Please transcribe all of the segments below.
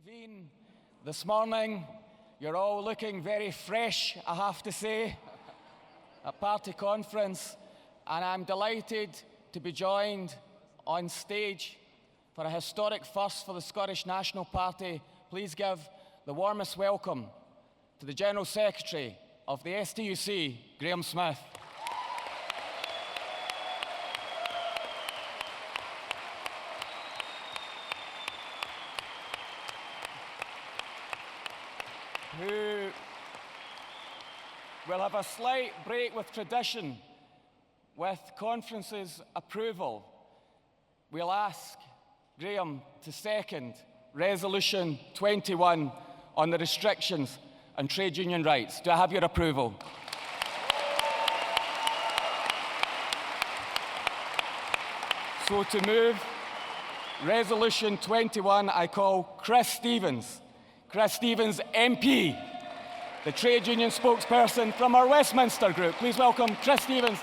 convene this morning. You're all looking very fresh, I have to say, at party conference, and I'm delighted to be joined on stage for a historic first for the Scottish National Party. Please give the warmest welcome to the General Secretary of the STUC, Graham Smith. Who will have a slight break with tradition. With conference's approval, we'll ask Graham to second Resolution 21 on the restrictions and trade union rights. Do I have your approval? So to move Resolution 21, I call Chris Stevens. Chris Stevens, MP, the trade union spokesperson from our Westminster group. Please welcome Chris Stevens.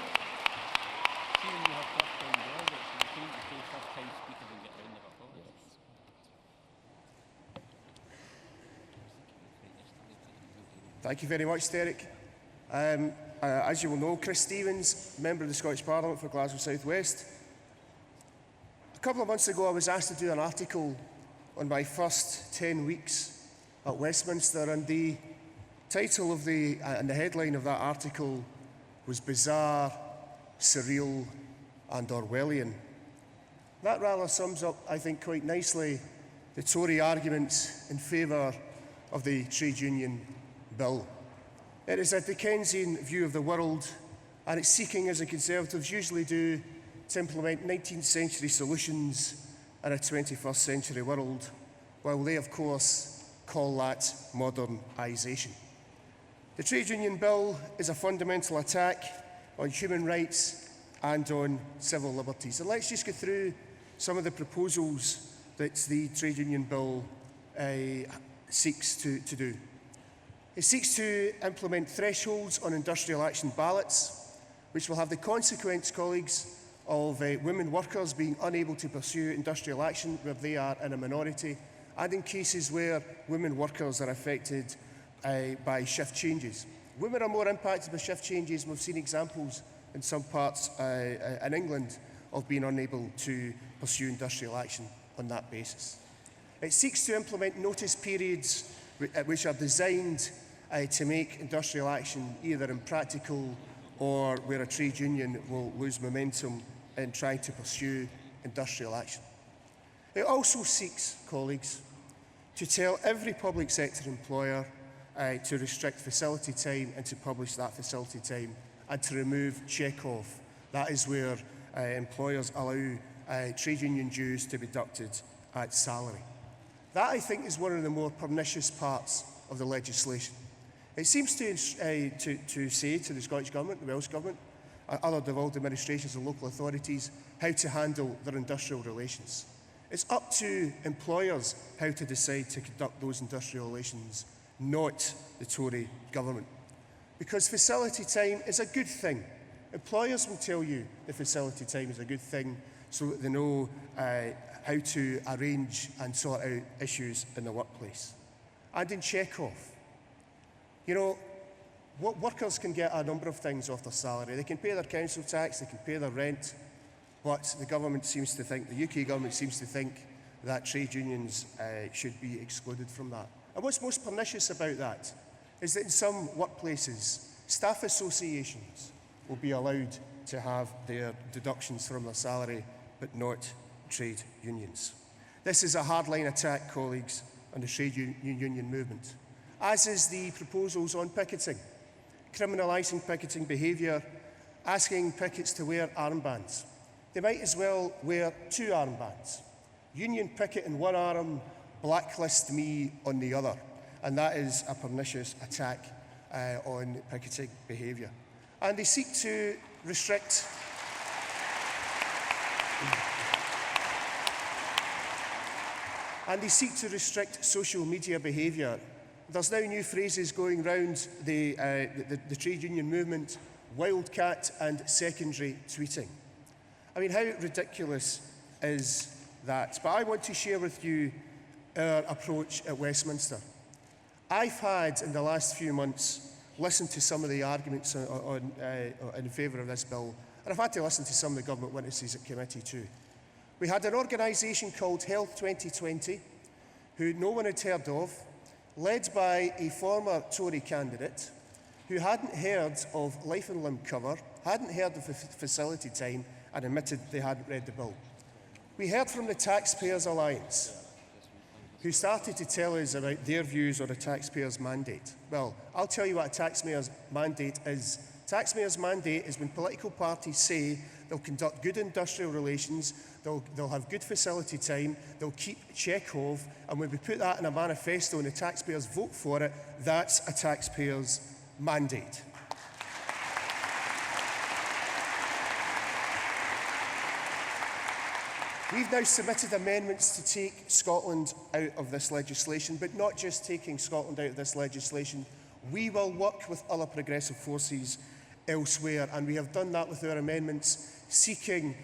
Thank you very much, Derek. As you will know, Chris Stevens, Member of the Scottish Parliament for Glasgow South West. A couple of months ago I was asked to do an article on my first 10 weeks at Westminster, and the title of and the headline of that article was Bizarre, Surreal and Orwellian. That rather sums up, I think, quite nicely the Tory arguments in favour of the trade union bill. It is a Dickensian view of the world, and it's seeking, as the Conservatives usually do, to implement 19th century solutions in a 21st century world, while they, of course, call that modernisation. The trade union bill is a fundamental attack on human rights and on civil liberties. And let's just go through some of the proposals that the trade union bill seeks to do. It seeks to implement thresholds on industrial action ballots, which will have the consequence, colleagues, of women workers being unable to pursue industrial action where they are in a minority, and in cases where women workers are affected by shift changes. Women are more impacted by shift changes, and we've seen examples in some parts in England of being unable to pursue industrial action on that basis. It seeks to implement notice periods which are designed to make industrial action either impractical or where a trade union will lose momentum in trying to pursue industrial action. It also seeks, colleagues, to tell every public sector employer to restrict facility time and to publish that facility time, and to remove check-off. That is where employers allow trade union dues to be deducted at salary. That, I think, is one of the more pernicious parts of the legislation. It seems to say to the Scottish Government, the Welsh Government, other devolved administrations and local authorities how to handle their industrial relations. It's up to employers how to decide to conduct those industrial relations, not the Tory government. Because facility time is a good thing. Employers will tell you the facility time is a good thing so that they know how to arrange and sort out issues in the workplace. And in check-off, you know, workers can get a number of things off their salary. They can pay their council tax, they can pay their rent, but the government seems to think, the UK government seems to think that trade unions should be excluded from that. And what's most pernicious about that is that in some workplaces, staff associations will be allowed to have their deductions from their salary, but not trade unions. This is a hardline attack, colleagues, on the trade union movement, as is the proposals on picketing, criminalising picketing behaviour, asking pickets to wear armbands. They might as well wear two armbands. Union picket in one arm, blacklist me on the other. And that is a pernicious attack on picketing behaviour. And they seek to restrict social media behaviour. There's now new phrases going round the trade union movement: wildcat and secondary tweeting. I mean, how ridiculous is that? But I want to share with you our approach at Westminster. I've had, in the last few months, listened to some of the arguments in favour of this bill, and I've had to listen to some of the government witnesses at committee too. We had an organisation called Health 2020, who no one had heard of, led by a former Tory candidate who hadn't heard of life and limb cover, hadn't heard of facility time, and admitted they hadn't read the bill. We heard from the Taxpayers Alliance, who started to tell us about their views on a taxpayer's mandate. Well, I'll tell you what a taxpayer's mandate is. Taxpayer's mandate is when political parties say they'll conduct good industrial relations, they'll have good facility time, they'll keep Chekhov, and when we put that in a manifesto and the taxpayers vote for it, that's a taxpayer's mandate. We've now submitted amendments to take Scotland out of this legislation, but not just taking Scotland out of this legislation. We will work with other progressive forces elsewhere, and we have done that with our amendments, seeking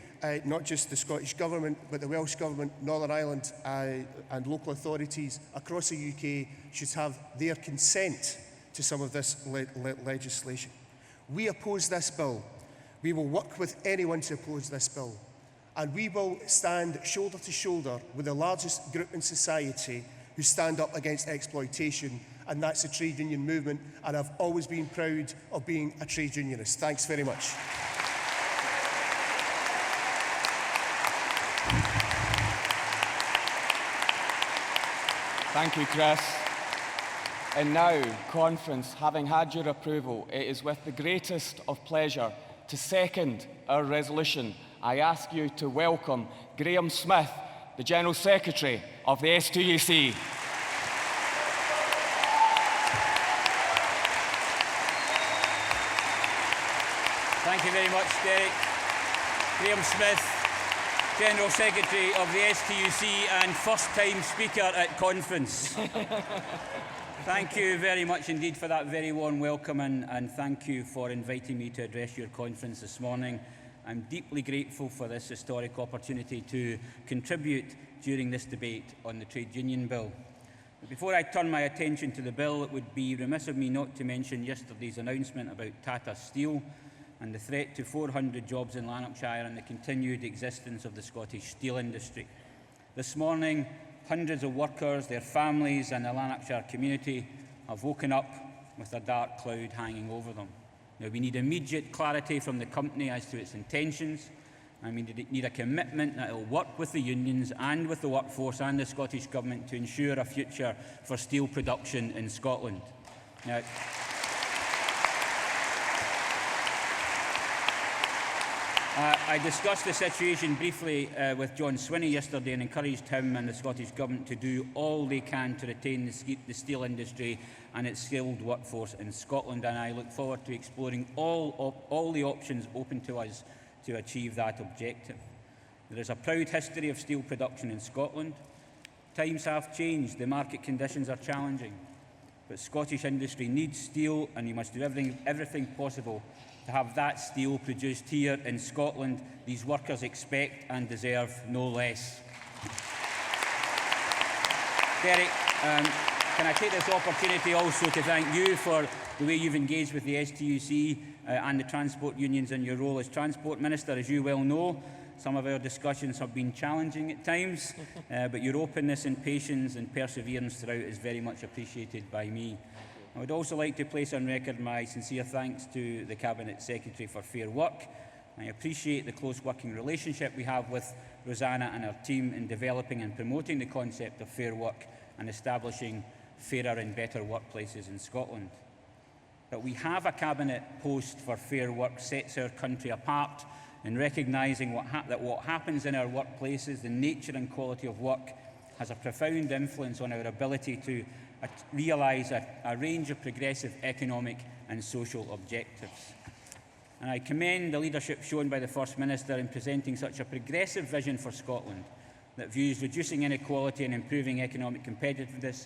not just the Scottish Government, but the Welsh Government, Northern Ireland and local authorities across the UK should have their consent to some of this legislation. We oppose this bill. We will work with anyone to oppose this bill. And we will stand shoulder to shoulder with the largest group in society who stand up against exploitation, and that's the trade union movement, and I've always been proud of being a trade unionist. Thanks very much. Thank you, Chris. And now, conference, having had your approval, it is with the greatest of pleasure to second our resolution. I ask you to welcome Graham Smith, the General Secretary of the STUC. Thank you very much, Derek. Graham Smith, General Secretary of the STUC and first-time speaker at conference. Thank you very much indeed for that very warm welcome, and thank you for inviting me to address your conference this morning. I'm deeply grateful for this historic opportunity to contribute during this debate on the Trade Union Bill. But before I turn my attention to the bill, it would be remiss of me not to mention yesterday's announcement about Tata Steel and the threat to 400 jobs in Lanarkshire and the continued existence of the Scottish steel industry. This morning, hundreds of workers, their families and the Lanarkshire community have woken up with a dark cloud hanging over them. Now, we need immediate clarity from the company as to its intentions, and we need a commitment that it will work with the unions and with the workforce and the Scottish Government to ensure a future for steel production in Scotland. Now, I discussed the situation briefly with John Swinney yesterday and encouraged him and the Scottish Government to do all they can to retain the steel industry and its skilled workforce in Scotland, and I look forward to exploring all the options open to us to achieve that objective. There is a proud history of steel production in Scotland. Times have changed, the market conditions are challenging, but Scottish industry needs steel, and we must do everything possible to have that steel produced here in Scotland. These workers expect and deserve no less. Derek, can I take this opportunity also to thank you for the way you've engaged with the STUC and the transport unions in your role as Transport Minister. As you well know, some of our discussions have been challenging at times, but your openness and patience and perseverance throughout is very much appreciated by me. I would also like to place on record my sincere thanks to the Cabinet Secretary for Fair Work. I appreciate the close working relationship we have with Rosanna and her team in developing and promoting the concept of fair work and establishing fairer and better workplaces in Scotland. But we have a Cabinet post for fair work sets our country apart in recognising that what happens in our workplaces, the nature and quality of work, has a profound influence on our ability to realise a range of progressive economic and social objectives. And I commend the leadership shown by the First Minister in presenting such a progressive vision for Scotland that views reducing inequality and improving economic competitiveness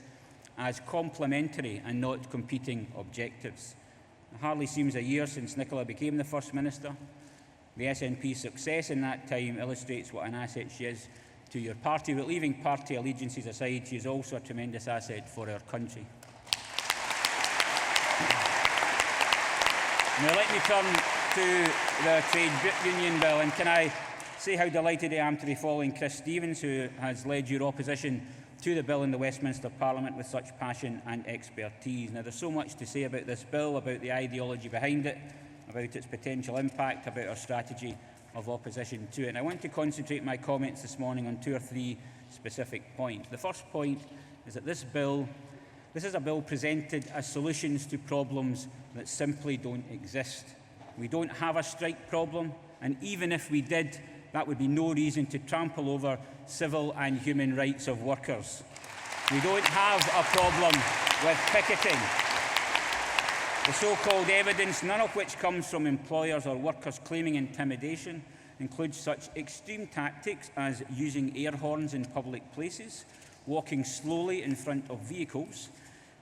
as complementary and not competing objectives. It hardly seems a year since Nicola became the First Minister. The SNP's success in that time illustrates what an asset she is to your party, but leaving party allegiances aside, she is also a tremendous asset for our country. Now let me turn to the Trade Union Bill, and can I say how delighted I am to be following Chris Stevens, who has led your opposition to the bill in the Westminster Parliament with such passion and expertise. Now there's so much to say about this bill, about the ideology behind it, about its potential impact, about our strategy of opposition to it. And I want to concentrate my comments this morning on 2 or 3 specific points. The first point is that this is a bill presented as solutions to problems that simply don't exist. We don't have a strike problem, and even if we did, that would be no reason to trample over civil and human rights of workers. We don't have a problem with picketing. The so-called evidence, none of which comes from employers or workers claiming intimidation, includes such extreme tactics as using air horns in public places, walking slowly in front of vehicles,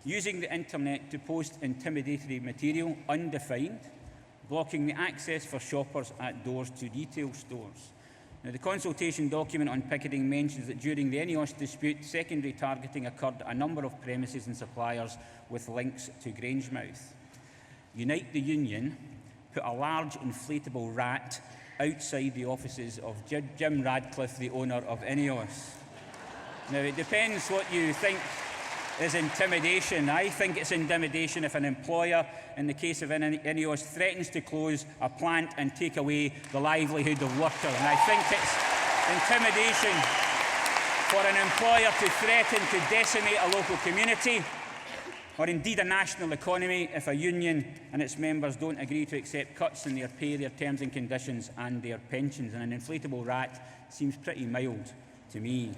using the internet to post intimidatory material undefined, blocking the access for shoppers at doors to retail stores. Now, the consultation document on picketing mentions that during the ENEOS dispute, secondary targeting occurred at a number of premises and suppliers with links to Grangemouth. Unite the Union put a large inflatable rat outside the offices of Jim Radcliffe, the owner of ENEOS. Now, it depends what you think is intimidation. I think it's intimidation if an employer, in the case of ENEOS, threatens to close a plant and take away the livelihood of workers. And I think it's intimidation for an employer to threaten to decimate a local community, or indeed a national economy, if a union and its members don't agree to accept cuts in their pay, their terms and conditions and their pensions. And an inflatable rat seems pretty mild to me.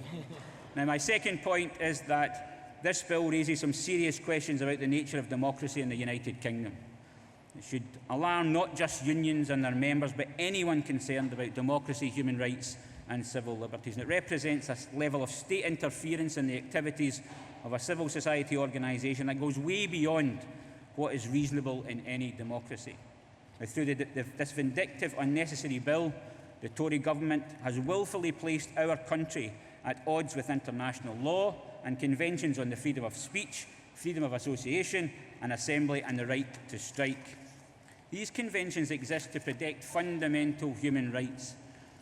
Now, my second point is that this bill raises some serious questions about the nature of democracy in the United Kingdom. It should alarm not just unions and their members, but anyone concerned about democracy, human rights and civil liberties. And it represents a level of state interference in the activities of a civil society organisation that goes way beyond what is reasonable in any democracy. Now, through this vindictive, unnecessary bill, the Tory government has willfully placed our country at odds with international law and conventions on the freedom of speech, freedom of association and assembly and the right to strike. These conventions exist to protect fundamental human rights.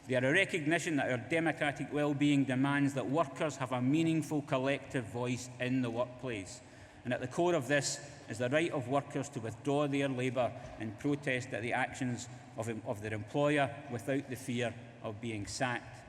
They are a recognition that our democratic well-being demands that workers have a meaningful collective voice in the workplace. And at the core of this is the right of workers to withdraw their labour and protest at the actions of their employer without the fear of being sacked.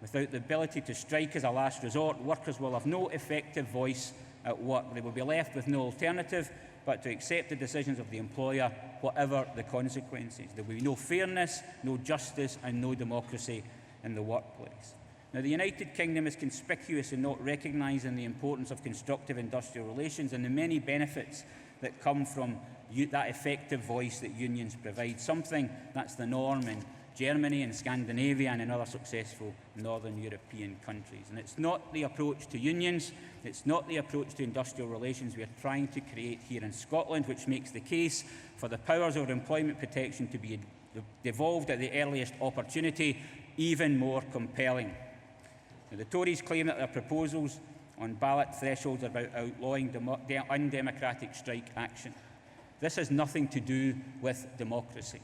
Without the ability to strike as a last resort, workers will have no effective voice at work. They will be left with no alternative but to accept the decisions of the employer, whatever the consequences. There will be no fairness, no justice and no democracy in the workplace. Now, the United Kingdom is conspicuous in not recognising the importance of constructive industrial relations and the many benefits that come from that effective voice that unions provide, something that's the norm in Germany and Scandinavia and in other successful northern European countries. And it's not the approach to unions, it's not the approach to industrial relations we are trying to create here in Scotland, which makes the case for the powers of employment protection to be devolved at the earliest opportunity even more compelling. Now, the Tories claim that their proposals on ballot thresholds are about outlawing undemocratic strike action. This has nothing to do with democracy.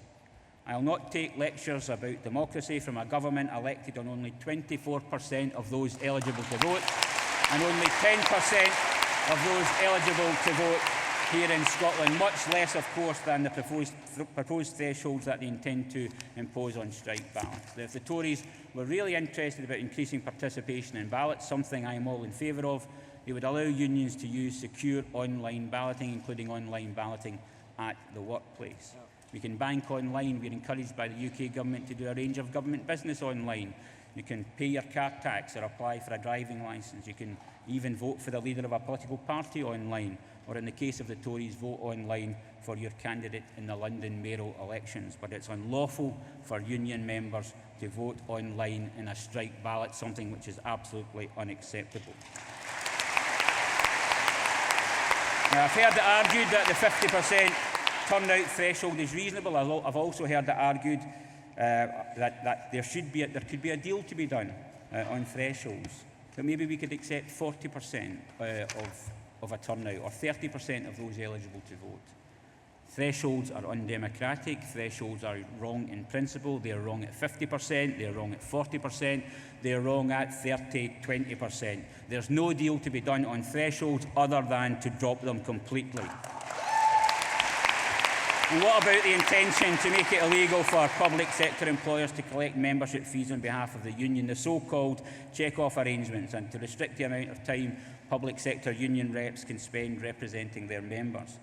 I'll not take lectures about democracy from a government elected on only 24% of those eligible to vote, and only 10% of those eligible to vote here in Scotland, much less, of course, than the proposed thresholds that they intend to impose on strike ballots. If the Tories were really interested about increasing participation in ballots, something I am all in favour of, they would allow unions to use secure online balloting, including online balloting at the workplace. We can bank online. We're encouraged by the UK government to do a range of government business online. You can pay your car tax or apply for a driving licence. You can even vote for the leader of a political party online, or in the case of the Tories, vote online for your candidate in the London mayoral elections. But it's unlawful for union members to vote online in a strike ballot, something which is absolutely unacceptable. Now, I've heard it argued that the 50% turnout threshold is reasonable. I've also heard it argued that there could be a deal to be done on thresholds, but maybe we could accept 40% of a turnout, or 30% of those eligible to vote. Thresholds are undemocratic, thresholds are wrong in principle, they are wrong at 50%, they are wrong at 40%, they are wrong at 20%. There's no deal to be done on thresholds other than to drop them completely. And what about the intention to make it illegal for public sector employers to collect membership fees on behalf of the union, the so-called check-off arrangements, and to restrict the amount of time public sector union reps can spend representing their members?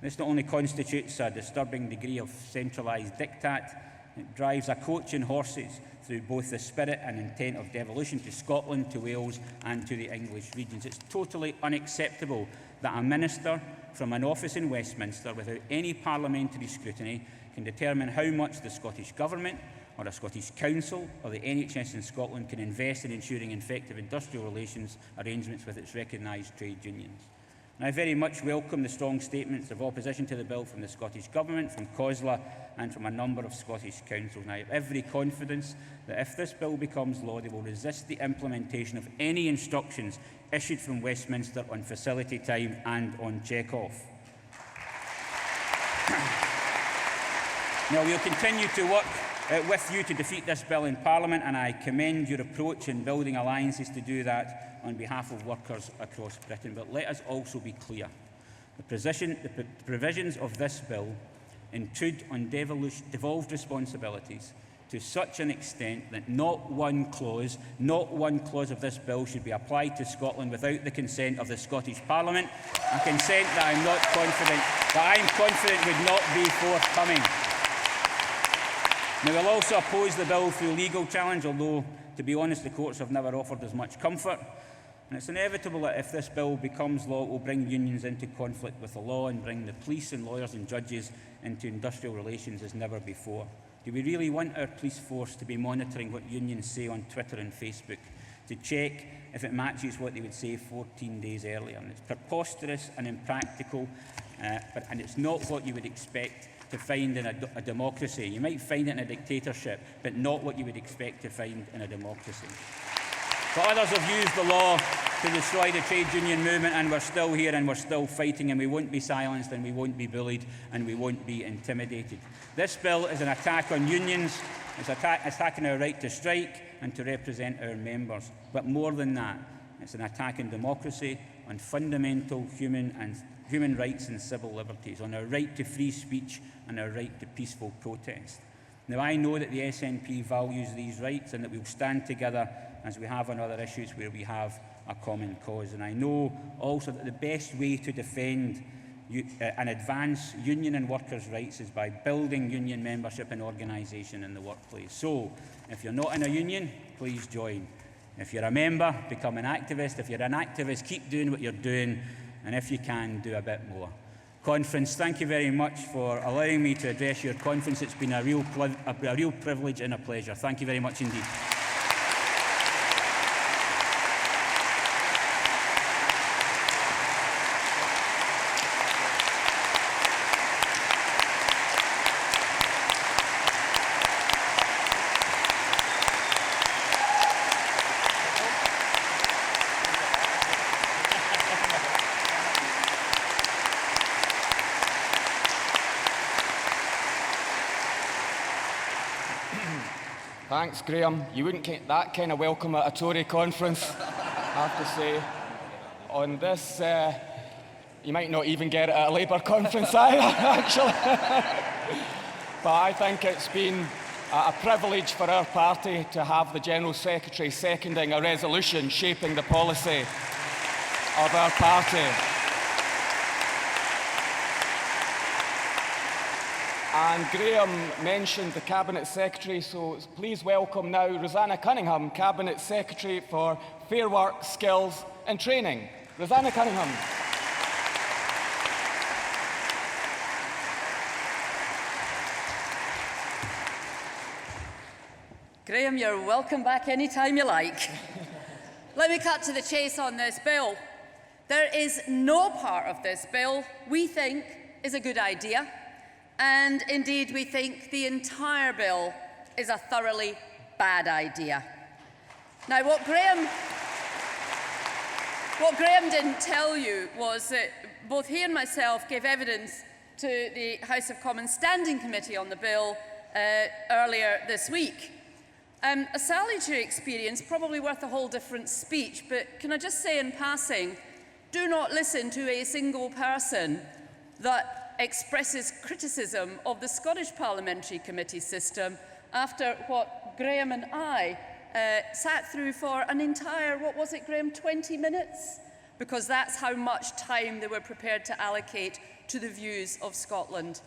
This not only constitutes a disturbing degree of centralised diktat, it drives a coach and horses through both the spirit and intent of devolution to Scotland, to Wales and to the English regions. It's totally unacceptable that a minister from an office in Westminster, without any parliamentary scrutiny, can determine how much the Scottish Government or a Scottish Council or the NHS in Scotland can invest in ensuring effective industrial relations arrangements with its recognised trade unions. And I very much welcome the strong statements of opposition to the bill from the Scottish Government, from COSLA and from a number of Scottish councils. And I have every confidence that if this bill becomes law, they will resist the implementation of any instructions issued from Westminster on facility time and on check-off. Now, we'll continue to work with you to defeat this bill in Parliament, and I commend your approach in building alliances to do that on behalf of workers across Britain. But let us also be clear. The provisions of this bill intrude on devolved responsibilities to such an extent that not one clause of this bill should be applied to Scotland without the consent of the Scottish Parliament, a consent that I'm confident would not be forthcoming. Now, we'll also oppose the bill through legal challenge, although, to be honest, the courts have never offered us much comfort. And it's inevitable that if this bill becomes law, it will bring unions into conflict with the law and bring the police and lawyers and judges into industrial relations as never before. Do we really want our police force to be monitoring what unions say on Twitter and Facebook to check if it matches what they would say 14 days earlier? And it's preposterous and impractical, and it's not what you would expect to find in a democracy. You might find it in a dictatorship, but not what you would expect to find in a democracy. But others have used the law to destroy the trade union movement, and we're still here and we're still fighting, and we won't be silenced and we won't be bullied and we won't be intimidated. This bill is an attack on unions, it's attacking our right to strike and to represent our members. But more than that, it's an attack on democracy, on fundamental human rights and civil liberties, on our right to free speech and our right to peaceful protest. Now, I know that the SNP values these rights and that we'll stand together as we have on other issues where we have a common cause. And I know also that the best way to defend and advance union and workers' rights is by building union membership and organisation in the workplace. So, if you're not in a union, please join. If you're a member, become an activist. If you're an activist, keep doing what you're doing. And if you can, do a bit more. Conference, thank you very much for allowing me to address your conference. It's been a real privilege and a pleasure. Thank you very much indeed. Thanks, Graham. You wouldn't get that kind of welcome at a Tory conference, I have to say. On this, you might not even get it at a Labour conference either, actually. But I think it's been a privilege for our party to have the General Secretary seconding a resolution shaping the policy of our party. And Graham mentioned the Cabinet Secretary, so please welcome now Rosanna Cunningham, Cabinet Secretary for Fair Work, Skills and Training. Rosanna Cunningham. Graham, you're welcome back any time you like. Let me cut to the chase on this bill. There is no part of this bill we think is a good idea. And indeed, we think the entire bill is a thoroughly bad idea. Now, what Graham didn't tell you was that both he and myself gave evidence to the House of Commons Standing Committee on the bill earlier this week. A salutary experience, probably worth a whole different speech, but can I just say in passing, do not listen to a single person that expresses criticism of the Scottish Parliamentary Committee system after what Graham and I sat through for an entire, what was it, Graham, 20 minutes? Because that's how much time they were prepared to allocate to the views of Scotland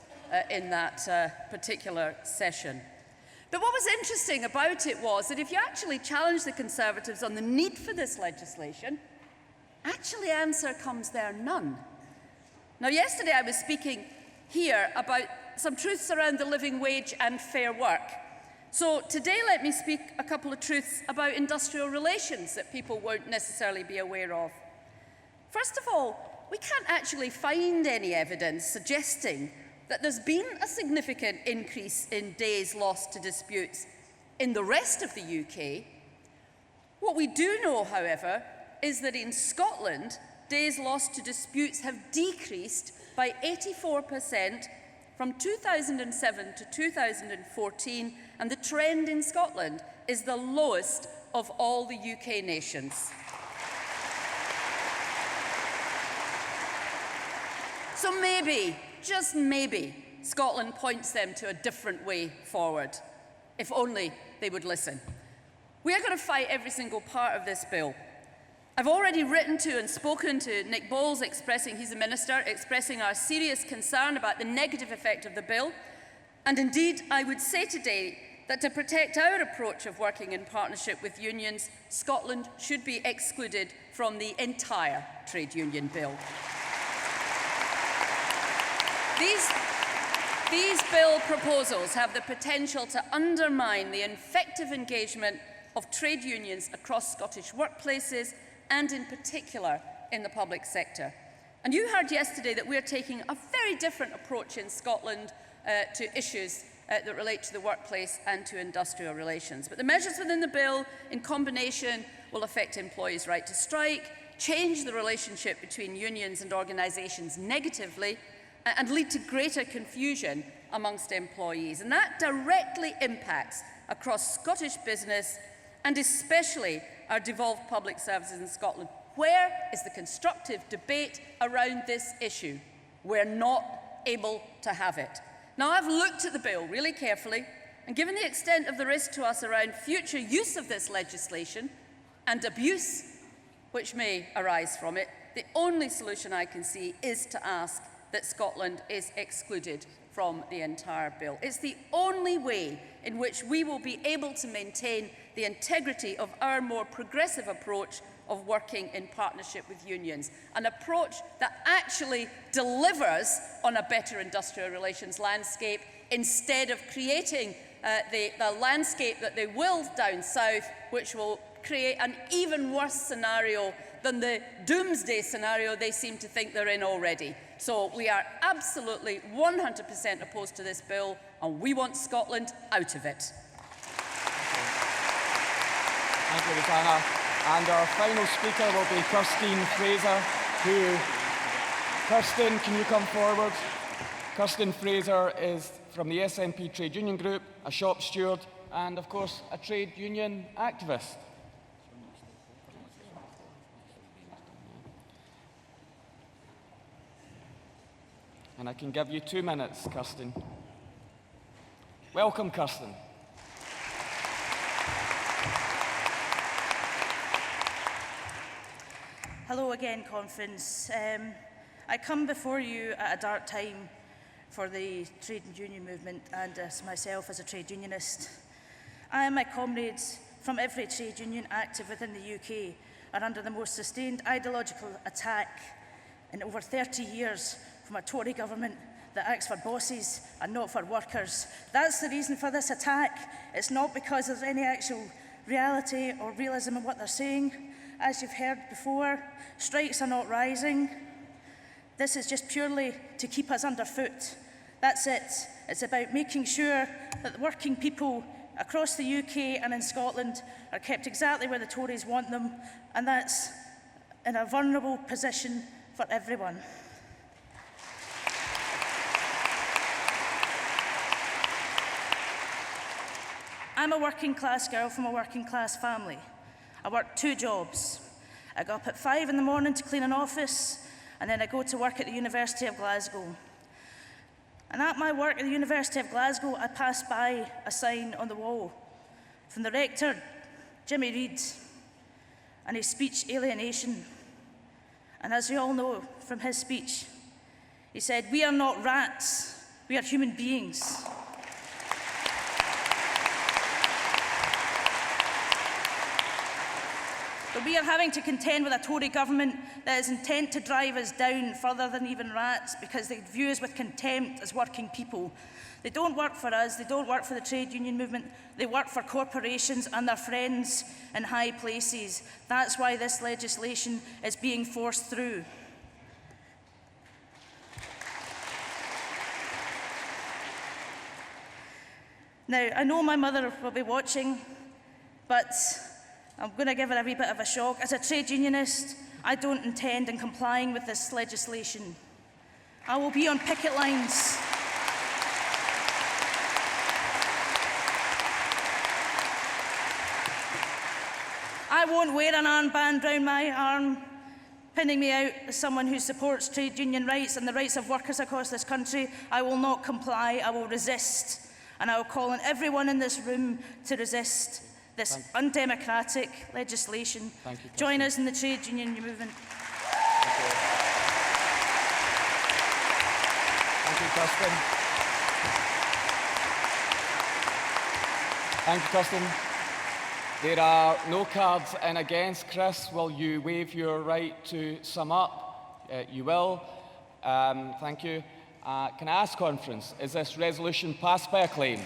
in that particular session. But what was interesting about it was that if you actually challenge the Conservatives on the need for this legislation, actually answer comes there none. Now, yesterday I was speaking here about some truths around the living wage and fair work. So today let me speak a couple of truths about industrial relations that people won't necessarily be aware of. First of all, we can't actually find any evidence suggesting that there's been a significant increase in days lost to disputes in the rest of the UK. What we do know, however, is that in Scotland, days lost to disputes have decreased by 84% from 2007 to 2014, and the trend in Scotland is the lowest of all the UK nations. So maybe, just maybe, Scotland points them to a different way forward, if only they would listen. We are going to fight every single part of this bill. I've already written to and spoken to Nick Bowles, expressing, he's the Minister, expressing our serious concern about the negative effect of the bill. And indeed, I would say today that to protect our approach of working in partnership with unions, Scotland should be excluded from the entire trade union bill. These bill proposals have the potential to undermine the effective engagement of trade unions across Scottish workplaces and in particular in the public sector. And you heard yesterday that we're taking a very different approach in Scotland to issues that relate to the workplace and to industrial relations. But the measures within the bill in combination will affect employees' right to strike, change the relationship between unions and organisations negatively, and lead to greater confusion amongst employees. And that directly impacts across Scottish business and especially our devolved public services in Scotland. Where is the constructive debate around this issue? We're not able to have it. Now, I've looked at the bill really carefully, and given the extent of the risk to us around future use of this legislation and abuse which may arise from it, the only solution I can see is to ask that Scotland is excluded from the entire bill. It's the only way in which we will be able to maintain the integrity of our more progressive approach of working in partnership with unions, an approach that actually delivers on a better industrial relations landscape instead of creating the landscape that they will down south, which will create an even worse scenario than the doomsday scenario they seem to think they're in already. So we are absolutely 100% opposed to this bill, and we want Scotland out of it. Thank you, Rosanna. And our final speaker will be Kirstine Fraser, Kirstine, can you come forward? Kirstine Fraser is from the SNP Trade Union Group, a shop steward, and of course, a trade union activist. And I can give you 2 minutes, Kirstine. Welcome, Kirstine. Hello again, Conference. I come before you at a dark time for the trade and union movement and myself as a trade unionist. I and my comrades from every trade union active within the UK are under the most sustained ideological attack in over 30 years from a Tory government that acts for bosses and not for workers. That's the reason for this attack. It's not because there's any actual reality or realism in what they're saying. As you've heard before, strikes are not rising. This is just purely to keep us underfoot. That's it. It's about making sure that the working people across the UK and in Scotland are kept exactly where the Tories want them, and that's in a vulnerable position for everyone. I'm a working class girl from a working class family. I work 2 jobs. I go up at 5 in the morning to clean an office, and then I go to work at the University of Glasgow. And at my work at the University of Glasgow, I pass by a sign on the wall from the rector, Jimmy Reid, and his speech, Alienation. And as you all know from his speech, he said, "We are not rats, we are human beings." But we are having to contend with a Tory government that is intent to drive us down further than even rats, because they view us with contempt as working people. They don't work for us, they don't work for the trade union movement, they work for corporations and their friends in high places. That's why this legislation is being forced through. Now, I know my mother will be watching, but I'm going to give her a wee bit of a shock. As a trade unionist, I don't intend on complying with this legislation. I will be on picket lines. I won't wear an armband round my arm, pinning me out as someone who supports trade union rights and the rights of workers across this country. I will not comply, I will resist. And I will call on everyone in this room to resist this undemocratic legislation. Join us in the trade union movement. Thank you, Kirsten. Thank you, Kirsten. There are no cards in against. Chris, will you waive your right to sum up? You will. Thank you. Can I ask conference, is this resolution passed by acclaim?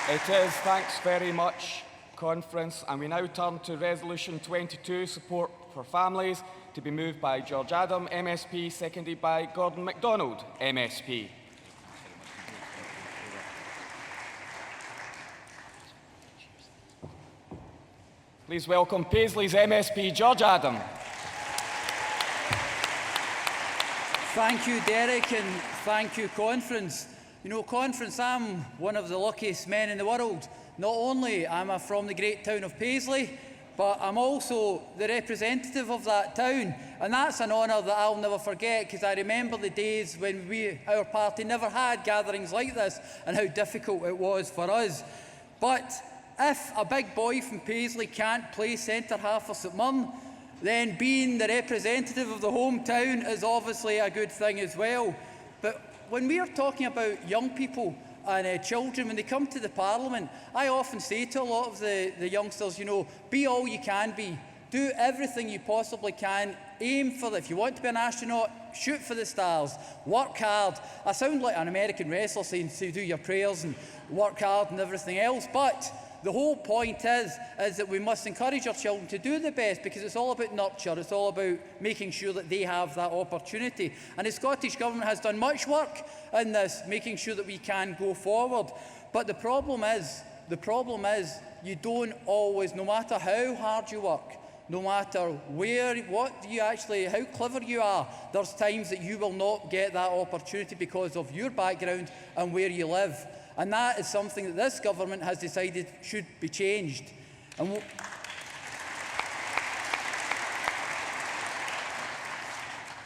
It is. Thanks very much, conference. And we now turn to Resolution 22, Support for Families, to be moved by George Adam, MSP, seconded by Gordon MacDonald, MSP. Please welcome Paisley's MSP, George Adam. Thank you, Derek, and thank you, conference. You know, conference, I'm one of the luckiest men in the world. Not only am I from the great town of Paisley, but I'm also the representative of that town. And that's an honour that I'll never forget, because I remember the days when our party never had gatherings like this and how difficult it was for us. But if a big boy from Paisley can't play centre half for St Mirren, then being the representative of the hometown is obviously a good thing as well. But when we are talking about young people and children, when they come to the Parliament, I often say to a lot of the youngsters, you know, be all you can be. Do everything you possibly can. Aim for, if you want to be an astronaut, shoot for the stars. Work hard. I sound like an American wrestler saying to do your prayers and work hard and everything else, but the whole point is that we must encourage our children to do the best, because it's all about nurture, it's all about making sure that they have that opportunity. And the Scottish Government has done much work in this, making sure that we can go forward. But the problem is you don't always, no matter how hard you work, no matter how clever you are, there's times that you will not get that opportunity because of your background and where you live. And that is something that this government has decided should be changed. And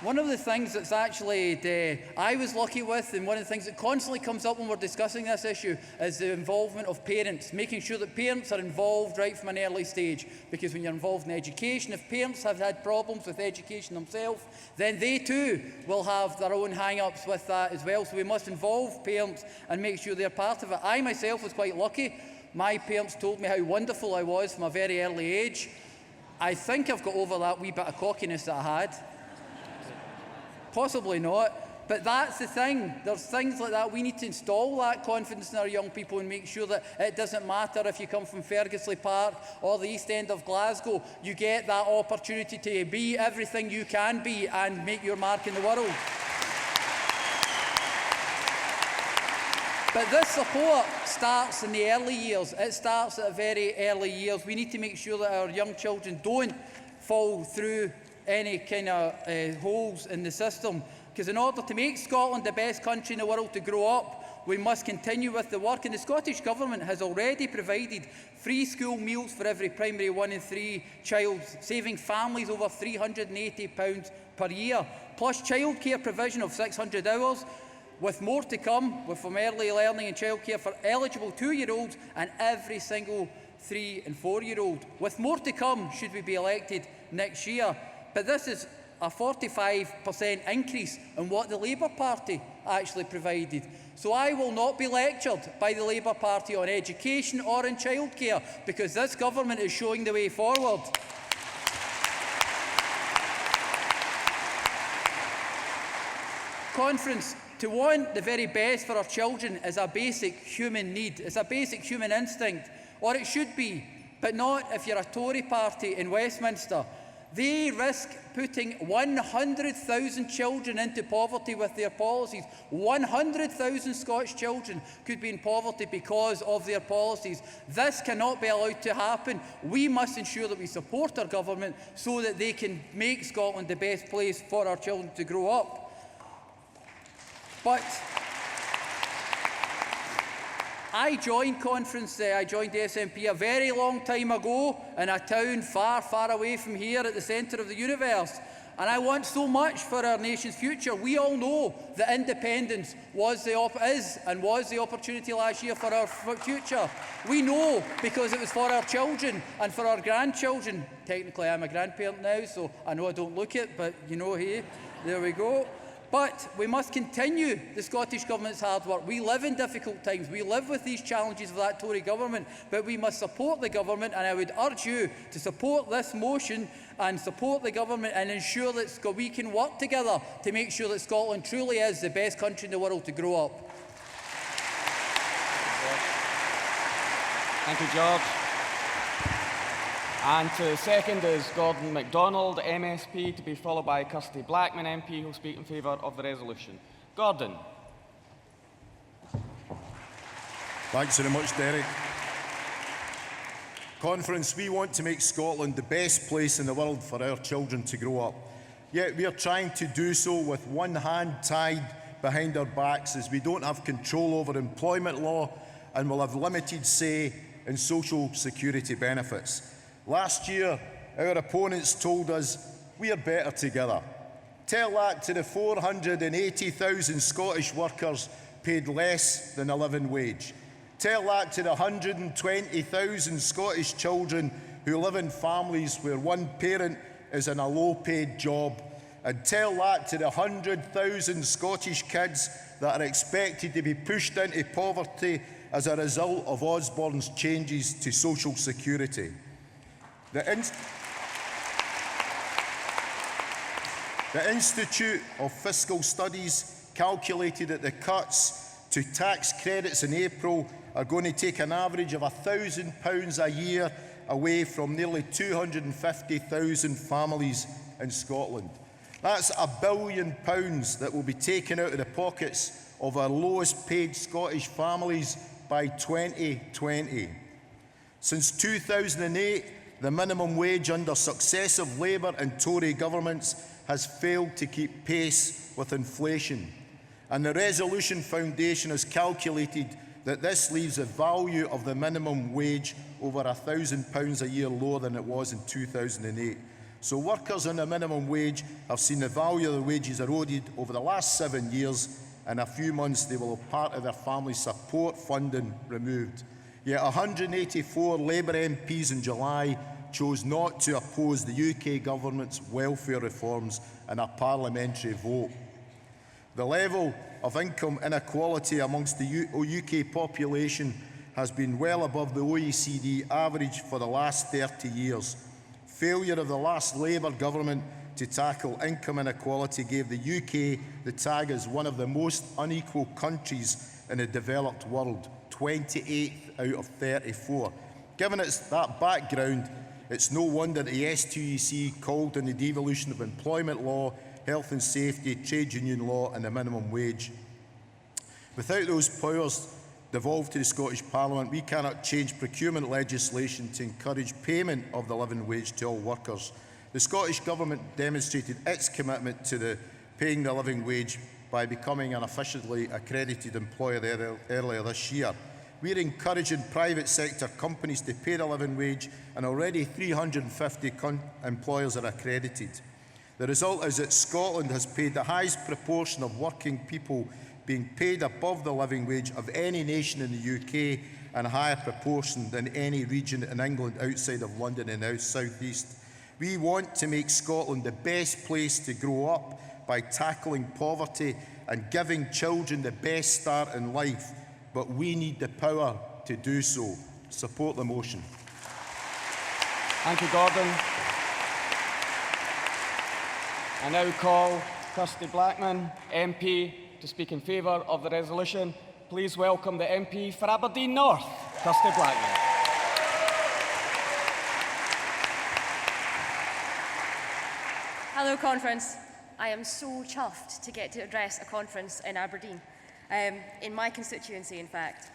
one of the things that's actually I was lucky with, and one of the things that constantly comes up when we're discussing this issue, is the involvement of parents, making sure that parents are involved right from an early stage. Because when you're involved in education, if parents have had problems with education themselves, then they too will have their own hang-ups with that as well. So we must involve parents and make sure they're part of it. I myself was quite lucky. My parents told me how wonderful I was from a very early age. I think I've got over that wee bit of cockiness that I had. Possibly not, But that's the thing. There's things like that. We need to install that confidence in our young people and make sure that it doesn't matter if you come from Fergusley Park or the East End of Glasgow. You get that opportunity to be everything you can be and make your mark in the world. But this support starts in the early years. It starts at very early years. We need to make sure that our young children don't fall through any kind of holes in the system. Because in order to make Scotland the best country in the world to grow up, we must continue with the work. And the Scottish Government has already provided free school meals for every primary 1 and 3 child, saving families over £380 per year, plus childcare provision of 600 hours, with more to come from early learning and childcare for eligible 2-year-olds and every single 3- and 4-year-old. With more to come should we be elected next year. But this is a 45% increase in what the Labour Party actually provided. So I will not be lectured by the Labour Party on education or in childcare, because this government is showing the way forward. Conference, to want the very best for our children is a basic human need. It's a basic human instinct, or it should be, but not if you're a Tory party in Westminster. They risk putting 100,000 children into poverty with their policies. 100,000 Scottish children could be in poverty because of their policies. This cannot be allowed to happen. We must ensure that we support our government so that they can make Scotland the best place for our children to grow up. But I joined I joined the SNP a very long time ago in a town far, far away from here at the centre of the universe. And I want so much for our nation's future. We all know that independence was the opportunity last year for our future. We know because it was for our children and for our grandchildren. Technically, I'm a grandparent now, so I know I don't look it, but you know, hey, there we go. But we must continue the Scottish Government's hard work. We live in difficult times. We live with these challenges of that Tory government, but we must support the government, and I would urge you to support this motion and support the government and ensure that we can work together to make sure that Scotland truly is the best country in the world to grow up. Thank you, George. And to second is Gordon MacDonald, MSP, to be followed by Kirsty Blackman, MP, who will speak in favour of the resolution. Gordon. Thanks very much, Derek. Conference, we want to make Scotland the best place in the world for our children to grow up. Yet we are trying to do so with one hand tied behind our backs, as we don't have control over employment law and will have limited say in social security benefits. Last year, our opponents told us we are better together. Tell that to the 480,000 Scottish workers paid less than a living wage. Tell that to the 120,000 Scottish children who live in families where one parent is in a low-paid job. And tell that to the 100,000 Scottish kids that are expected to be pushed into poverty as a result of Osborne's changes to social security. The Institute of Fiscal Studies calculated that the cuts to tax credits in April are going to take an average of £1,000 a year away from nearly 250,000 families in Scotland. That's £1 billion that will be taken out of the pockets of our lowest paid Scottish families by 2020. Since 2008, the minimum wage under successive Labour and Tory governments has failed to keep pace with inflation. And the Resolution Foundation has calculated that this leaves the value of the minimum wage over £1,000 a year lower than it was in 2008. So workers on the minimum wage have seen the value of their wages eroded over the last 7 years. In a few months, they will have part of their family support funding removed. Yet 184 Labour MPs in July chose not to oppose the UK government's welfare reforms in a parliamentary vote. The level of income inequality amongst the UK population has been well above the OECD average for the last 30 years. Failure of the last Labour government to tackle income inequality gave the UK the tag as one of the most unequal countries in the developed world, 28th out of 34. Given that background, it's no wonder the STUC called on the devolution of employment law, health and safety, trade union law and the minimum wage. Without those powers devolved to the Scottish Parliament, we cannot change procurement legislation to encourage payment of the living wage to all workers. The Scottish Government demonstrated its commitment to paying the living wage by becoming an officially accredited employer earlier this year. We are encouraging private sector companies to pay the living wage, and already 350 employers are accredited. The result is that Scotland has paid the highest proportion of working people being paid above the living wage of any nation in the UK, and a higher proportion than any region in England outside of London and the South East. We want to make Scotland the best place to grow up by tackling poverty and giving children the best start in life, but we need the power to do so. Support the motion. Thank you, Gordon. I now call Kirsty Blackman, MP, to speak in favour of the resolution. Please welcome the MP for Aberdeen North, Kirsty Blackman. Hello, Conference. I am so chuffed to get to address a conference in Aberdeen, in my constituency, in fact.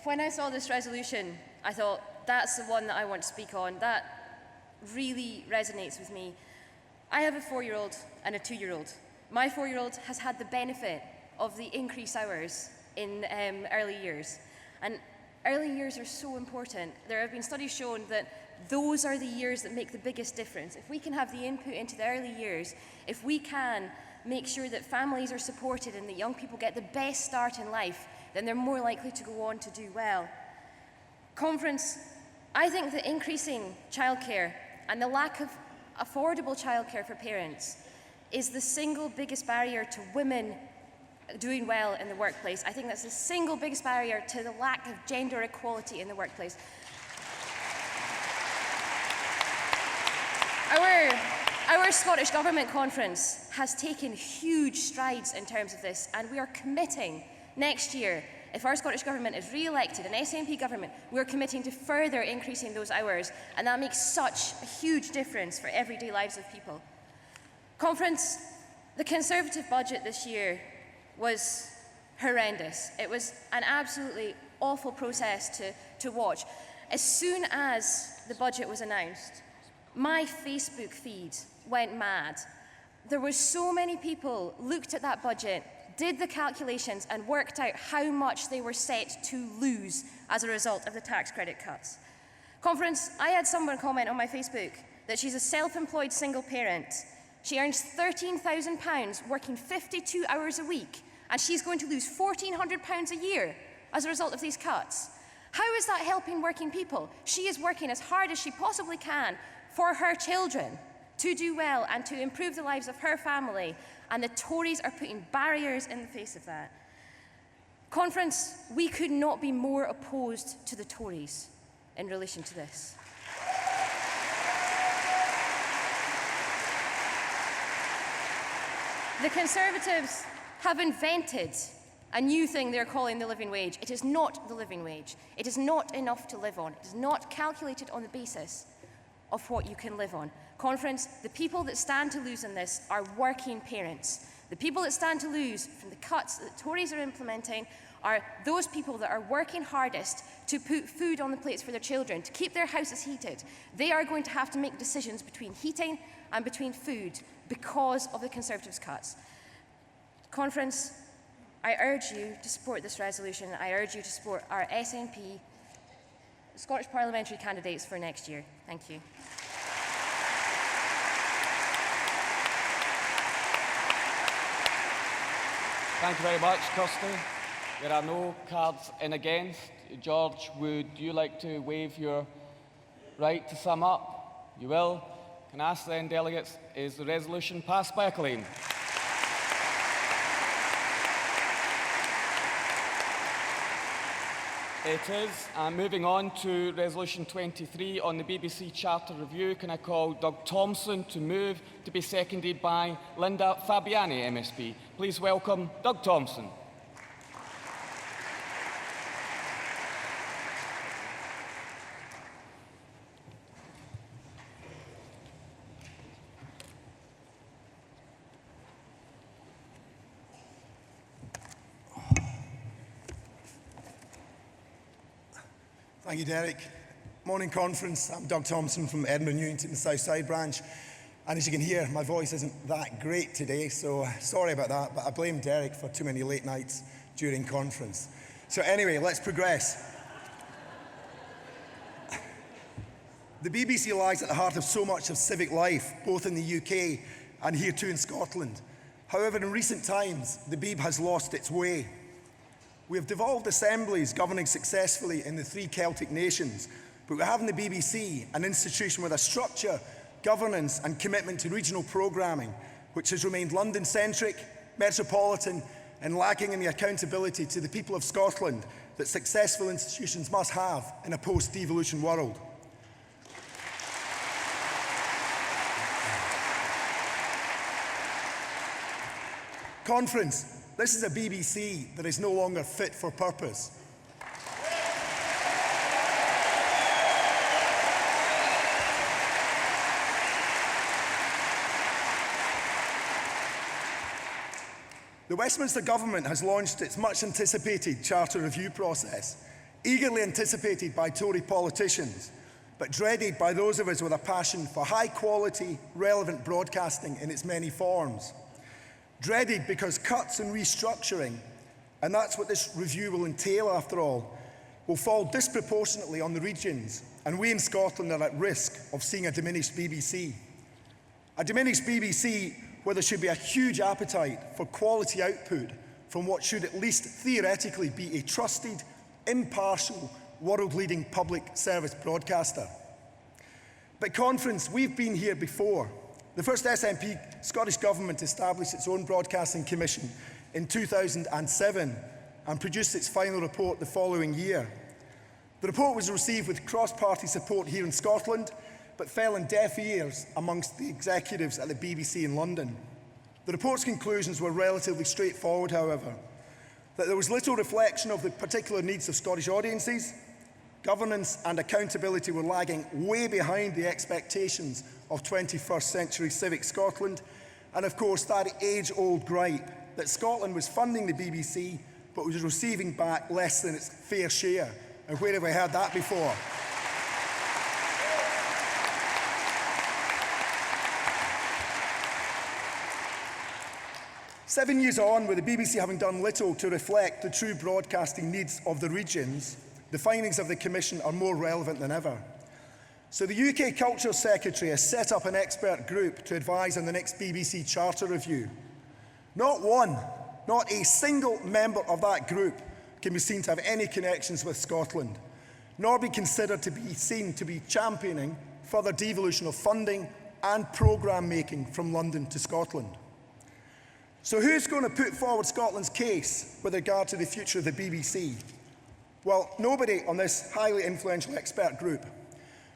When I saw this resolution, I thought, that's the one that I want to speak on. That really resonates with me. I have a 4-year-old and a 2-year-old. My 4-year-old has had the benefit of the increased hours in early years. And early years are so important. There have been studies shown that those are the years that make the biggest difference. If we can have the input into the early years, if we can make sure that families are supported and that young people get the best start in life, then they're more likely to go on to do well. Conference, I think that increasing childcare and the lack of affordable childcare for parents is the single biggest barrier to women doing well in the workplace. I think that's the single biggest barrier to the lack of gender equality in the workplace. Our Scottish Government Conference has taken huge strides in terms of this, and we are committing next year, if our Scottish Government is re-elected, an SNP government, we're committing to further increasing those hours, and that makes such a huge difference for everyday lives of people. Conference, the Conservative budget this year was horrendous. It was an absolutely awful process to watch. As soon as the budget was announced, my Facebook feed went mad. There were so many people looked at that budget, did the calculations and worked out how much they were set to lose as a result of the tax credit cuts. Conference, I had someone comment on my Facebook that she's a self-employed single parent. She earns £13,000 working 52 hours a week, and she's going to lose £1,400 a year as a result of these cuts. How is that helping working people? She is working as hard as she possibly can for her children to do well and to improve the lives of her family, and the Tories are putting barriers in the face of that. Conference, we could not be more opposed to the Tories in relation to this. The Conservatives have invented a new thing they're calling the living wage. It is not the living wage. It is not enough to live on. It is not calculated on the basis of what you can live on. Conference, the people that stand to lose in this are working parents. The people that stand to lose from the cuts that the Tories are implementing are those people that are working hardest to put food on the plates for their children, to keep their houses heated. They are going to have to make decisions between heating and between food because of the Conservatives' cuts. Conference, I urge you to support this resolution. I urge you to support our SNP Scottish parliamentary candidates for next year. Thank you. Thank you very much, Kirsty. There are no cards in against. George, would you like to waive your right to sum up? You will. Can I ask then, delegates, is the resolution passed by acclaim? It is. Moving on to Resolution 23 on the BBC Charter Review, can I call Doug Thompson to move, to be seconded by Linda Fabiani, MSP. Please welcome Doug Thompson. Thank you, Derek. Morning conference. I'm Doug Thompson from Edinburgh Newington South Side branch. And as you can hear, my voice isn't that great today, so sorry about that, but I blame Derek for too many late nights during conference. So anyway, let's progress. The BBC lies at the heart of so much of civic life, both in the UK and here too in Scotland. However, in recent times, the BEEB has lost its way. We have devolved assemblies governing successfully in the 3 Celtic nations, but we have in the BBC an institution with a structure, governance and commitment to regional programming, which has remained London-centric, metropolitan and lacking in the accountability to the people of Scotland that successful institutions must have in a post-devolution world. Conference. This is a BBC that is no longer fit for purpose. The Westminster Government has launched its much-anticipated Charter Review process, eagerly anticipated by Tory politicians, but dreaded by those of us with a passion for high-quality, relevant broadcasting in its many forms. Dreaded because cuts and restructuring, and that's what this review will entail after all, will fall disproportionately on the regions, and we in Scotland are at risk of seeing a diminished BBC. A diminished BBC where there should be a huge appetite for quality output from what should at least theoretically be a trusted, impartial, world-leading public service broadcaster. But conference, we've been here before. The first SNP Scottish Government established its own Broadcasting Commission in 2007 and produced its final report the following year. The report was received with cross-party support here in Scotland, but fell on deaf ears amongst the executives at the BBC in London. The report's conclusions were relatively straightforward, however, that there was little reflection of the particular needs of Scottish audiences, governance and accountability were lagging way behind the expectations of 21st century civic Scotland, and of course that age-old gripe that Scotland was funding the BBC but was receiving back less than its fair share. And where have we heard that before? Seven years on, with the BBC having done little to reflect the true broadcasting needs of the regions, the findings of the Commission are more relevant than ever. So the UK Culture Secretary has set up an expert group to advise on the next BBC Charter Review. Not one, not a single member of that group can be seen to have any connections with Scotland, nor be considered to be seen to be championing further devolution of funding and programme making from London to Scotland. So who's going to put forward Scotland's case with regard to the future of the BBC? Well, nobody on this highly influential expert group.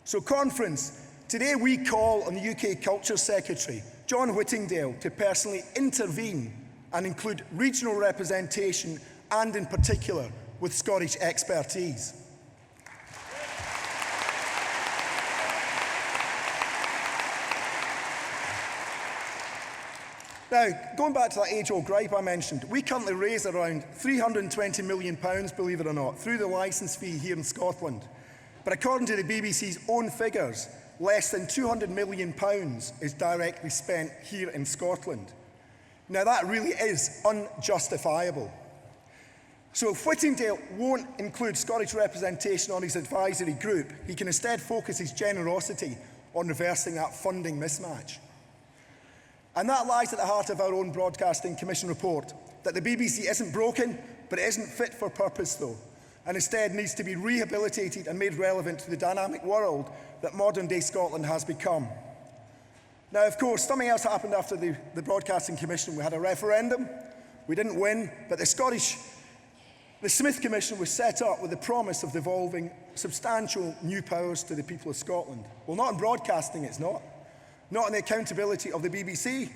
So conference, today we call on the UK Culture Secretary, John Whittingdale, to personally intervene and include regional representation and in particular with Scottish expertise. Now, going back to that age-old gripe I mentioned, we currently raise around £320 million, believe it or not, through the licence fee here in Scotland. But according to the BBC's own figures, less than £200 million is directly spent here in Scotland. Now, that really is unjustifiable. So if Whittingdale won't include Scottish representation on his advisory group, he can instead focus his generosity on reversing that funding mismatch. And that lies at the heart of our own Broadcasting Commission report, that the BBC isn't broken, but it isn't fit for purpose though, and instead needs to be rehabilitated and made relevant to the dynamic world that modern-day Scotland has become. Now, of course, something else happened after the Broadcasting Commission. We had a referendum. We didn't win, but the Scottish The Smith Commission was set up with the promise of devolving substantial new powers to the people of Scotland. Well, not in broadcasting, it's not. Not in the accountability of the BBC,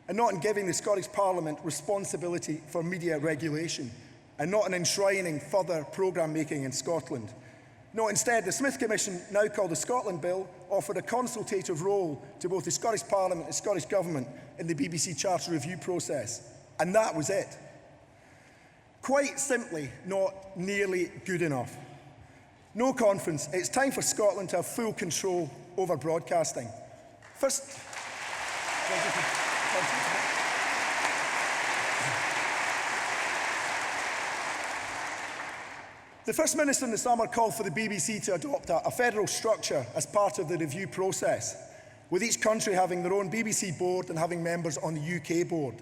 and not in giving the Scottish Parliament responsibility for media regulation, and not in enshrining further programme making in Scotland. No, instead, the Smith Commission, now called the Scotland Bill, offered a consultative role to both the Scottish Parliament and the Scottish Government in the BBC Charter review process. And that was it. Quite simply, not nearly good enough. No conference. It's time for Scotland to have full control over broadcasting. First, the First Minister in the summer called for the BBC to adopt a federal structure as part of the review process, with each country having their own BBC board and having members on the UK board.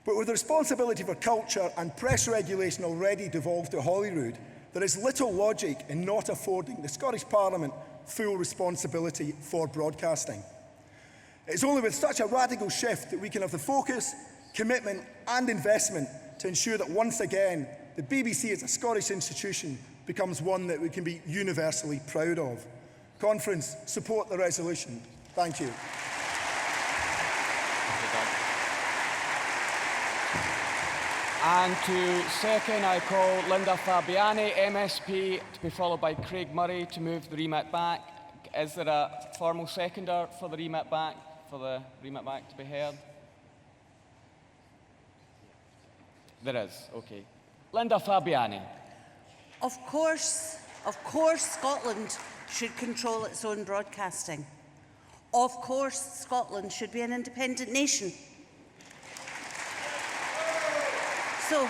But with the responsibility for culture and press regulation already devolved to Holyrood, there is little logic in not affording the Scottish Parliament full responsibility for broadcasting. It's only with such a radical shift that we can have the focus, commitment and investment to ensure that once again the BBC as a Scottish institution becomes one that we can be universally proud of. Conference, support the resolution. Thank you. And to second, I call Linda Fabiani, MSP, to be followed by Craig Murray to move the remit back. Is there a formal seconder for the remit back, to be heard? There is, okay. Linda Fabiani. Of course, Scotland should control its own broadcasting. Of course, Scotland should be an independent nation. So,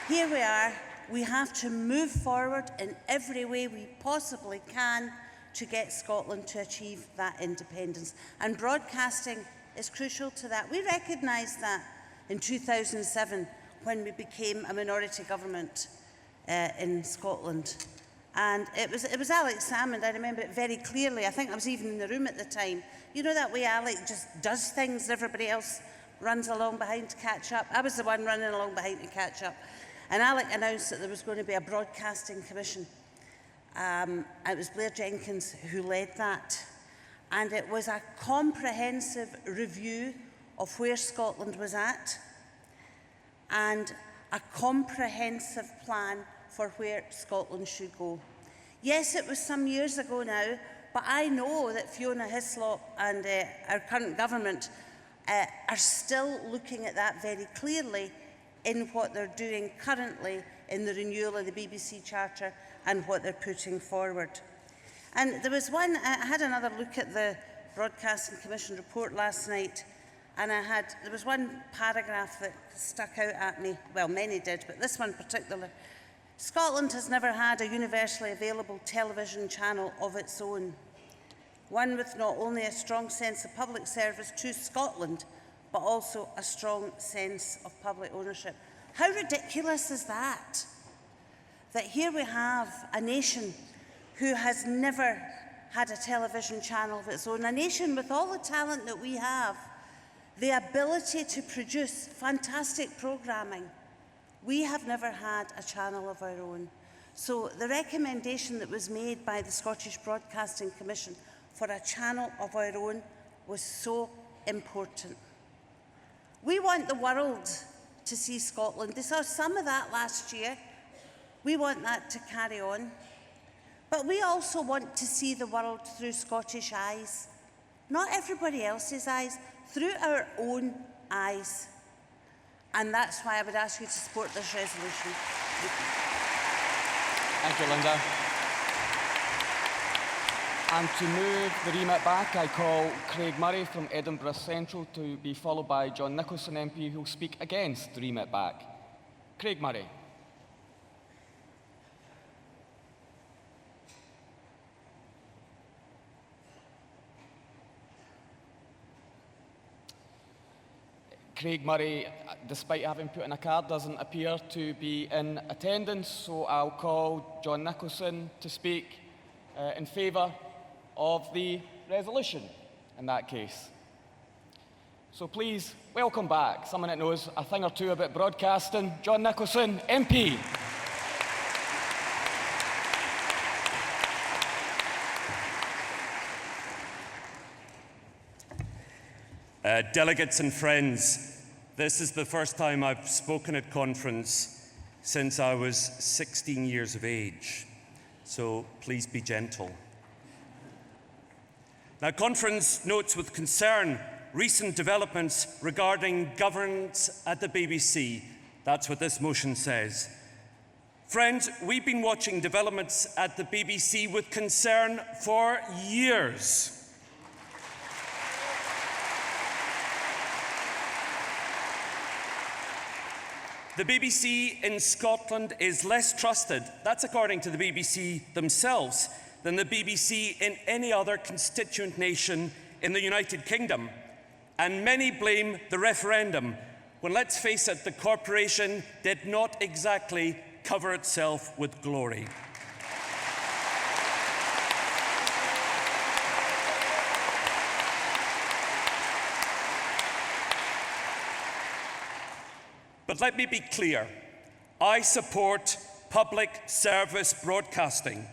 here we are. We have to move forward in every way we possibly can to get Scotland to achieve that independence. And broadcasting is crucial to that. We recognised that in 2007 when we became a minority government in Scotland. And it was Alex Salmond, I remember it very clearly. I think I was even in the room at the time. You know that way Alex just does things and everybody else runs along behind to catch up. I was the one running along behind to catch up. And Alec announced that there was going to be a broadcasting commission. It was Blair Jenkins who led that. And it was a comprehensive review of where Scotland was at and a comprehensive plan for where Scotland should go. Yes, it was some years ago now, but I know that Fiona Hislop and our current government are still looking at that very clearly in what they're doing currently in the renewal of the BBC Charter and what they're putting forward. And there was one, I had another look at the Broadcasting Commission report last night, and there was one paragraph that stuck out at me. Well, many did, but this one particularly. Scotland has never had a universally available television channel of its own. One with not only a strong sense of public service to Scotland, but also a strong sense of public ownership. How ridiculous is that? That here we have a nation who has never had a television channel of its own, a nation with all the talent that we have, the ability to produce fantastic programming. We have never had a channel of our own. So the recommendation that was made by the Scottish Broadcasting Commission for a channel of our own was so important. We want the world to see Scotland. They saw some of that last year. We want that to carry on. But we also want to see the world through Scottish eyes. Not everybody else's eyes, through our own eyes. And that's why I would ask you to support this resolution. Thank you, Linda. And to move the remit back, I call Craig Murray from Edinburgh Central to be followed by John Nicholson MP, who will speak against the remit back. Craig Murray. Craig Murray, despite having put in a card, doesn't appear to be in attendance, so I'll call John Nicholson to speak in favour of the resolution in that case. So please, welcome back someone that knows a thing or two about broadcasting, John Nicholson, MP. Delegates and friends, this is the first time I've spoken at conference since I was 16 years of age, so please be gentle. Now, conference notes with concern recent developments regarding governance at the BBC. That's what this motion says. Friends, we've been watching developments at the BBC with concern for years. The BBC in Scotland is less trusted, that's according to the BBC themselves, than the BBC in any other constituent nation in the United Kingdom. And many blame the referendum, when, let's face it, the corporation did not exactly cover itself with glory. But let me be clear, I support public service broadcasting.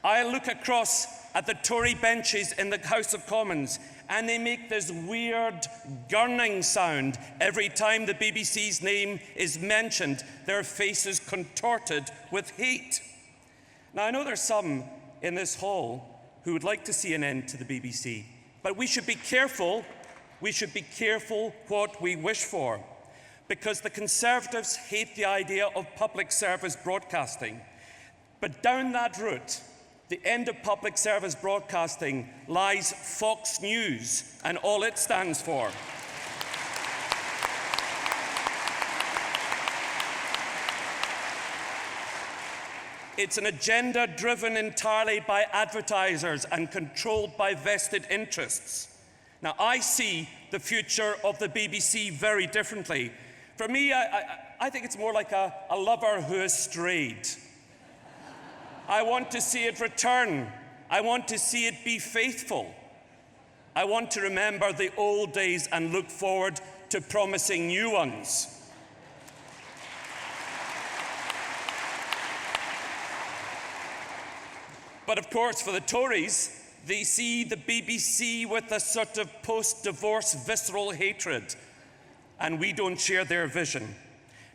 I look across at the Tory benches in the House of Commons and they make this weird gurning sound every time the BBC's name is mentioned, their faces contorted with hate. Now, I know there's some in this hall who would like to see an end to the BBC, but we should be careful what we wish for. Because the Conservatives hate the idea of public service broadcasting. But down that route, the end of public service broadcasting, lies Fox News and all it stands for. It's an agenda driven entirely by advertisers and controlled by vested interests. Now, I see the future of the BBC very differently. For me, I think it's more like a lover who has strayed. I want to see it return. I want to see it be faithful. I want to remember the old days and look forward to promising new ones. But of course, for the Tories, they see the BBC with a sort of post-divorce visceral hatred. And we don't share their vision.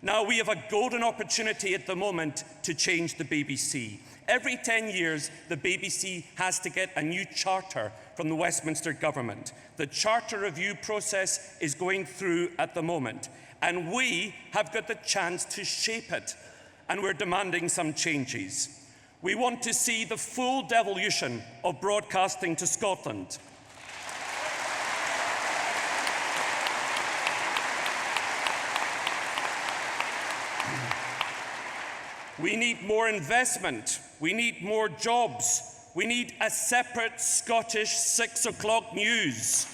Now, we have a golden opportunity at the moment to change the BBC. Every 10 years, the BBC has to get a new charter from the Westminster government. The charter review process is going through at the moment, and we have got the chance to shape it, and we're demanding some changes. We want to see the full devolution of broadcasting to Scotland. We need more investment. We need more jobs. We need a separate Scottish 6 o'clock news.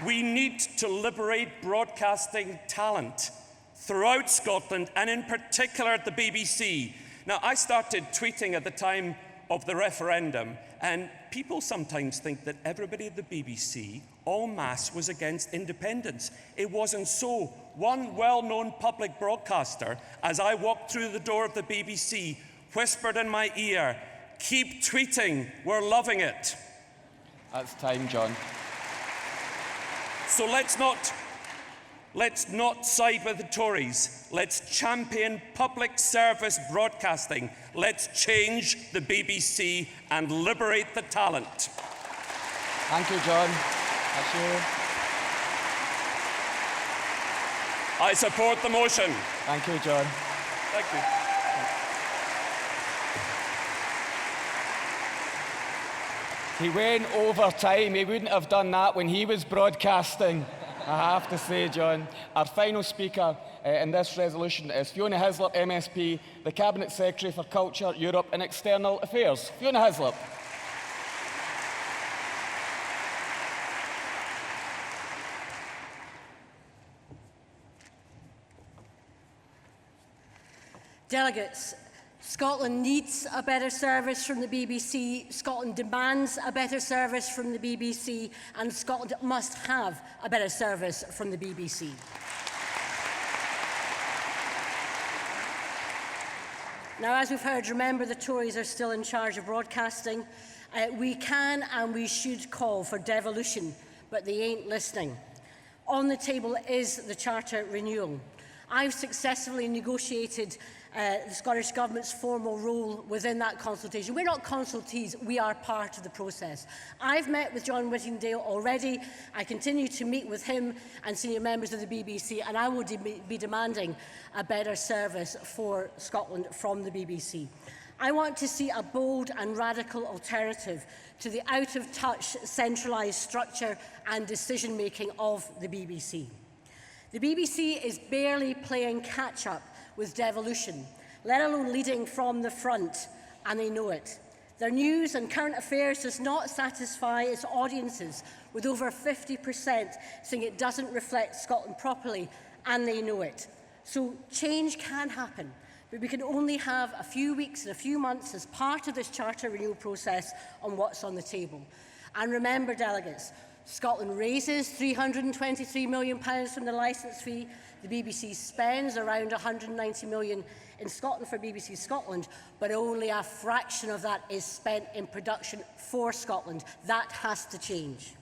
We need to liberate broadcasting talent throughout Scotland and in particular at the BBC. Now, I started tweeting at the time of the referendum, and people sometimes think that everybody at the BBC, en masse, was against independence. It wasn't so. One well-known public broadcaster, as I walked through the door of the BBC, whispered in my ear, "Keep tweeting, we're loving it." That's time, John. So let's not side with the Tories. Let's champion public service broadcasting. Let's change the BBC and liberate the talent. Thank you, John. That's you. I support the motion. Thank you, John. Thank you. He went over time. He wouldn't have done that when he was broadcasting, I have to say, John. Our final speaker in this resolution is Fiona Hislop, MSP, the Cabinet Secretary for Culture, Europe and External Affairs. Fiona Hislop. Delegates, Scotland needs a better service from the BBC, Scotland demands a better service from the BBC, and Scotland must have a better service from the BBC. Now, as we've heard, remember the Tories are still in charge of broadcasting. We can and we should call for devolution, but they ain't listening. On the table is the Charter renewal. I've successfully negotiated the Scottish Government's formal role within that consultation. We're not consultees, we are part of the process. I've met with John Whittingdale already. I continue to meet with him and senior members of the BBC, and I will be demanding a better service for Scotland from the BBC. I want to see a bold and radical alternative to the out-of-touch centralised structure and decision-making of the BBC. The BBC is barely playing catch-up with devolution, let alone leading from the front, and they know it. Their news and current affairs does not satisfy its audiences, with over 50% saying it doesn't reflect Scotland properly, and they know it. So change can happen, but we can only have a few weeks and a few months as part of this Charter renewal process on what's on the table. And remember, delegates, Scotland raises £323 million from the licence fee. The BBC spends around £190 million in Scotland for BBC Scotland, but only a fraction of that is spent in production for Scotland. That has to change.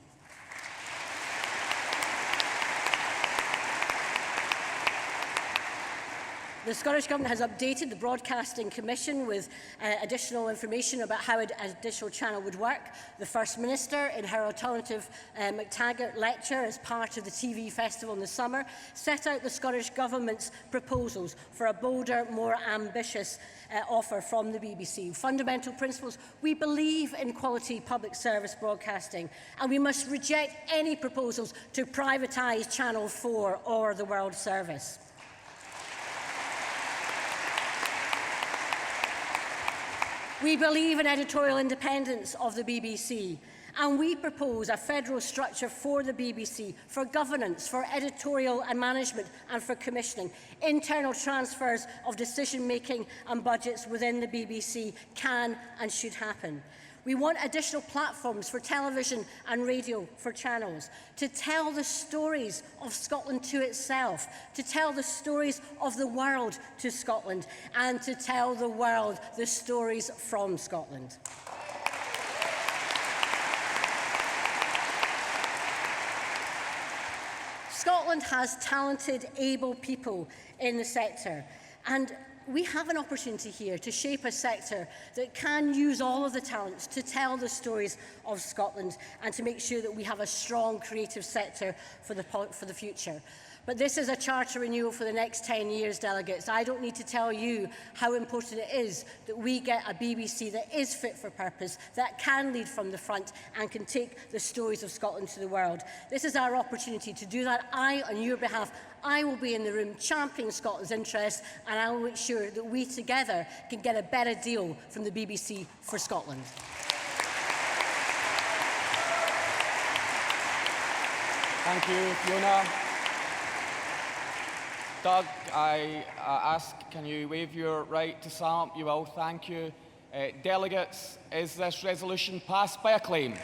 The Scottish Government has updated the Broadcasting Commission with additional information about how an additional channel would work. The First Minister, in her alternative McTaggart lecture as part of the TV festival in the summer, set out the Scottish Government's proposals for a bolder, more ambitious offer from the BBC. Fundamental principles: we believe in quality public service broadcasting, and we must reject any proposals to privatise Channel 4 or the World Service. We believe in editorial independence of the BBC, and we propose a federal structure for the BBC, for governance, for editorial and management, and for commissioning. Internal transfers of decision-making and budgets within the BBC can and should happen. We want additional platforms for television and radio for channels to tell the stories of Scotland to itself, to tell the stories of the world to Scotland, and to tell the world the stories from Scotland. Scotland has talented, able people in the sector, and we have an opportunity here to shape a sector that can use all of the talents to tell the stories of Scotland and to make sure that we have a strong creative sector for the future. But this is a Charter renewal for the next 10 years, delegates. I don't need to tell you how important it is that we get a BBC that is fit for purpose, that can lead from the front and can take the stories of Scotland to the world. This is our opportunity to do that. On your behalf, I will be in the room championing Scotland's interests, and I will make sure that we together can get a better deal from the BBC for Scotland. Thank you, Fiona. Doug, I ask, can you waive your right to silence? You will. Thank you. Delegates, is this resolution passed by acclaim?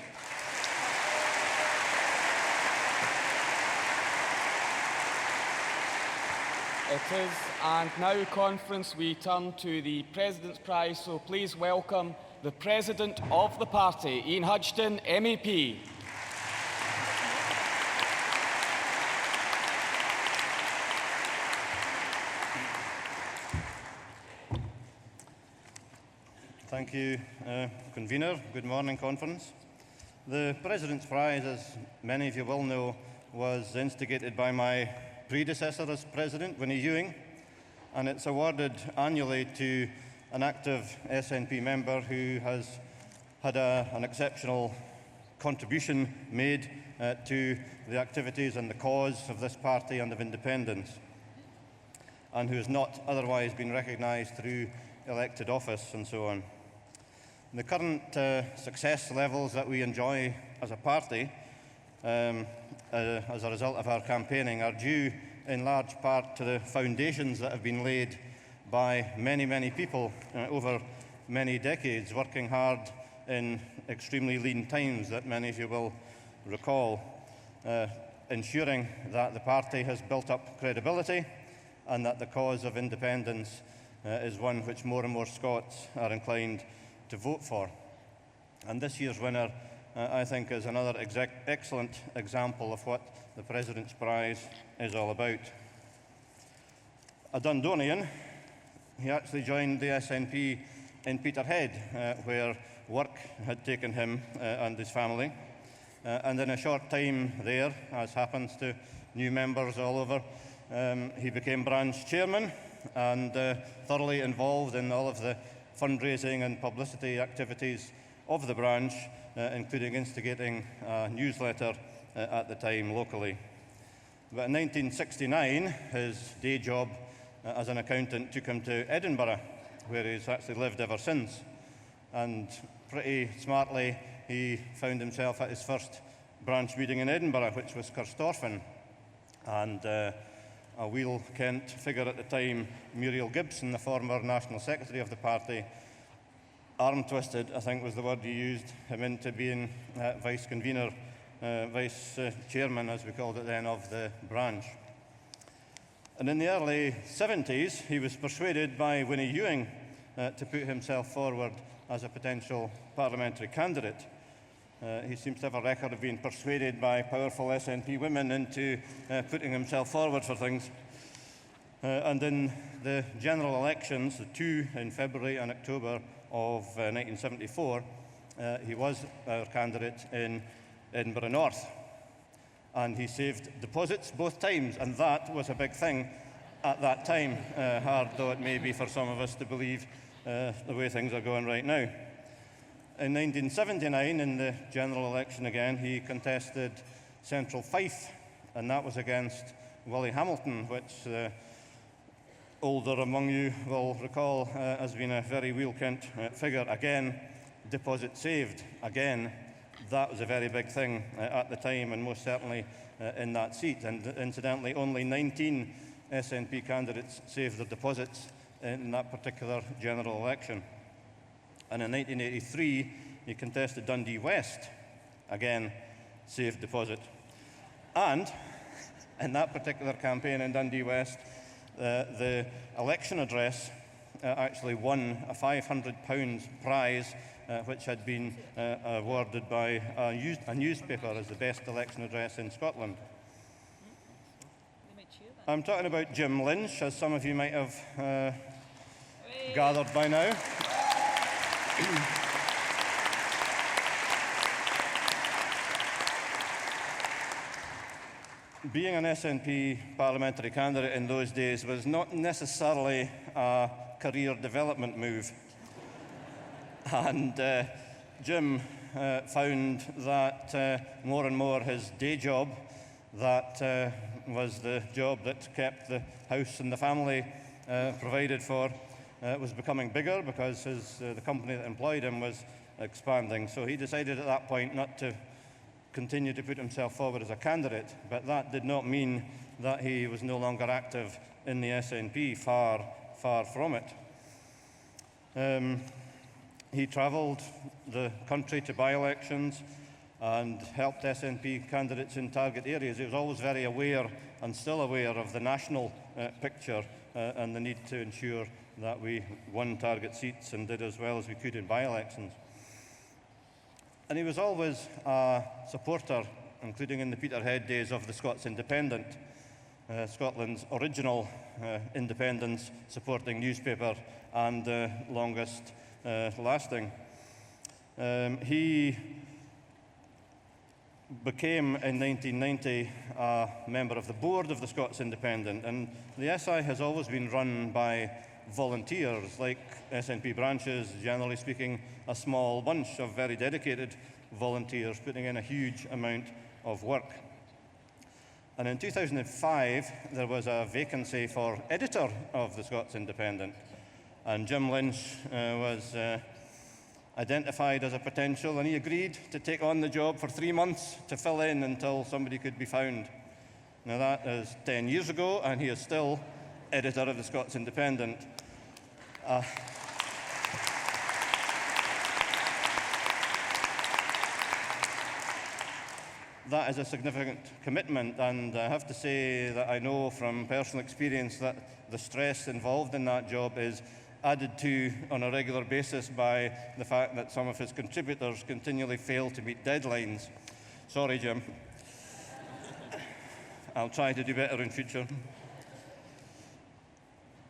It is. And now, conference, we turn to the President's Prize, so please welcome the President of the party, Ian Hudgton, MEP. Thank you, Convener. Good morning, Conference. The President's Prize, as many of you will know, was instigated by my predecessor as President, Winnie Ewing, and it's awarded annually to an active SNP member who has had an exceptional contribution made to the activities and the cause of this party and of independence, and who has not otherwise been recognised through elected office and so on. The current success levels that we enjoy as a party as a result of our campaigning are due in large part to the foundations that have been laid by many, many people over many decades, working hard in extremely lean times that many of you will recall, ensuring that the party has built up credibility and that the cause of independence is one which more and more Scots are inclined to vote for. And this year's winner, I think, is another excellent example of what the President's Prize is all about. A Dundonian, he actually joined the SNP in Peterhead, where work had taken him and his family. And in a short time there, as happens to new members all over, he became branch chairman and thoroughly involved in all of the fundraising and publicity activities of the branch, including instigating a newsletter at the time locally. But in 1969, his day job as an accountant took him to Edinburgh, where he's actually lived ever since. And pretty smartly, he found himself at his first branch meeting in Edinburgh, which was Carstorphine. And a Wheel Kent figure at the time, Muriel Gibson, the former National Secretary of the party, arm-twisted, I think was the word he used, him into being vice convener, vice chairman, as we called it then, of the branch. And in the early 70s, he was persuaded by Winnie Ewing to put himself forward as a potential parliamentary candidate. He seems to have a record of being persuaded by powerful SNP women into putting himself forward for things. And in the general elections, the two in February and October of 1974, he was our candidate in Edinburgh North. And he saved deposits both times, and that was a big thing at that time, hard though it may be for some of us to believe the way things are going right now. In 1979, in the general election again, he contested Central Fife, and that was against Willie Hamilton, which older among you will recall has been a very Wheel Kent figure. Again, deposit saved. Again, that was a very big thing at the time, and most certainly in that seat. And incidentally, only 19 SNP candidates saved their deposits in that particular general election. And in 1983, he contested Dundee West. Again, saved deposit. And in that particular campaign in Dundee West, the election address actually won a £500 prize, which had been awarded by a newspaper as the best election address in Scotland. I'm talking about Jim Lynch, as some of you might have gathered by now. Being an SNP parliamentary candidate in those days was not necessarily a career development move. And Jim found that more and more his day job, that was the job that kept the house and the family provided for, was becoming bigger because the company that employed him was expanding. So he decided at that point not to continue to put himself forward as a candidate, but that did not mean that he was no longer active in the SNP, far, far from it. He travelled the country to by-elections and helped SNP candidates in target areas. He was always very aware and still aware of the national picture and the need to ensure that we won target seats and did as well as we could in by-elections. And he was always a supporter, including in the Peterhead days, of the Scots Independent, Scotland's original independence supporting newspaper and longest lasting. He became, in 1990, a member of the board of the Scots Independent, and the SI has always been run by volunteers, like SNP branches, generally speaking, a small bunch of very dedicated volunteers putting in a huge amount of work. And in 2005, there was a vacancy for editor of the Scots Independent, and Jim Lynch was identified as a potential, and he agreed to take on the job for 3 months to fill in until somebody could be found. Now that is 10 years ago, and he is still editor of the Scots Independent. That is a significant commitment, and I have to say that I know from personal experience that the stress involved in that job is added to on a regular basis by the fact that some of his contributors continually fail to meet deadlines. Sorry, Jim. I'll try to do better in future.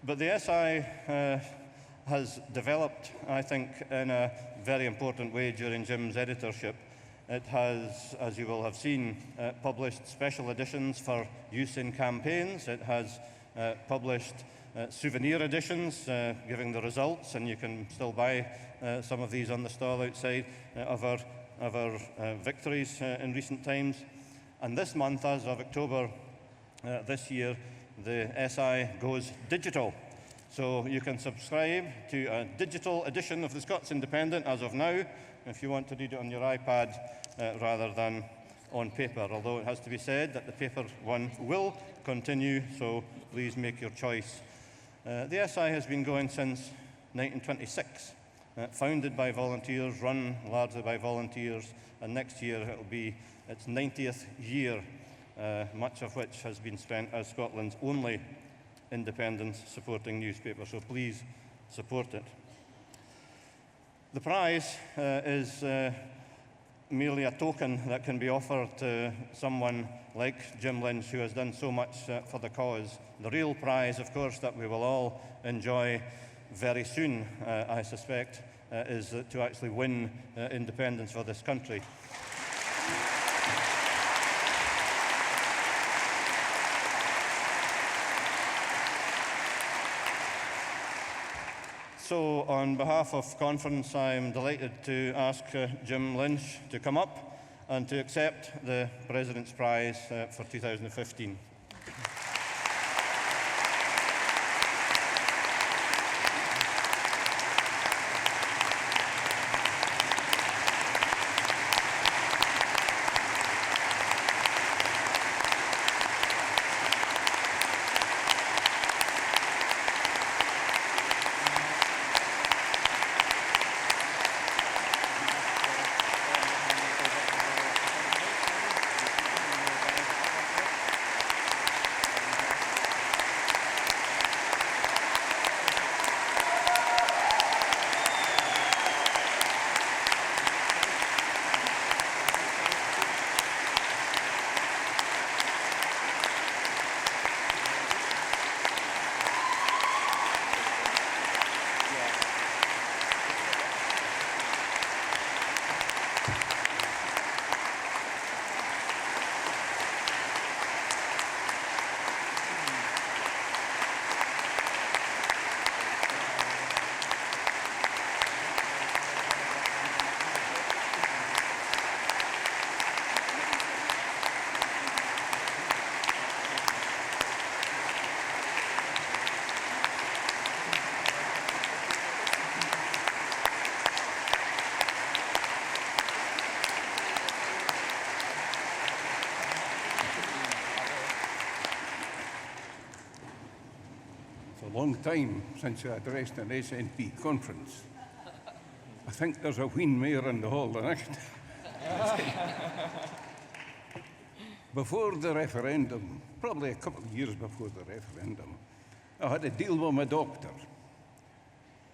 But the SI has developed, I think, in a very important way during Jim's editorship. It has, as you will have seen, published special editions for use in campaigns. It has published souvenir editions giving the results, and you can still buy some of these on the stall outside of our victories in recent times. And this month, as of October this year, the SI goes digital. So you can subscribe to a digital edition of the Scots Independent as of now, if you want to read it on your iPad rather than on paper, although it has to be said that the paper one will continue, so please make your choice. The SI has been going since 1926, founded by volunteers, run largely by volunteers, and next year it will be its 90th year, much of which has been spent as Scotland's only independent supporting newspaper, so please support it. The prize is merely a token that can be offered to someone like Jim Lynch, who has done so much for the cause. The real prize, of course, that we will all enjoy very soon, I suspect, is to actually win independence for this country. So, on behalf of Conference, I'm delighted to ask Jim Lynch to come up and to accept the President's Prize for 2015. Long time since I addressed an SNP conference. I think there's a wheen mayor in the hall tonight. Before the referendum, probably a couple of years before the referendum, I had a deal with my doctor.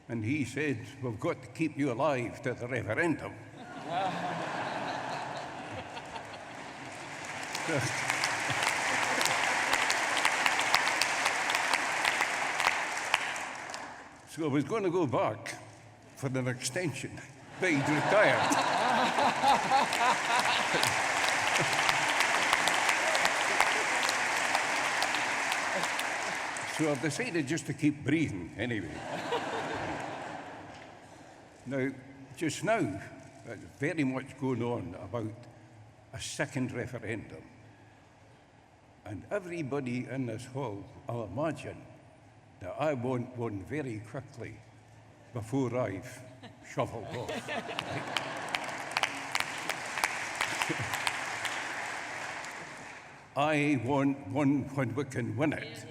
And he said, we've got to keep you alive to the referendum. So I was going to go back for an extension, but he'd retired. So I've decided just to keep breathing anyway. Now, just now, there's very much going on about a second referendum. And everybody in this hall, I'll imagine, that I want one very quickly before I've shuffled off. I want one when we can win it.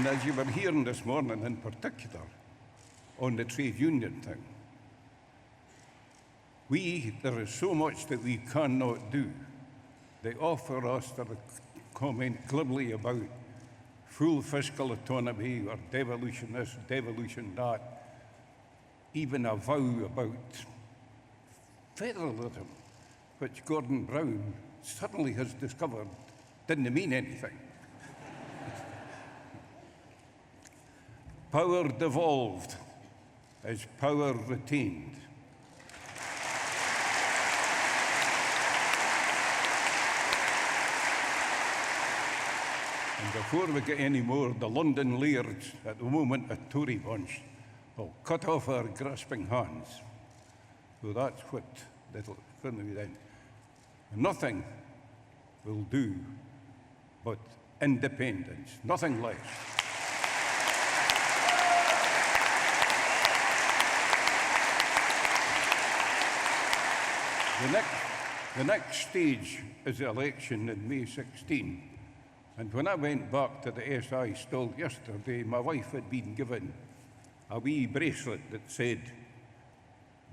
And as you were hearing this morning in particular, on the trade union thing, there is so much that we cannot do. They offer us to comment glibly about full fiscal autonomy or devolution this, devolution that, even a vow about federalism, which Gordon Brown suddenly has discovered didn't mean anything. Power devolved is power retained. And before we get any more, the London lairds at the moment, a Tory bunch, will cut off our grasping hands. So that's what it'll going to be then. Nothing will do but independence, nothing less. The next stage is the election in May 16. And when I went back to the SI stall yesterday, my wife had been given a wee bracelet that said,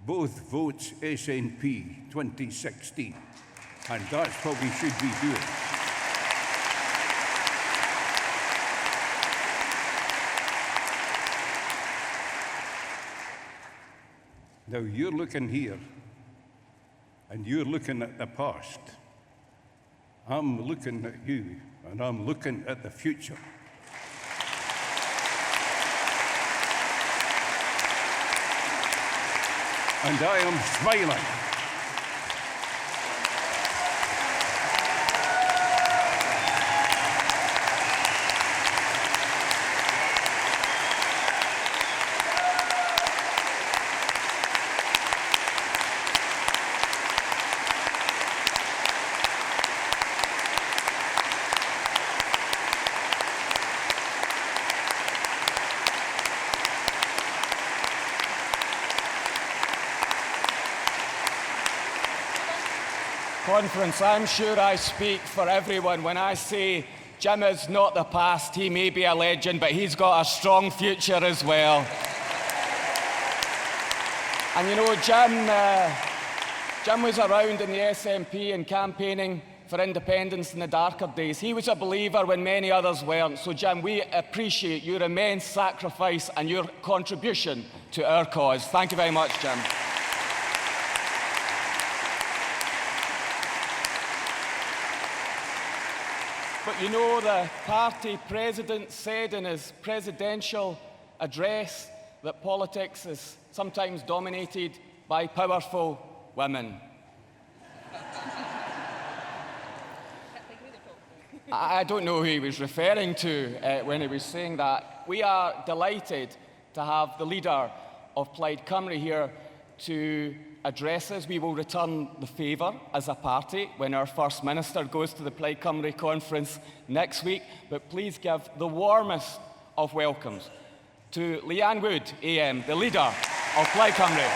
"Both votes SNP 2016. And that's what we should be doing. Now you're looking here, and you're looking at the past. I'm looking at you, and I'm looking at the future. And I am smiling. Conference, I'm sure I speak for everyone when I say Jim is not the past. He may be a legend, but he's got a strong future as well. And you know, Jim was around in the SNP and campaigning for independence in the darker days. He was a believer when many others weren't. So Jim, we appreciate your immense sacrifice and your contribution to our cause. Thank you very much, Jim. But you know, the party president said in his presidential address that politics is sometimes dominated by powerful women. I don't know who he was referring to when he was saying that. We are delighted to have the leader of Plaid Cymru here to address us. We will return the favour as a party when our First Minister goes to the Plaid Cymru conference next week. But please give the warmest of welcomes to Leanne Wood, AM, the leader of Plaid Cymru.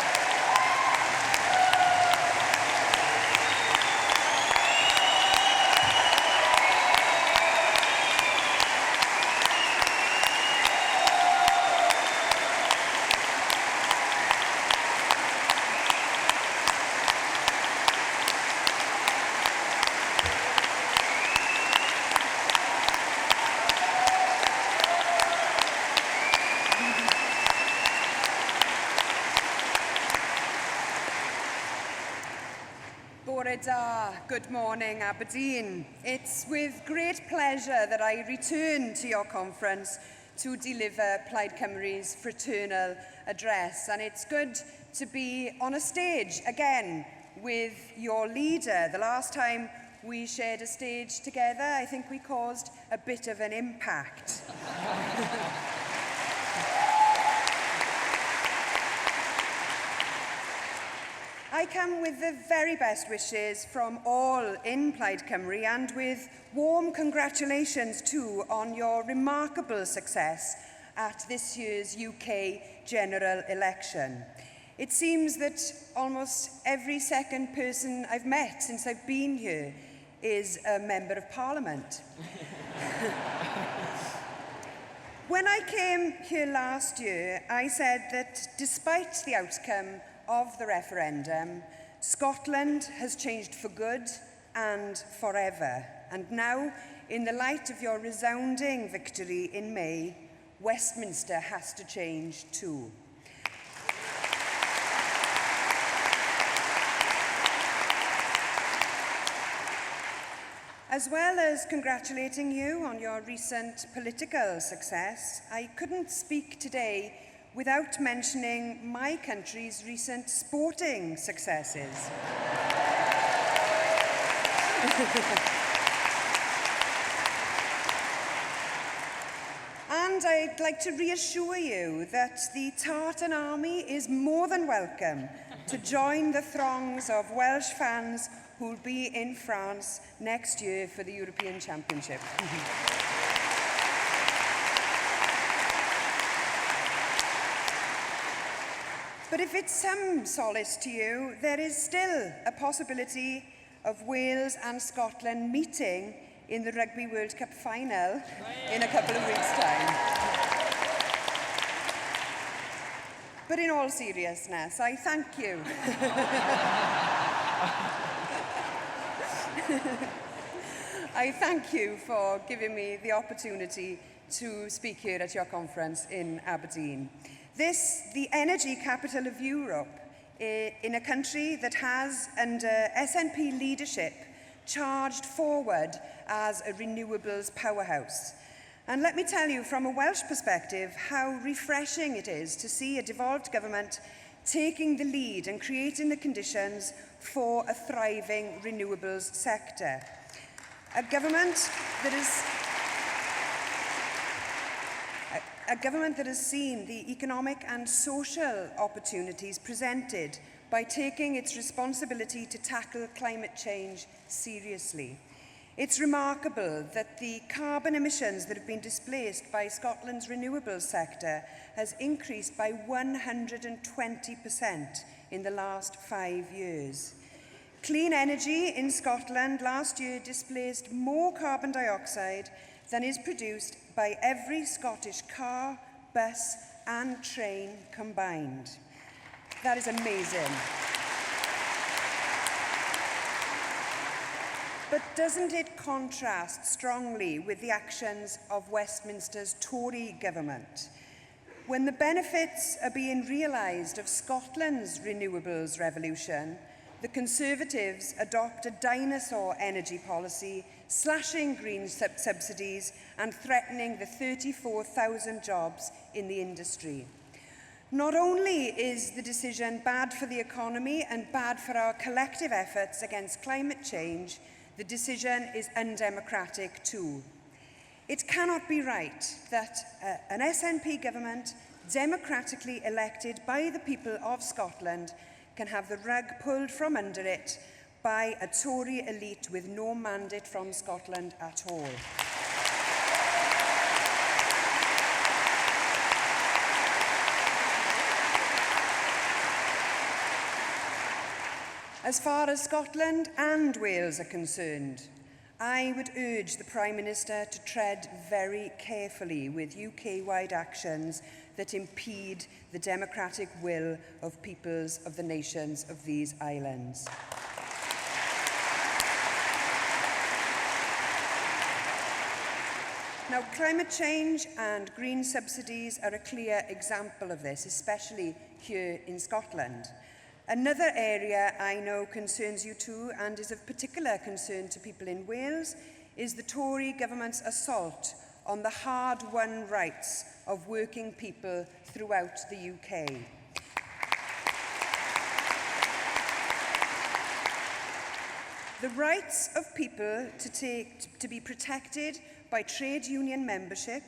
Good morning, Aberdeen. It's with great pleasure that I return to your conference to deliver Plaid Cymru's fraternal address. And it's good to be on a stage again with your leader. The last time we shared a stage together, I think we caused a bit of an impact. I come with the very best wishes from all in Plaid Cymru and with warm congratulations too on your remarkable success at this year's UK general election. It seems that almost every second person I've met since I've been here is a member of Parliament. When I came here last year, I said that despite the outcome of the referendum, Scotland has changed for good and forever. And now, in the light of your resounding victory in May, Westminster has to change too. As well as congratulating you on your recent political success, I couldn't speak today without mentioning my country's recent sporting successes. And I'd like to reassure you that the Tartan Army is more than welcome to join the throngs of Welsh fans who will be in France next year for the European Championship. But if it's some solace to you, there is still a possibility of Wales and Scotland meeting in the Rugby World Cup final in a couple of weeks' time. But in all seriousness, I thank you. I thank you for giving me the opportunity to speak here at your conference in Aberdeen. This, the energy capital of Europe, in a country that has, under SNP leadership, charged forward as a renewables powerhouse. And let me tell you, from a Welsh perspective, how refreshing it is to see a devolved government taking the lead and creating the conditions for a thriving renewables sector. A government that has seen the economic and social opportunities presented by taking its responsibility to tackle climate change seriously. It's remarkable that the carbon emissions that have been displaced by Scotland's renewables sector has increased by 120% in the last 5 years. Clean energy in Scotland last year displaced more carbon dioxide than is produced by every Scottish car, bus and train combined. That is amazing. But doesn't it contrast strongly with the actions of Westminster's Tory government? When the benefits are being realised of Scotland's renewables revolution, the Conservatives adopt a dinosaur energy policy, slashing green subsidies and threatening the 34,000 jobs in the industry. Not only is the decision bad for the economy and bad for our collective efforts against climate change, the decision is undemocratic too. It cannot be right that an SNP government, democratically elected by the people of Scotland, can have the rug pulled from under it by a Tory elite with no mandate from Scotland at all. As far as Scotland and Wales are concerned, I would urge the Prime Minister to tread very carefully with UK-wide actions that impede the democratic will of peoples of the nations of these islands. Now, climate change and green subsidies are a clear example of this, especially here in Scotland. Another area I know concerns you too, and is of particular concern to people in Wales, is the Tory government's assault on the hard-won rights of working people throughout the UK. The rights of people to be protected by trade union membership,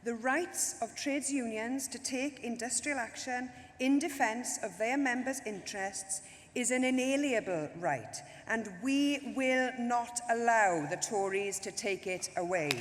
the rights of trades unions to take industrial action in defence of their members' interests is an inalienable right, and we will not allow the Tories to take it away.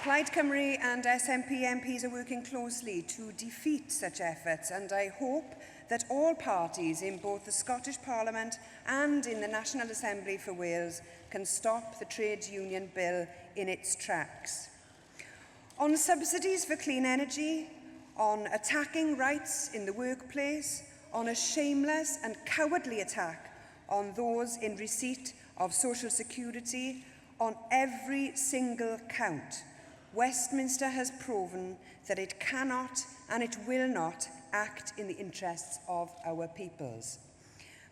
Plaid Cymru and SNP MPs are working closely to defeat such efforts, and I hope that all parties in both the Scottish Parliament and in the National Assembly for Wales can stop the trade union bill in its tracks. On subsidies for clean energy, on attacking rights in the workplace, on a shameless and cowardly attack on those in receipt of social security, on every single count, Westminster has proven that it cannot and it will not act in the interests of our peoples.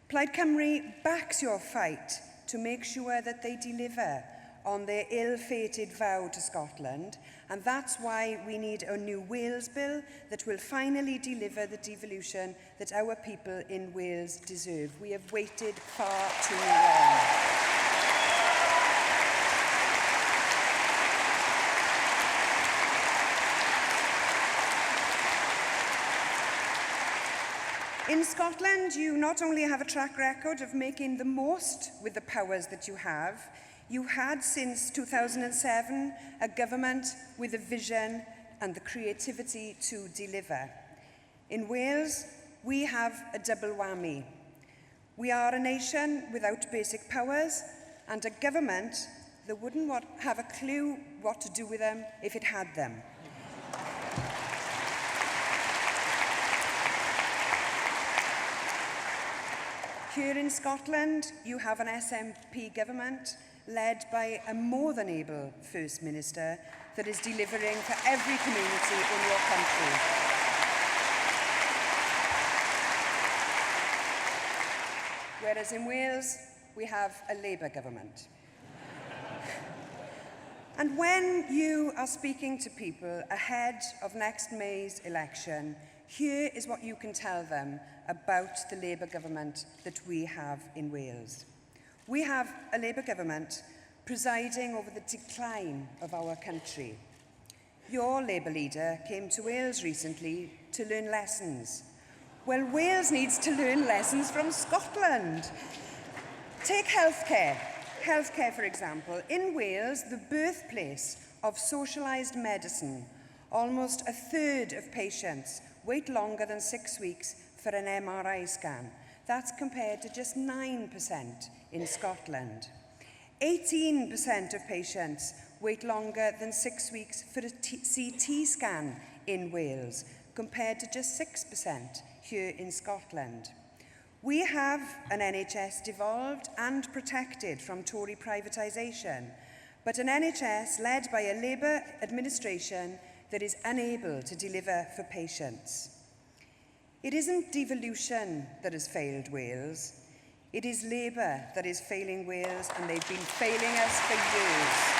Plaid Cymru backs your fight to make sure that they deliver on their ill-fated vow to Scotland, and that's why we need a new Wales bill that will finally deliver the devolution that our people in Wales deserve. We have waited far too long. In Scotland, you not only have a track record of making the most with the powers that you have had since 2007 a government with a vision and the creativity to deliver. In Wales, we have a double whammy. We are a nation without basic powers and a government that wouldn't have a clue what to do with them if it had them. Here in Scotland, you have an SNP government led by a more than able First Minister that is delivering for every community in your country. Whereas in Wales, we have a Labour government. And when you are speaking to people ahead of next May's election, here is what you can tell them about the Labour government that we have in Wales. We have a Labour government presiding over the decline of our country. Your Labour leader came to Wales recently to learn lessons. Well, Wales needs to learn lessons from Scotland. Take healthcare. Healthcare, for example. In Wales, the birthplace of socialised medicine, almost a third of patients wait longer than 6 weeks for an MRI scan. That's compared to just 9% in Scotland. 18% of patients wait longer than 6 weeks for a CT scan in Wales, compared to just 6% here in Scotland. We have an NHS devolved and protected from Tory privatisation, but an NHS led by a Labour administration that is unable to deliver for patients. It isn't devolution that has failed Wales. It is Labour that is failing Wales, and they've been failing us for years.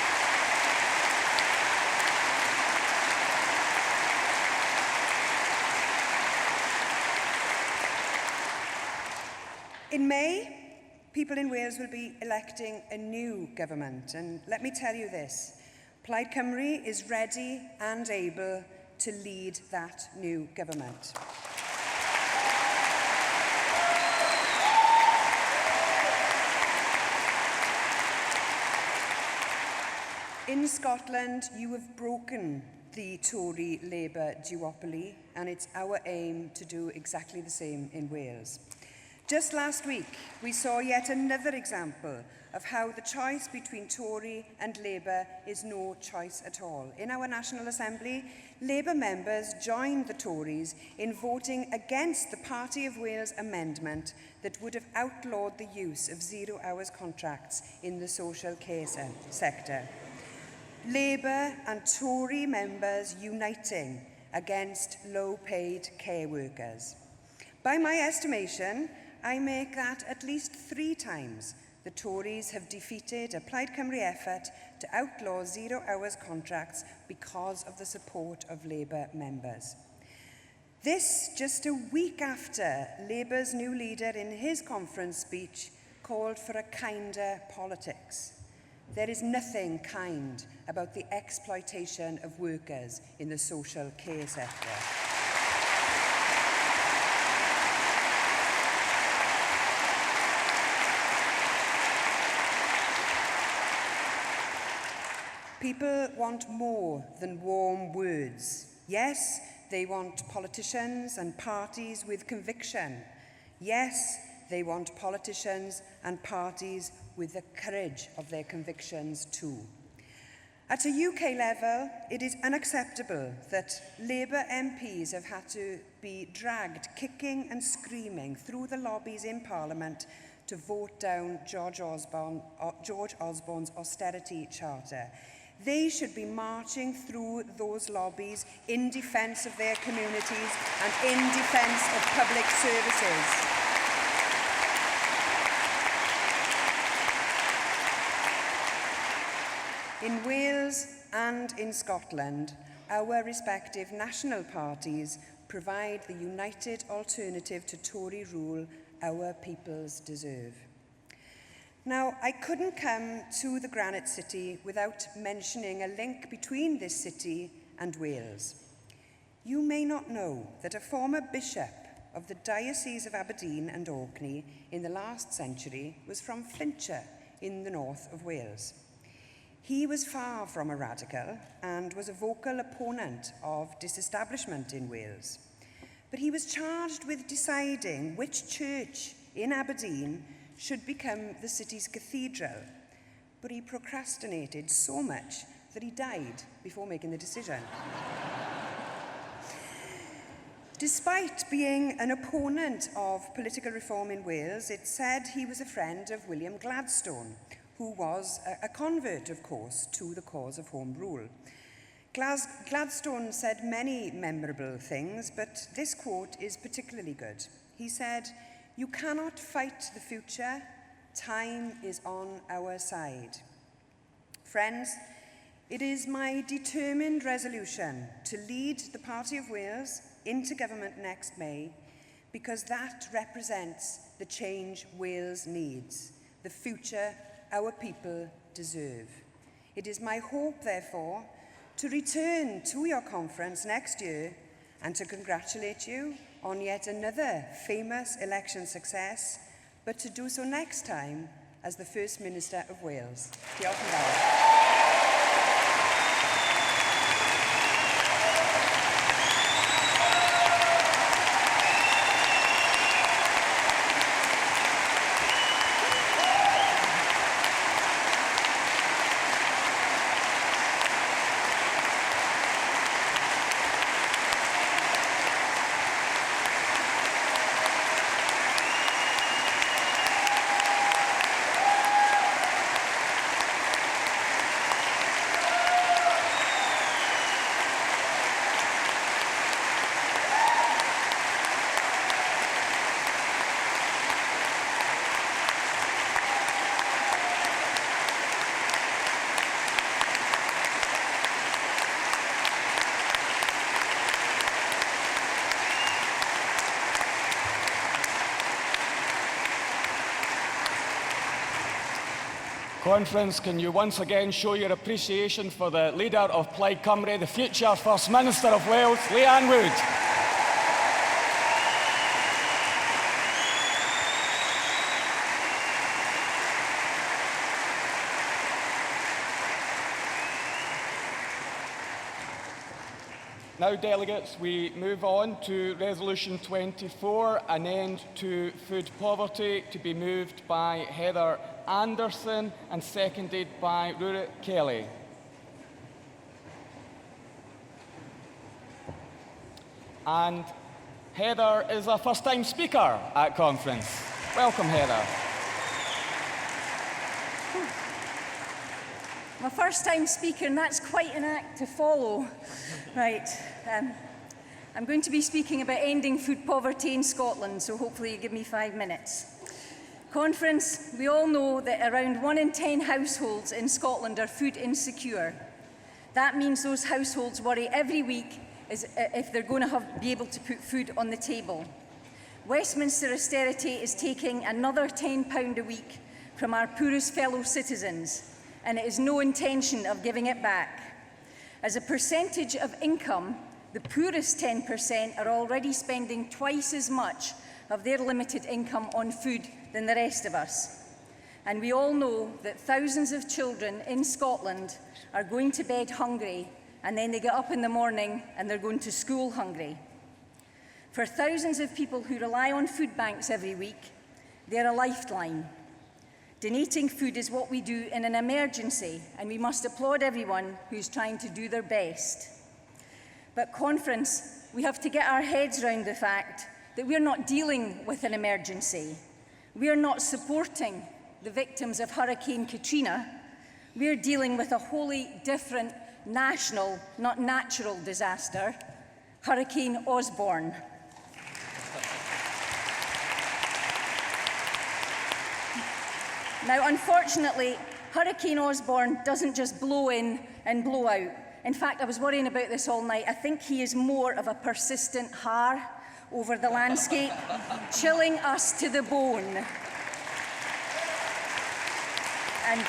In May, people in Wales will be electing a new government, and let me tell you this, Plaid Cymru is ready and able to lead that new government. In Scotland, you have broken the Tory-Labour duopoly, and it's our aim to do exactly the same in Wales. Just last week, we saw yet another example of how the choice between Tory and Labour is no choice at all. In our National Assembly, Labour members joined the Tories in voting against the Party of Wales amendment that would have outlawed the use of 0 hours contracts in the social care sector. Labour and Tory members uniting against low-paid care workers. By my estimation, I make that at least 3 times the Tories have defeated a Plaid Cymru effort to outlaw 0 hours contracts because of the support of Labour members. This just a week after Labour's new leader in his conference speech called for a kinder politics. There is nothing kind about the exploitation of workers in the social care sector. People want more than warm words. Yes, they want politicians and parties with conviction. Yes, they want politicians and parties with the courage of their convictions too. At a UK level, it is unacceptable that Labour MPs have had to be dragged kicking and screaming through the lobbies in Parliament to vote down George Osborne's austerity charter. They should be marching through those lobbies in defence of their communities and in defence of public services. In Wales and in Scotland, our respective national parties provide the united alternative to Tory rule our peoples deserve. Now, I couldn't come to the Granite City without mentioning a link between this city and Wales. You may not know that a former bishop of the Diocese of Aberdeen and Orkney in the last century was from Flintshire in the north of Wales. He was far from a radical and was a vocal opponent of disestablishment in Wales. But he was charged with deciding which church in Aberdeen should become the city's cathedral. But he procrastinated so much that he died before making the decision. Despite being an opponent of political reform in Wales, it's said he was a friend of William Gladstone, who was a convert, of course, to the cause of Home Rule. Gladstone said many memorable things, but this quote is particularly good. He said, "You cannot fight the future. Time is on our side." Friends, it is my determined resolution to lead the Party of Wales into government next May, because that represents the change Wales needs, the future our people deserve. It is my hope, therefore, to return to your conference next year and to congratulate you on yet another famous election success, but to do so next time as the First Minister of Wales. Diolch yn fawr. Conference, can you once again show your appreciation for the leader of Plaid Cymru, the future First Minister of Wales, Leanne Wood. Now, delegates, we move on to Resolution 24, an end to food poverty, to be moved by Heather Anderson and seconded by Rurit Kelly. And Heather is a first-time speaker at conference. Welcome, Heather. I'm a first-time speaker, and that's quite an act to follow. Right. I'm going to be speaking about ending food poverty in Scotland, so hopefully you give me 5 minutes. Conference, we all know that around 1 in 10 households in Scotland are food insecure. That means those households worry every week if they're going to be able to put food on the table. Westminster austerity is taking another £10 a week from our poorest fellow citizens, and it is no intention of giving it back. As a percentage of income, the poorest 10% are already spending twice as much of their limited income on food than the rest of us. And we all know that thousands of children in Scotland are going to bed hungry, and then they get up in the morning and they're going to school hungry. For thousands of people who rely on food banks every week, they're a lifeline. Donating food is what we do in an emergency, and we must applaud everyone who's trying to do their best. But conference, we have to get our heads around the fact that we're not dealing with an emergency. We are not supporting the victims of Hurricane Katrina. We're dealing with a wholly different national, not natural disaster, Hurricane Osborne. Now, unfortunately, Hurricane Osborne doesn't just blow in and blow out. In fact, I was worrying about this all night. I think he is more of a persistent har over the landscape, chilling us to the bone. And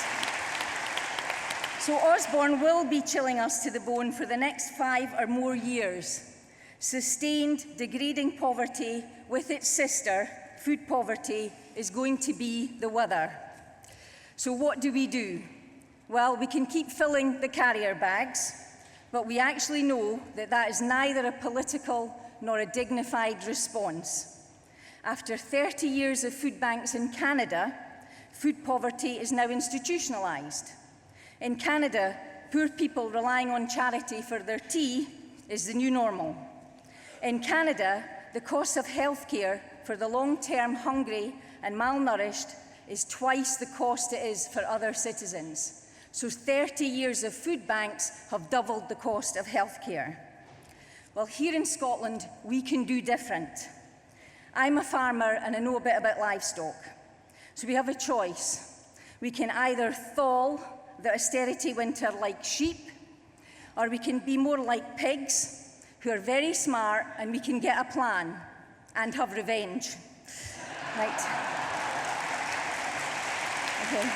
so Osborne will be chilling us to the bone for the next 5 or more years. Sustained, degrading poverty with its sister, food poverty, is going to be the weather. So what do? Well, we can keep filling the carrier bags, but we actually know that that is neither a political nor a dignified response. After 30 years of food banks in Canada, food poverty is now institutionalised. In Canada, poor people relying on charity for their tea is the new normal. In Canada, the cost of healthcare for the long-term hungry and malnourished is twice the cost it is for other citizens. So 30 years of food banks have doubled the cost of healthcare. Well, here in Scotland, we can do different. I'm a farmer and I know a bit about livestock. So we have a choice. We can either thaw the austerity winter like sheep, or we can be more like pigs, who are very smart, and we can get a plan and have revenge. Right. Okay.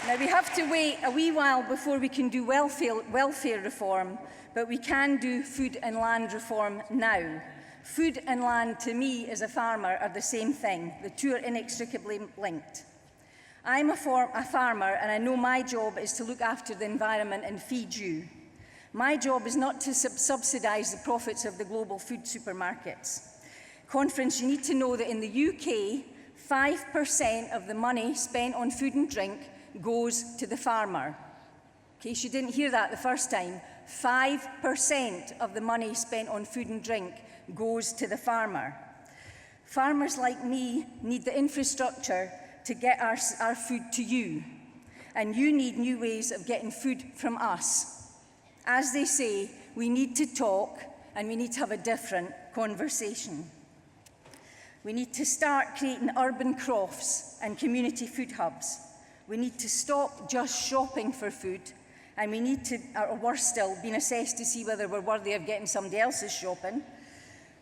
Now, we have to wait a wee while before we can do welfare reform, but we can do food and land reform now. Food and land, to me, as a farmer, are the same thing. The two are inextricably linked. I'm a farmer, and I know my job is to look after the environment and feed you. My job is not to subsidise the profits of the global food supermarkets. Conference, you need to know that in the UK, 5% of the money spent on food and drink goes to the farmer. In case you didn't hear that the first time, 5% of the money spent on food and drink goes to the farmer. Farmers like me need the infrastructure to get our food to you, and you need new ways of getting food from us. As they say, we need to talk, and we need to have a different conversation. We need to start creating urban crofts and community food hubs. We need to stop just shopping for food, and we need to, or worse still, being assessed to see whether we're worthy of getting somebody else's shopping.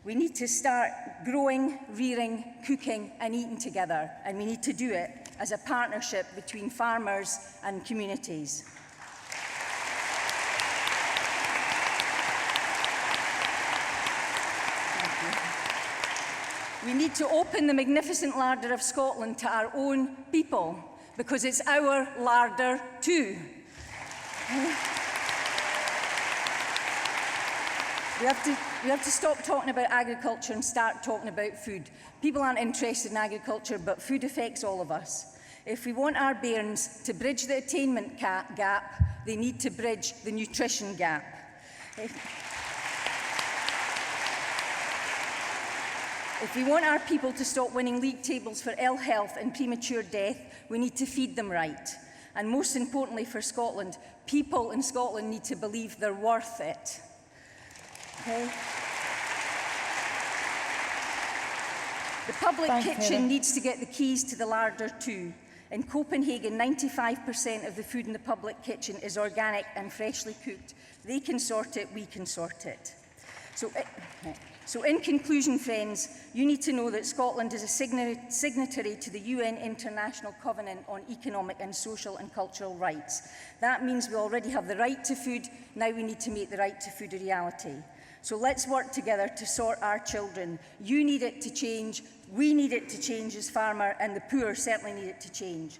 We need to start growing, rearing, cooking, and eating together, and we need to do it as a partnership between farmers and communities. We need to open the magnificent larder of Scotland to our own people, because it's our larder too. We have to stop talking about agriculture and start talking about food. People aren't interested in agriculture, but food affects all of us. If we want our bairns to bridge the attainment gap, they need to bridge the nutrition gap. If we want our people to stop winning league tables for ill health and premature death, we need to feed them right. And most importantly for Scotland, people in Scotland need to believe they're worth it. Okay? The public kitchen needs to get the keys to the larder too. In Copenhagen, 95% of the food in the public kitchen is organic and freshly cooked. They can sort it, we can sort it. So in conclusion, friends, you need to know that Scotland is a signatory to the UN International Covenant on Economic and Social and Cultural Rights. That means we already have the right to food. Now we need to make the right to food a reality. So let's work together to sort our children. You need it to change, we need it to change as farmer, and the poor certainly need it to change.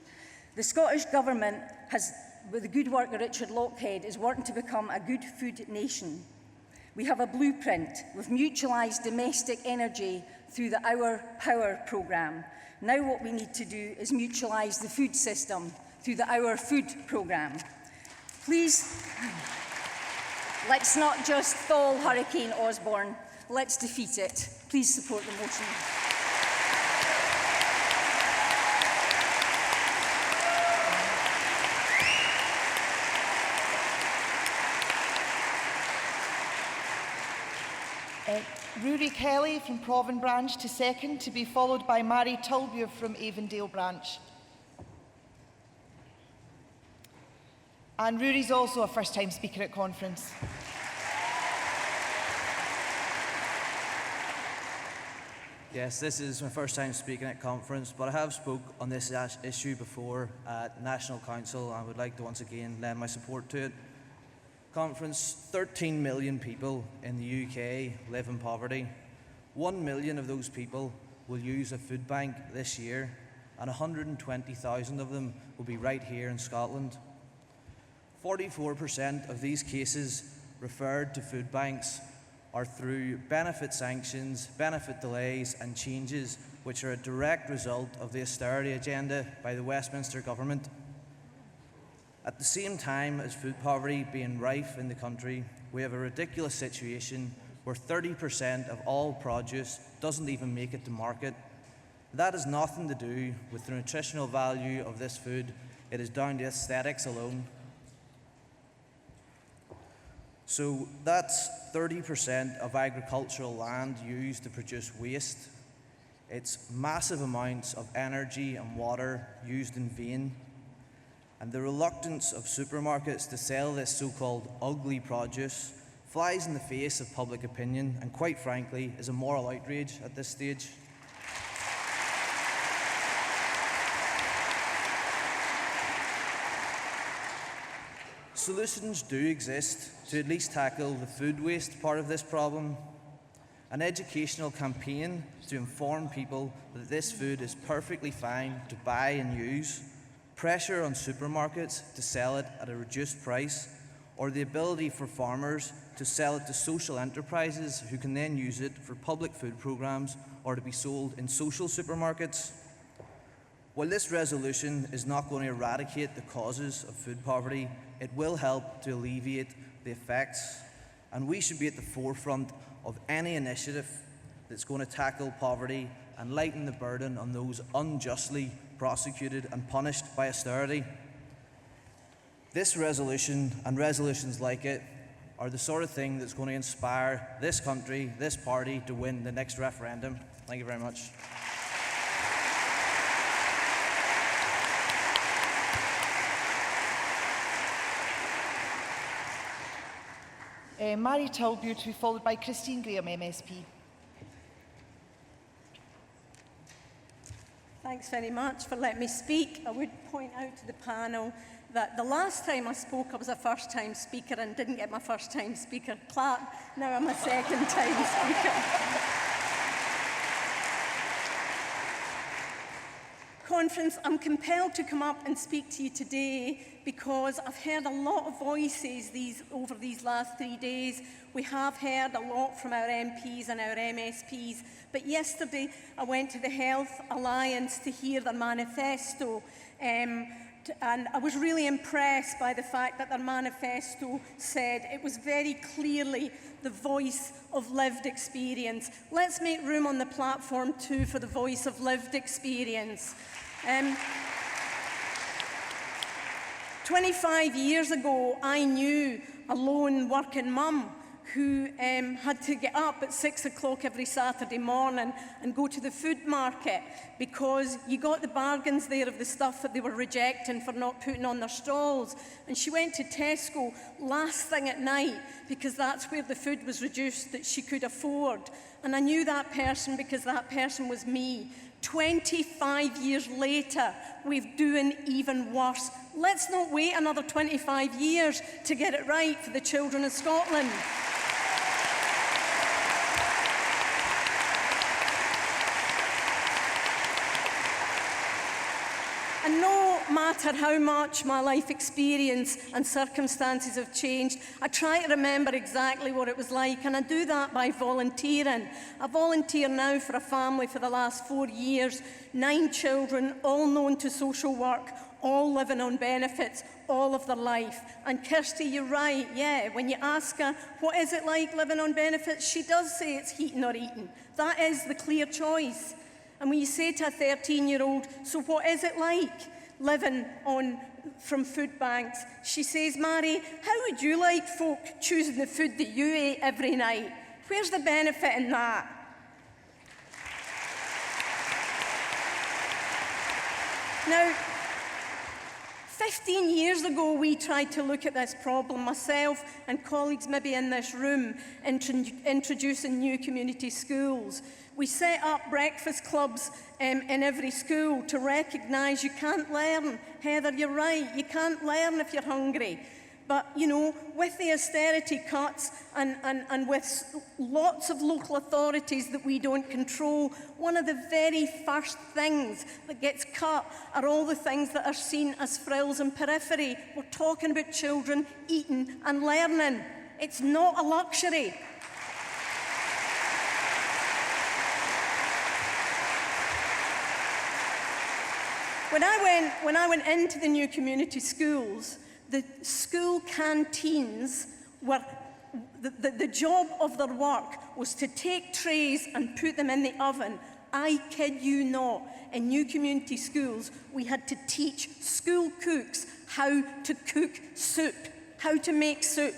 The Scottish Government has, with the good work of Richard Lochhead, is working to become a good food nation. We have a blueprint. We've mutualised domestic energy through the Our Power programme. Now what we need to do is mutualise the food system through the Our Food programme. Please, let's not just thaw Hurricane Osborne, let's defeat it. Please support the motion. Rory Kelly from Provan Branch to second, to be followed by Mary Tulbure from Avondale Branch. And Rory's also a first-time speaker at conference. Yes, this is my first time speaking at conference, but I have spoke on this issue before at National Council and I would like to once again lend my support to it. Conference, 13 million people in the UK live in poverty. 1 million of those people will use a food bank this year, and 120,000 of them will be right here in Scotland. 44% of these cases referred to food banks are through benefit sanctions, benefit delays and changes which are a direct result of the austerity agenda by the Westminster government. At the same time as food poverty being rife in the country, we have a ridiculous situation where 30% of all produce doesn't even make it to market. That has nothing to do with the nutritional value of this food. It is down to aesthetics alone. So that's 30% of agricultural land used to produce waste. It's massive amounts of energy and water used in vain. And the reluctance of supermarkets to sell this so-called ugly produce flies in the face of public opinion and, quite frankly, is a moral outrage at this stage. Solutions do exist to at least tackle the food waste part of this problem. An educational campaign to inform people that this food is perfectly fine to buy and use, pressure on supermarkets to sell it at a reduced price, or the ability for farmers to sell it to social enterprises who can then use it for public food programmes or to be sold in social supermarkets. While this resolution is not going to eradicate the causes of food poverty, it will help to alleviate the effects, and we should be at the forefront of any initiative that's going to tackle poverty and lighten the burden on those unjustly prosecuted and punished by austerity. This resolution and resolutions like it are the sort of thing that's going to inspire this country, this party, to win the next referendum. Thank you very much. Mary Tulbure to be followed by Christine Graham, MSP. Thanks very much for letting me speak. I would point out to the panel that the last time I spoke, I was a first-time speaker and didn't get my first-time speaker clap. Now I'm a second-time speaker. Conference, I'm compelled to come up and speak to you today because I've heard a lot of voices over these last 3 days. We have heard a lot from our MPs and our MSPs, but yesterday I went to the Health Alliance to hear their manifesto, and I was really impressed by the fact that their manifesto said it was very clearly the voice of lived experience. Let's make room on the platform too for the voice of lived experience. 25 years ago, I knew a lone working mum who had to get up at 6 o'clock every Saturday morning and go to the food market because you got the bargains there of the stuff that they were rejecting for not putting on their stalls. And she went to Tesco last thing at night because that's where the food was reduced that she could afford. And I knew that person because that person was me. 25 years later, we're doing even worse. Let's not wait another 25 years to get it right for the children of Scotland. And no matter how much my life experience and circumstances have changed, I try to remember exactly what it was like, and I do that by volunteering. I volunteer now for a family for the last 4 years, 9 children, all known to social work, all living on benefits all of their life. And Kirsty, you're right, yeah, when you ask her, what is it like living on benefits, she does say it's heating or eating. That is the clear choice. And when you say to a 13-year-old, so what is it like living from food banks? She says, Mary, how would you like folk choosing the food that you ate every night? Where's the benefit in that? Now, 15 years ago, we tried to look at this problem, myself and colleagues maybe in this room, introducing new community schools. We set up breakfast clubs in every school to recognise you can't learn. Heather, you're right, you can't learn if you're hungry. But, you know, with the austerity cuts and with lots of local authorities that we don't control, one of the very first things that gets cut are all the things that are seen as frills and periphery. We're talking about children eating and learning. It's not a luxury. When I went into the new community schools, the school canteens were, the job of their work was to take trays and put them in the oven. I kid you not, in new community schools, we had to teach school cooks how to cook soup, how to make soup.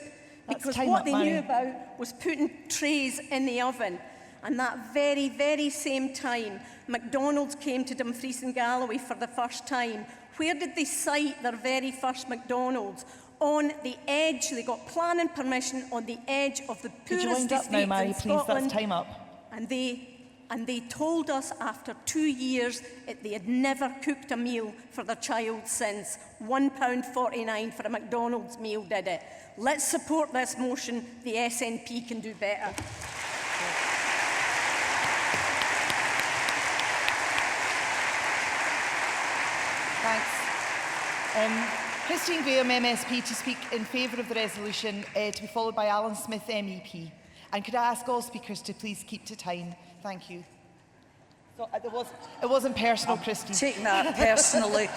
Because what they knew about was putting trays in the oven. And that very, very same time, McDonald's came to Dumfries and Galloway for the first time. Where did they site their very first McDonald's? On the edge, they got planning permission on the edge of the poorest estates in Scotland. Could you wind up now, Mary, please? That's time up. And they told us after 2 years they had never cooked a meal for their child since. £1.49 for a McDonald's meal did it. Let's support this motion. The SNP can do better. Thanks. Christine Graham, MSP, to speak in favour of the resolution, to be followed by Alan Smith, MEP. And could I ask all speakers to please keep to time? Thank you. So, it wasn't personal, Christine. Taking that personally.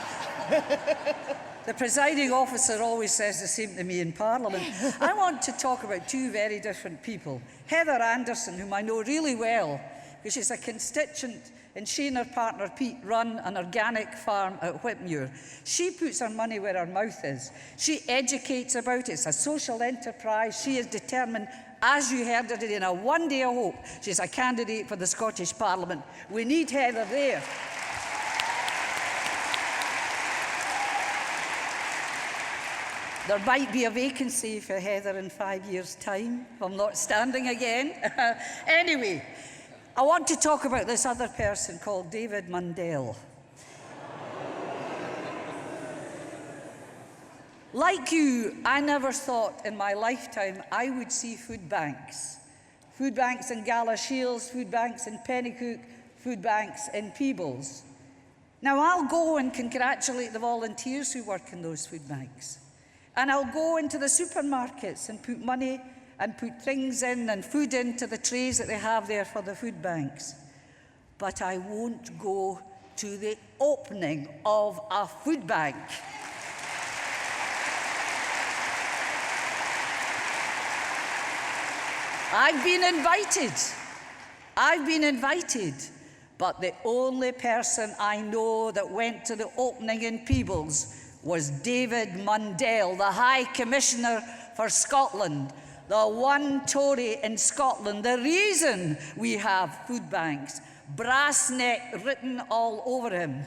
The presiding officer always says the same to me in Parliament. I want to talk about two very different people. Heather Anderson, whom I know really well, because she's a constituent, and she and her partner Pete run an organic farm at Whitmuir. She puts her money where her mouth is. She educates about it. It's a social enterprise. She is determined, as you heard her today, in a one day of hope. She's a candidate for the Scottish Parliament. We need Heather there. There might be a vacancy for Heather in 5 years' time. I'm not standing again. Anyway, I want to talk about this other person called David Mundell. Like you, I never thought in my lifetime I would see food banks. Food banks in Galashiels, food banks in Pennycook, food banks in Peebles. Now I'll go and congratulate the volunteers who work in those food banks. And I'll go into the supermarkets and put money and put things in and food into the trays that they have there for the food banks. But I won't go to the opening of a food bank. I've been invited, but the only person I know that went to the opening in Peebles was David Mundell, the High Commissioner for Scotland, the one Tory in Scotland. The reason we have food banks, brass neck written all over him.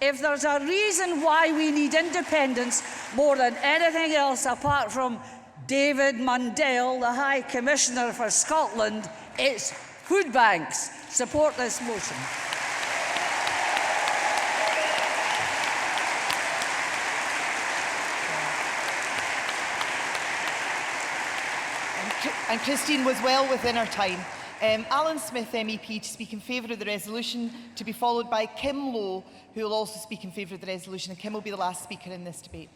If there's a reason why we need independence more than anything else apart from David Mundell, the High Commissioner for Scotland, it's food banks. Support this motion. And Christine was well within her time. Alan Smith MEP to speak in favour of the resolution, to be followed by Kim Lowe, who will also speak in favour of the resolution. And Kim will be the last speaker in this debate.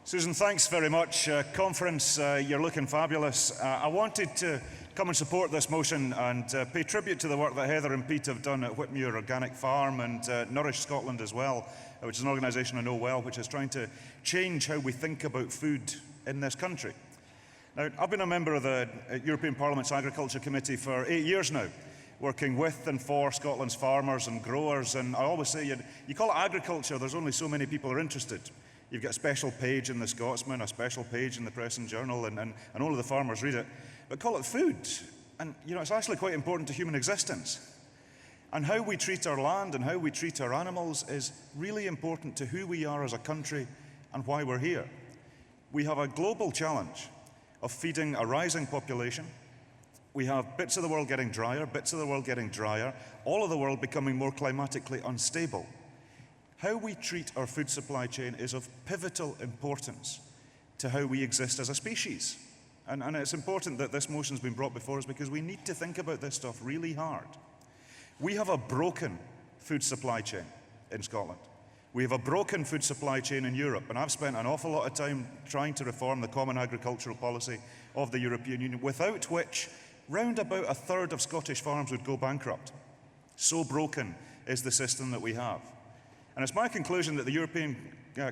Susan, thanks very much. Conference, you're looking fabulous. I wanted to come and support this motion and pay tribute to the work that Heather and Pete have done at Whitmuir Organic Farm and Nourish Scotland as well, which is an organisation I know well, which is trying to change how we think about food in this country. Now, I've been a member of the European Parliament's Agriculture Committee for 8 years now, working with and for Scotland's farmers and growers, and I always say, you call it agriculture, there's only so many people who are interested. You've got a special page in the Scotsman, a special page in the Press and Journal, and only the farmers read it. But call it food, and it's actually quite important to human existence. And how we treat our land and how we treat our animals is really important to who we are as a country and why we're here. We have a global challenge of feeding a rising population. We have bits of the world getting drier, bits of the world getting drier, all of the world becoming more climatically unstable. How we treat our food supply chain is of pivotal importance to how we exist as a species. And it's important that this motion's been brought before us because we need to think about this stuff really hard. We have a broken food supply chain in Scotland. We have a broken food supply chain in Europe, and I've spent an awful lot of time trying to reform the common agricultural policy of the European Union, without which round about a third of Scottish farms would go bankrupt. So broken is the system that we have. And it's my conclusion that the European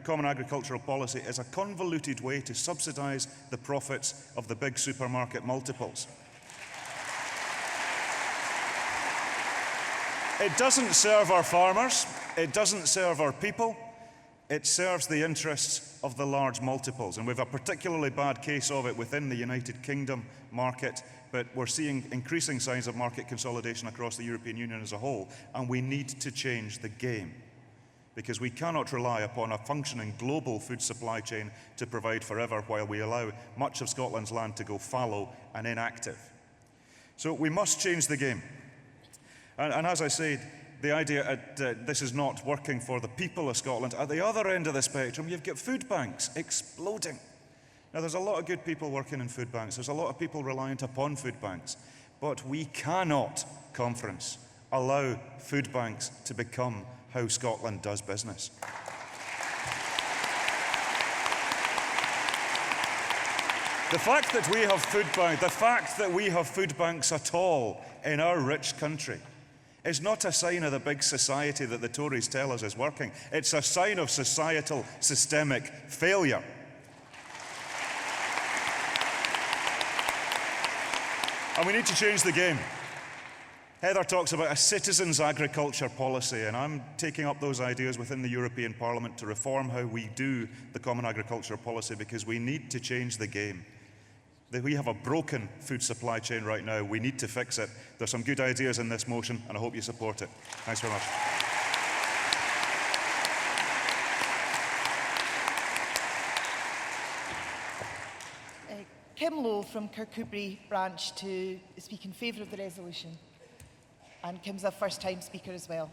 Common Agricultural Policy is a convoluted way to subsidise the profits of the big supermarket multiples. It doesn't serve our farmers, it doesn't serve our people, it serves the interests of the large multiples. And we have a particularly bad case of it within the United Kingdom market, but we're seeing increasing signs of market consolidation across the European Union as a whole, and we need to change the game, because we cannot rely upon a functioning global food supply chain to provide forever while we allow much of Scotland's land to go fallow and inactive. So we must change the game. And as I said, the idea that this is not working for the people of Scotland, at the other end of the spectrum, you've got food banks exploding. Now, there's a lot of good people working in food banks. There's a lot of people reliant upon food banks. But we cannot, conference, allow food banks to become how Scotland does business. The fact that we have food banks at all in our rich country is not a sign of the big society that the Tories tell us is working. It's a sign of societal systemic failure. And we need to change the game. Heather talks about a citizens' agriculture policy, and I'm taking up those ideas within the European Parliament to reform how we do the common agriculture policy, because we need to change the game. We have a broken food supply chain right now. We need to fix it. There's some good ideas in this motion, and I hope you support it. Thanks very much. Kim Lowe from Kirkcudbright branch to speak in favour of the resolution. And Kim's a first-time speaker as well.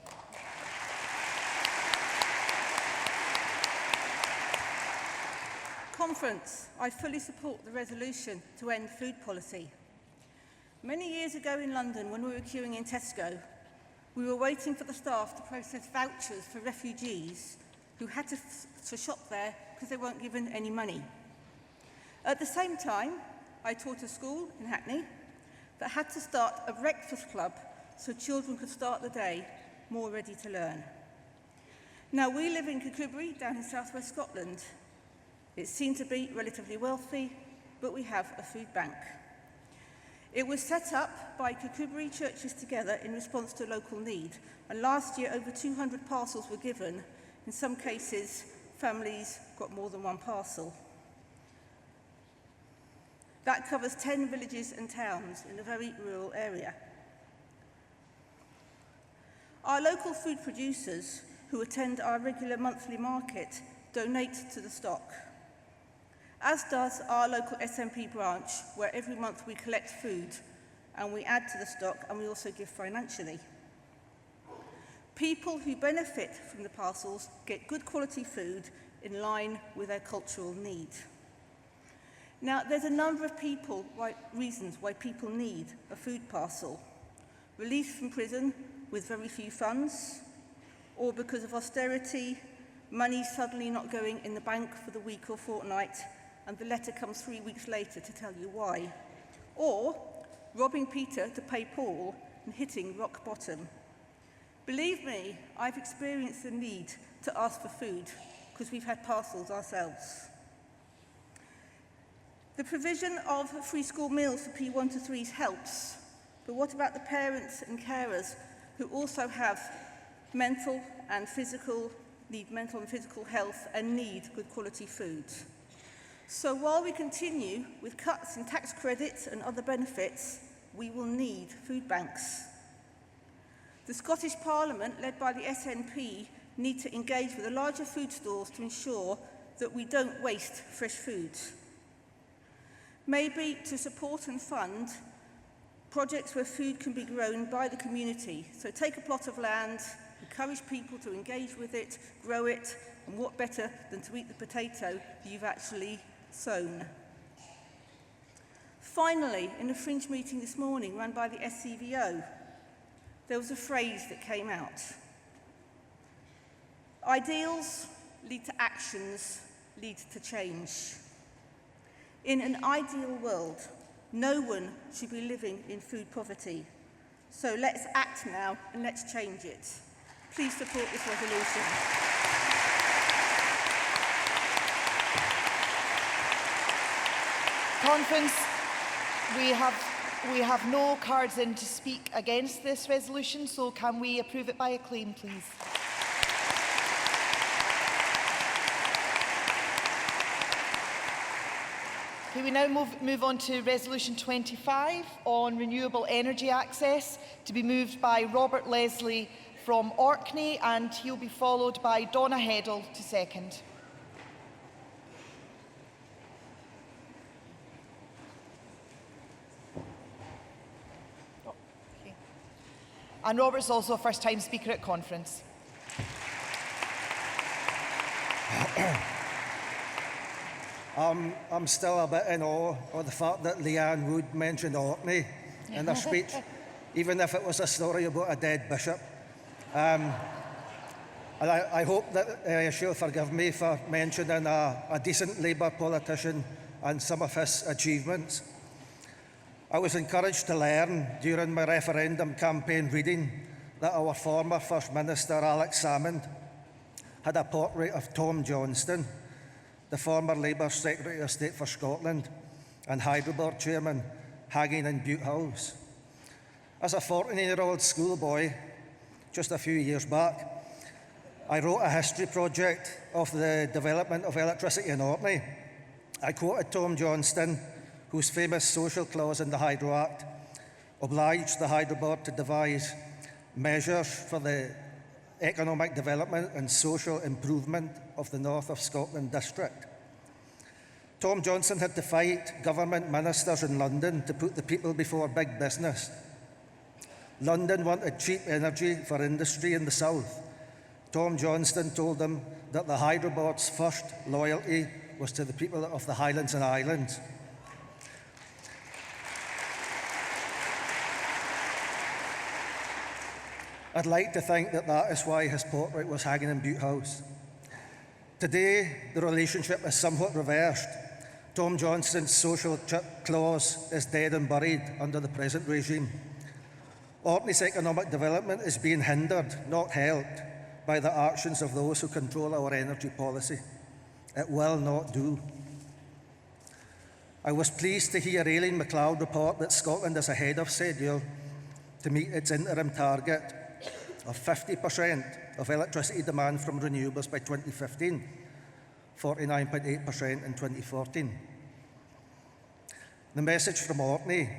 Conference, I fully support the resolution to end food policy. Many years ago in London, when we were queuing in Tesco, we were waiting for the staff to process vouchers for refugees who had to shop there because they weren't given any money. At the same time, I taught a school in Hackney that had to start a breakfast club so children could start the day more ready to learn. Now, we live in Kirkcudbright, down in southwest Scotland. It's seen to be relatively wealthy, but we have a food bank. It was set up by Kirkcudbright churches together in response to local need, and last year over 200 parcels were given. In some cases, families got more than one parcel. That covers 10 villages and towns in a very rural area. Our local food producers who attend our regular monthly market donate to the stock, as does our local SNP branch, where every month we collect food and we add to the stock, and we also give financially. People who benefit from the parcels get good quality food in line with their cultural need. Now, there's a number of reasons why people need a food parcel. Release from prison with very few funds, or because of austerity, money suddenly not going in the bank for the week or fortnight, and the letter comes 3 weeks later to tell you why. Or robbing Peter to pay Paul and hitting rock bottom. Believe me, I've experienced the need to ask for food because we've had parcels ourselves. The provision of free school meals for P1 to 3s helps, but what about the parents and carers who also have mental and physical health and need good quality food? So while we continue with cuts in tax credits and other benefits, we will need food banks. The Scottish Parliament, led by the SNP, need to engage with the larger food stores to ensure that we don't waste fresh food. Maybe to support and fund projects where food can be grown by the community. So take a plot of land, encourage people to engage with it, grow it, and what better than to eat the potato you've actually sown. Finally, in a fringe meeting this morning run by the SCVO, there was a phrase that came out. Ideals lead to actions, lead to change. In an ideal world, no one should be living in food poverty. So let's act now and let's change it. Please support this resolution. Conference, we have no cards in to speak against this resolution, so can we approve it by acclaim, please? Okay, we now move on to Resolution 25 on renewable energy access, to be moved by Robert Leslie from Orkney, and he'll be followed by Donna Heddle to second. Okay. And Robert's also a first-time speaker at conference. I'm still a bit in awe of the fact that Leanne Wood mentioned Orkney in her speech, even if it was a story about a dead bishop. And I hope that she'll forgive me for mentioning a decent Labour politician and some of his achievements. I was encouraged to learn during my referendum campaign reading that our former First Minister, Alex Salmond, had a portrait of Tom Johnston, the former Labour Secretary of State for Scotland and Hydro Board Chairman, hanging in Bute House. As a 14-year-old schoolboy, just a few years back, I wrote a history project of the development of electricity in Orkney. I quoted Tom Johnston, whose famous social clause in the Hydro Act obliged the Hydro Board to devise measures for the economic development and social improvement of the North of Scotland district. Tom Johnston had to fight government ministers in London to put the people before big business. London wanted cheap energy for industry in the south. Tom Johnston told them that the Hydro Board's first loyalty was to the people of the Highlands and Islands. I'd like to think that that is why his portrait was hanging in Bute House. Today, the relationship is somewhat reversed. Tom Johnston's social clause is dead and buried under the present regime. Orkney's economic development is being hindered, not helped, by the actions of those who control our energy policy. It will not do. I was pleased to hear Aileen MacLeod report that Scotland is ahead of schedule to meet its interim target of 50% of electricity demand from renewables by 2015, 49.8% in 2014. The message from Orkney,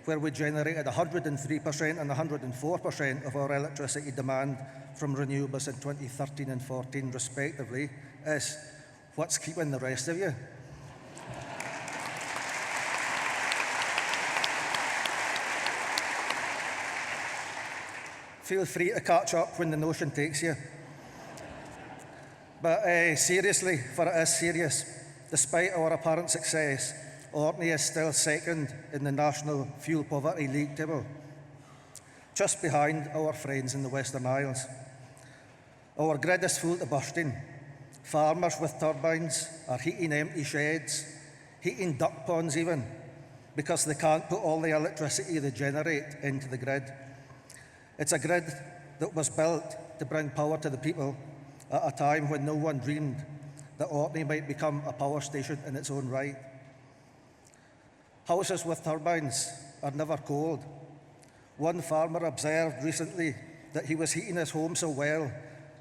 where we generated 103% and 104% of our electricity demand from renewables in 2013 and 14 respectively, is what's keeping the rest of you? Feel free to catch up when the notion takes you. But seriously, for it is serious, despite our apparent success, Orkney is still second in the National Fuel Poverty League table, just behind our friends in the Western Isles. Our grid is full to bursting. Farmers with turbines are heating empty sheds, heating duck ponds even, because they can't put all the electricity they generate into the grid. It's a grid that was built to bring power to the people at a time when no one dreamed that Orkney might become a power station in its own right. Houses with turbines are never cold. One farmer observed recently that he was heating his home so well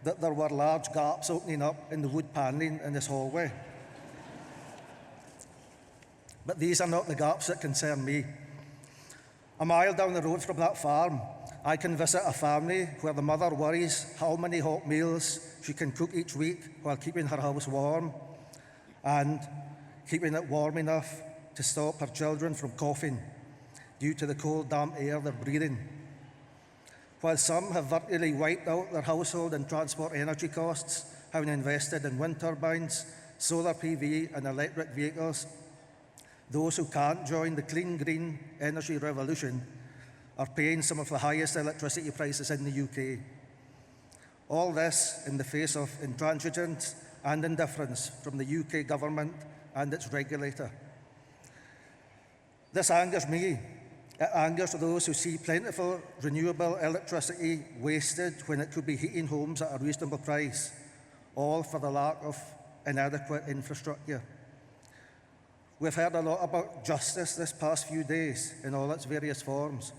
that there were large gaps opening up in the wood paneling in his hallway. But these are not the gaps that concern me. A mile down the road from that farm, I can visit a family where the mother worries how many hot meals she can cook each week while keeping her house warm and keeping it warm enough to stop her children from coughing due to the cold, damp air they're breathing. While some have virtually wiped out their household and transport energy costs, having invested in wind turbines, solar PV and electric vehicles, those who can't join the clean green energy revolution are paying some of the highest electricity prices in the UK. All this in the face of intransigence and indifference from the UK government and its regulator. This angers me. It angers those who see plentiful renewable electricity wasted when it could be heating homes at a reasonable price, all for the lack of inadequate infrastructure. We've heard a lot about justice this past few days in all its various forms.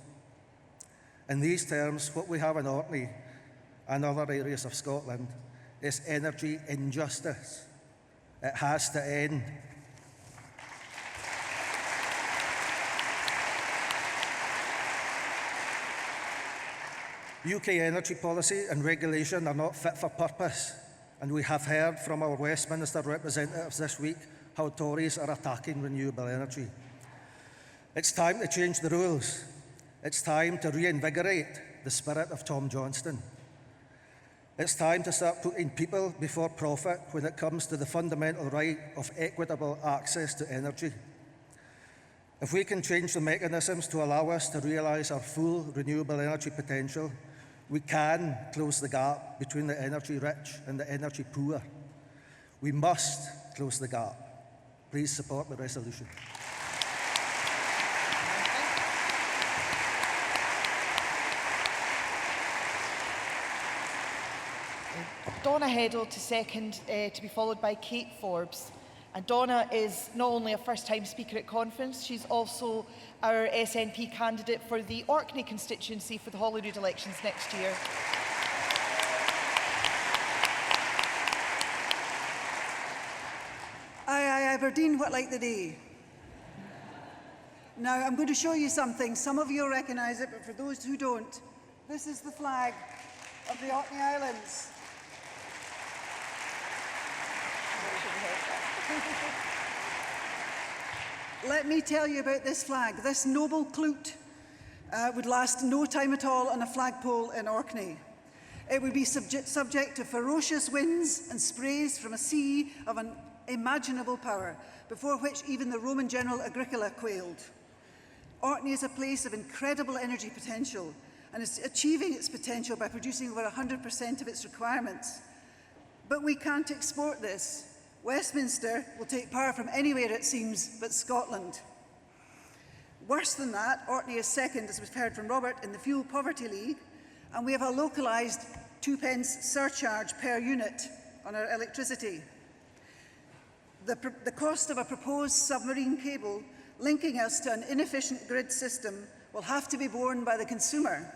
In these terms, what we have in Orkney and other areas of Scotland is energy injustice. It has to end. UK energy policy and regulation are not fit for purpose, and we have heard from our Westminster representatives this week how Tories are attacking renewable energy. It's time to change the rules. It's time to reinvigorate the spirit of Tom Johnston. It's time to start putting people before profit when it comes to the fundamental right of equitable access to energy. If we can change the mechanisms to allow us to realise our full renewable energy potential, we can close the gap between the energy rich and the energy poor. We must close the gap. Please support the resolution. Donna Heddle to second, to be followed by Kate Forbes. And Donna is not only a first-time speaker at conference, she's also our SNP candidate for the Orkney constituency for the Holyrood elections next year. Aye, Aberdeen, what like the day? Now, I'm going to show you something. Some of you will recognise it, but for those who don't, this is the flag of the Orkney Islands. Let me tell you about this flag. This noble klute would last no time at all on a flagpole in Orkney. It would be subject to ferocious winds and sprays from a sea of unimaginable power, before which even the Roman general Agricola quailed. Orkney is a place of incredible energy potential and is achieving its potential by producing over 100% of its requirements. But we can't export this. Westminster will take power from anywhere, it seems, but Scotland. Worse than that, Orkney is second, as we've heard from Robert, in the Fuel Poverty League, and we have a localised 2p surcharge per unit on our electricity. The cost of a proposed submarine cable linking us to an inefficient grid system will have to be borne by the consumer.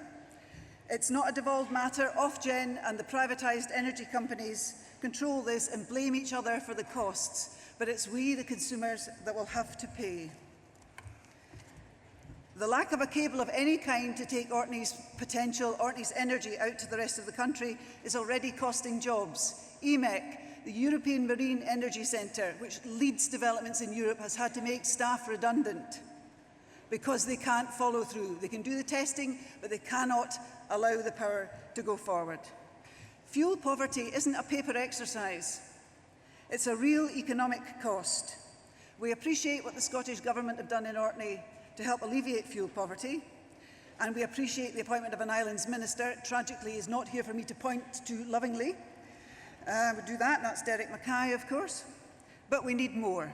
It's not a devolved matter. Ofgem and the privatised energy companies control this and blame each other for the costs, but it's we, the consumers, that will have to pay. The lack of a cable of any kind to take Orkney's potential, Orkney's energy out to the rest of the country is already costing jobs. EMEC, the European Marine Energy Centre, which leads developments in Europe, has had to make staff redundant because they can't follow through. They can do the testing, but they cannot allow the power to go forward. Fuel poverty isn't a paper exercise. It's a real economic cost. We appreciate what the Scottish Government have done in Orkney to help alleviate fuel poverty, and we appreciate the appointment of an Islands Minister. Tragically, he's not here for me to point to lovingly. We do that, that's Derek Mackay, of course. But we need more.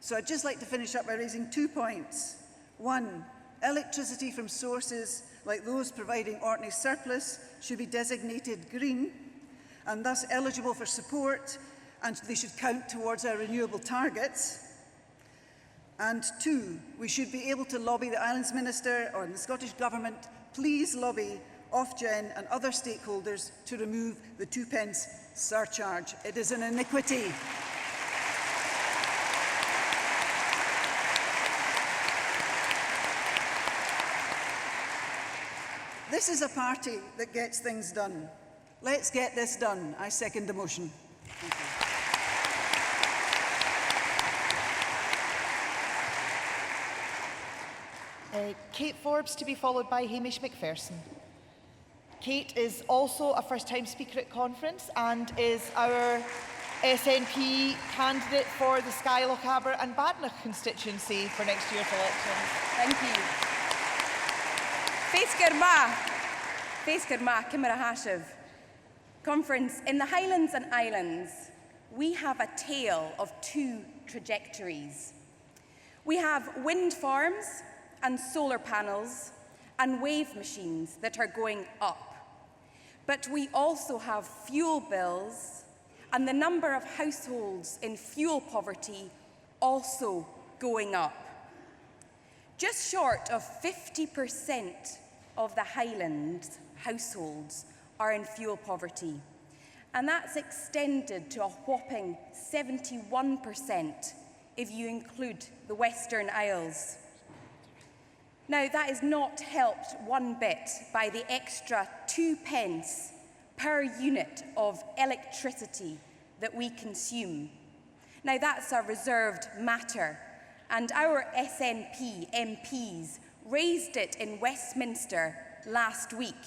So I'd just like to finish up by raising 2 points. One, electricity from sources like those providing Orkney's surplus should be designated green and thus eligible for support, and they should count towards our renewable targets. And two, we should be able to lobby the Islands Minister or the Scottish Government, please lobby Ofgem and other stakeholders to remove the 2p surcharge. It is an iniquity. This is a party that gets things done. Let's get this done. I second the motion. Kate Forbes to be followed by Hamish McPherson. Kate is also a first-time speaker at conference and is our SNP candidate for the Skye, Lochaber and Badenoch constituency for next year's elections. Thank you. Fes Gyrma, Cymra Hashiv. Conference, in the Highlands and Islands, we have a tale of two trajectories. We have wind farms and solar panels and wave machines that are going up. But we also have fuel bills and the number of households in fuel poverty also going up. Just short of 50% of the Highlands households are in fuel poverty, and that's extended to a whopping 71% if you include the Western Isles. Now, that is not helped one bit by the extra 2p per unit of electricity that we consume. Now, that's a reserved matter, and our SNP MPs raised it in Westminster last week.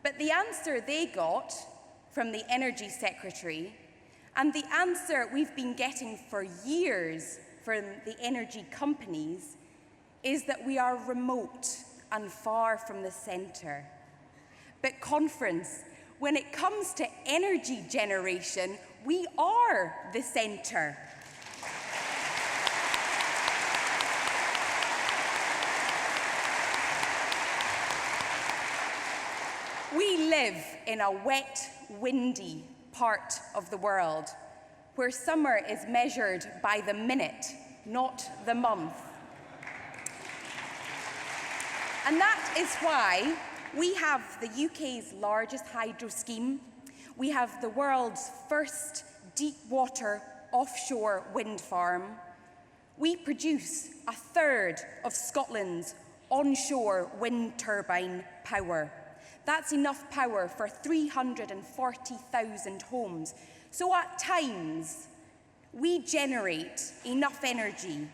But the answer they got from the Energy Secretary, and the answer we've been getting for years from the energy companies, is that we are remote and far from the centre. But conference, when it comes to energy generation, we are the centre. We live in a wet, windy part of the world where summer is measured by the minute, not the month. And that is why we have the UK's largest hydro scheme. We have the world's first deep water offshore wind farm. We produce a third of Scotland's onshore wind turbine power. That's enough power for 340,000 homes. So at times, we generate enough energy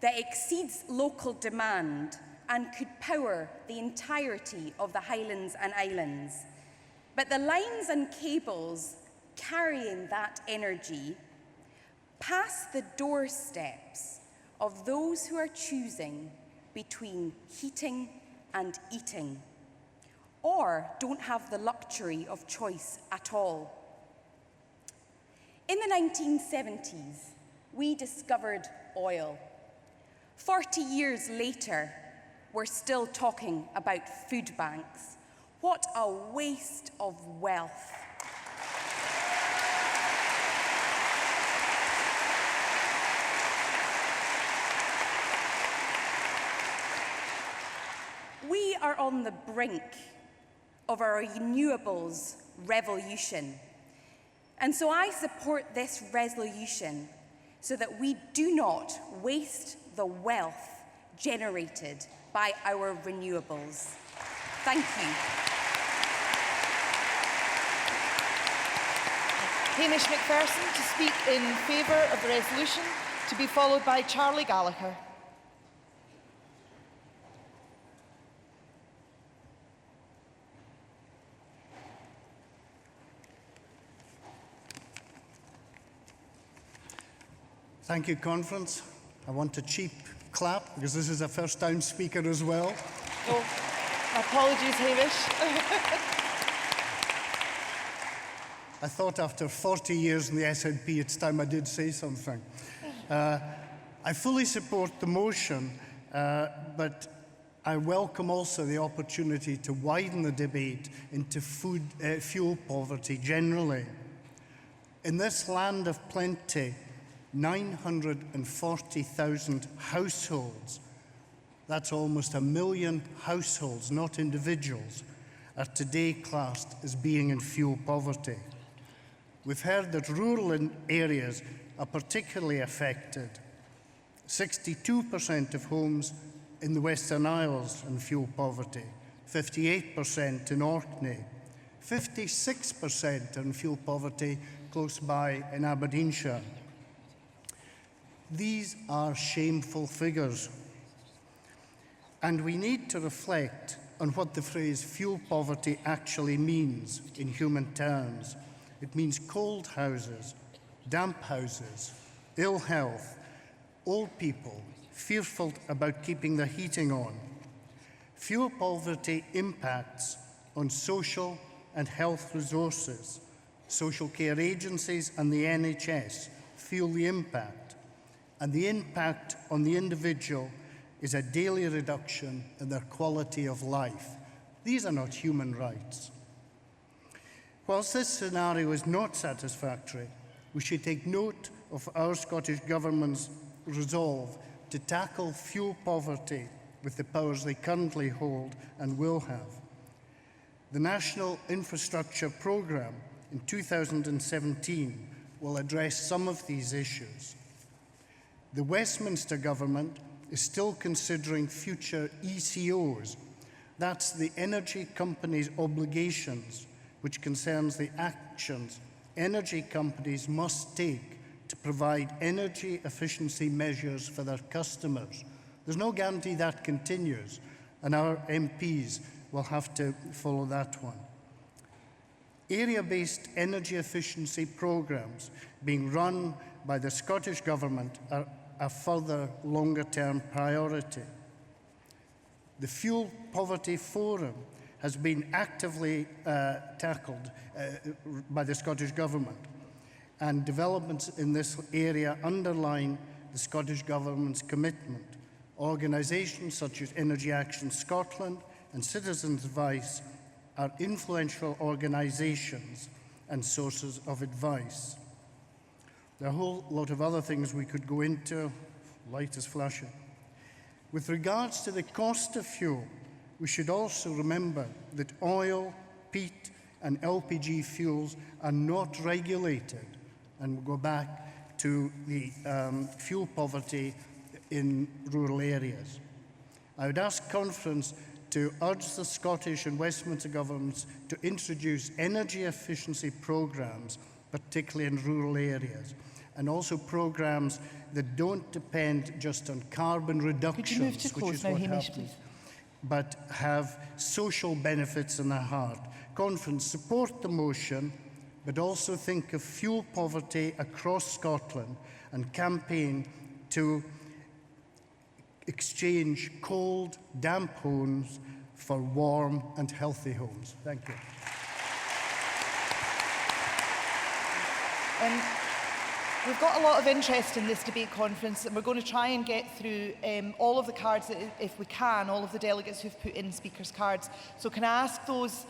that exceeds local demand and could power the entirety of the Highlands and Islands. But the lines and cables carrying that energy pass the doorsteps of those who are choosing between heating and eating, or don't have the luxury of choice at all. In the 1970s, we discovered oil. 40 years later, we're still talking about food banks. What a waste of wealth. We are on the brink of a renewables revolution. And so I support this resolution so that we do not waste the wealth generated by our renewables. Thank you. Hamish McPherson to speak in favour of the resolution, to be followed by Charlie Gallagher. Thank you, Conference. I want a cheap clap because this is a first-time speaker as well. Oh, apologies, Hamish. I thought after 40 years in the SNP, it's time I did say something. I fully support the motion, but I welcome also the opportunity to widen the debate into fuel poverty generally. In this land of plenty, 940,000 households, that's almost 1 million households, not individuals, are today classed as being in fuel poverty. We've heard that rural areas are particularly affected. 62% of homes in the Western Isles in fuel poverty, 58% in Orkney, 56% in fuel poverty close by in Aberdeenshire. These are shameful figures, and we need to reflect on what the phrase fuel poverty actually means in human terms. It means cold houses, damp houses, ill health, old people fearful about keeping the heating on. Fuel poverty impacts on social and health resources. Social care agencies and the NHS feel the impact, and the impact on the individual is a daily reduction in their quality of life. These are not human rights. Whilst this scenario is not satisfactory, we should take note of our Scottish Government's resolve to tackle fuel poverty with the powers they currently hold and will have. The National Infrastructure Programme in 2017 will address some of these issues. The Westminster Government is still considering future ECOs. That's the energy companies' obligations, which concerns the actions energy companies must take to provide energy efficiency measures for their customers. There's no guarantee that continues, and our MPs will have to follow that one. Area-based energy efficiency programmes being run by the Scottish Government are a further longer-term priority. The Fuel Poverty Forum has been actively tackled by the Scottish Government, and developments in this area underline the Scottish Government's commitment. Organisations such as Energy Action Scotland and Citizens' Advice are influential organisations and sources of advice. There are a whole lot of other things we could go into. Light is flashing. With regards to the cost of fuel, we should also remember that oil, peat and LPG fuels are not regulated, and we'll go back to the fuel poverty in rural areas. I would ask Conference to urge the Scottish and Westminster governments to introduce energy efficiency programmes, particularly in rural areas, and also programmes that don't depend just on carbon reductions, Could you move to close now, Hamish, please? But have social benefits in their heart. Conference, support the motion, but also think of fuel poverty across Scotland and campaign to exchange cold, damp homes for warm and healthy homes. Thank you. We've got a lot of interest in this debate conference, and we're going to try and get through all of the cards, if we can, all of the delegates who've put in speakers' cards. So can I ask those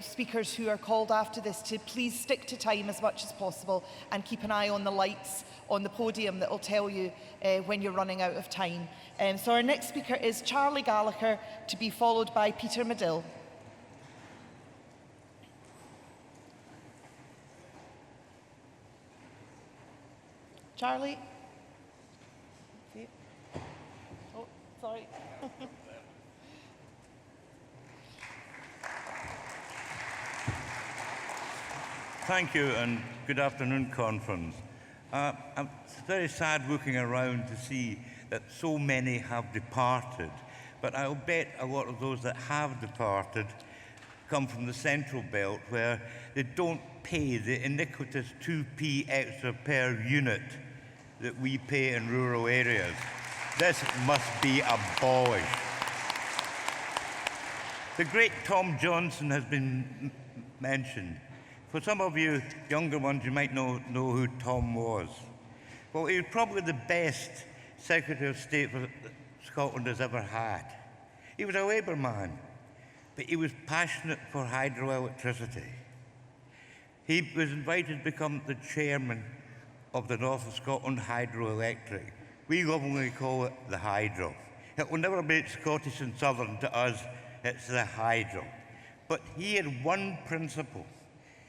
speakers who are called after this to please stick to time as much as possible and keep an eye on the lights on the podium that will tell you when you're running out of time. So our next speaker is Charlie Gallagher, to be followed by Peter Medill. Charlie? Oh, sorry. Thank you, and good afternoon, Conference. It's very sad looking around to see that so many have departed, but I'll bet a lot of those that have departed come from the Central Belt, where they don't pay the iniquitous 2p extra per unit that we pay in rural areas. This must be abolished. The great Tom Johnson has been mentioned. For some of you younger ones, you might know who Tom was. Well, he was probably the best Secretary of State for Scotland has ever had. He was a Labour man, but he was passionate for hydroelectricity. He was invited to become the chairman of the North of Scotland Hydroelectric. We lovingly call it the Hydro. It will never be Scottish and Southern to us, it's the Hydro. But he had one principle,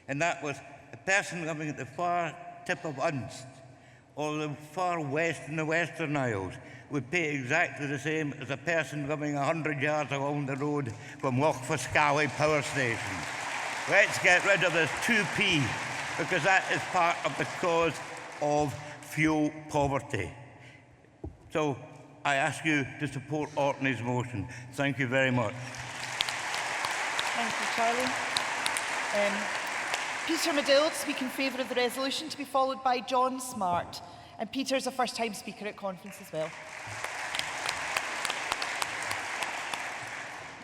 and that was a person living at the far tip of Unst or the far west in the Western Isles would pay exactly the same as a person living 100 yards along the road from Lochfoscally Power Station. Let's get rid of this 2p, because that is part of the cause of fuel poverty. So I ask you to support Orkney's motion. Thank you very much. Thank you, Charlie. Peter Medill to speak in favour of the resolution, to be followed by John Smart. And Peter is a first-time speaker at conference as well.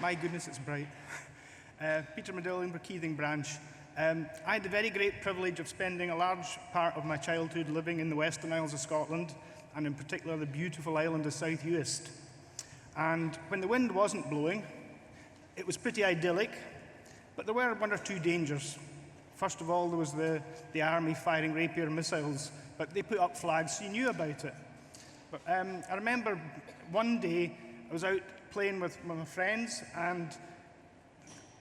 My goodness, it's bright. Peter Medill, Inverkeithing branch. I had the very great privilege of spending a large part of my childhood living in the Western Isles of Scotland, and in particular the beautiful island of South Uist. And when the wind wasn't blowing, it was pretty idyllic, but there were one or two dangers. First of all, there was the army firing rapier missiles, but they put up flags, so you knew about it. But I remember one day I was out playing with my friends and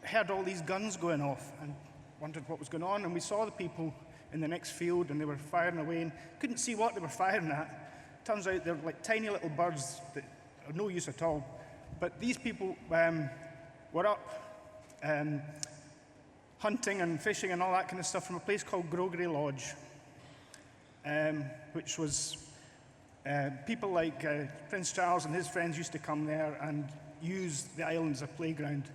heard all these guns going off and wondered what was going on, and we saw the people in the next field and they were firing away and couldn't see what they were firing at. Turns out they're like tiny little birds that are no use at all. But these people were up hunting and fishing and all that kind of stuff from a place called Grogray Lodge, which was people like Prince Charles and his friends used to come there and use the island as a playground.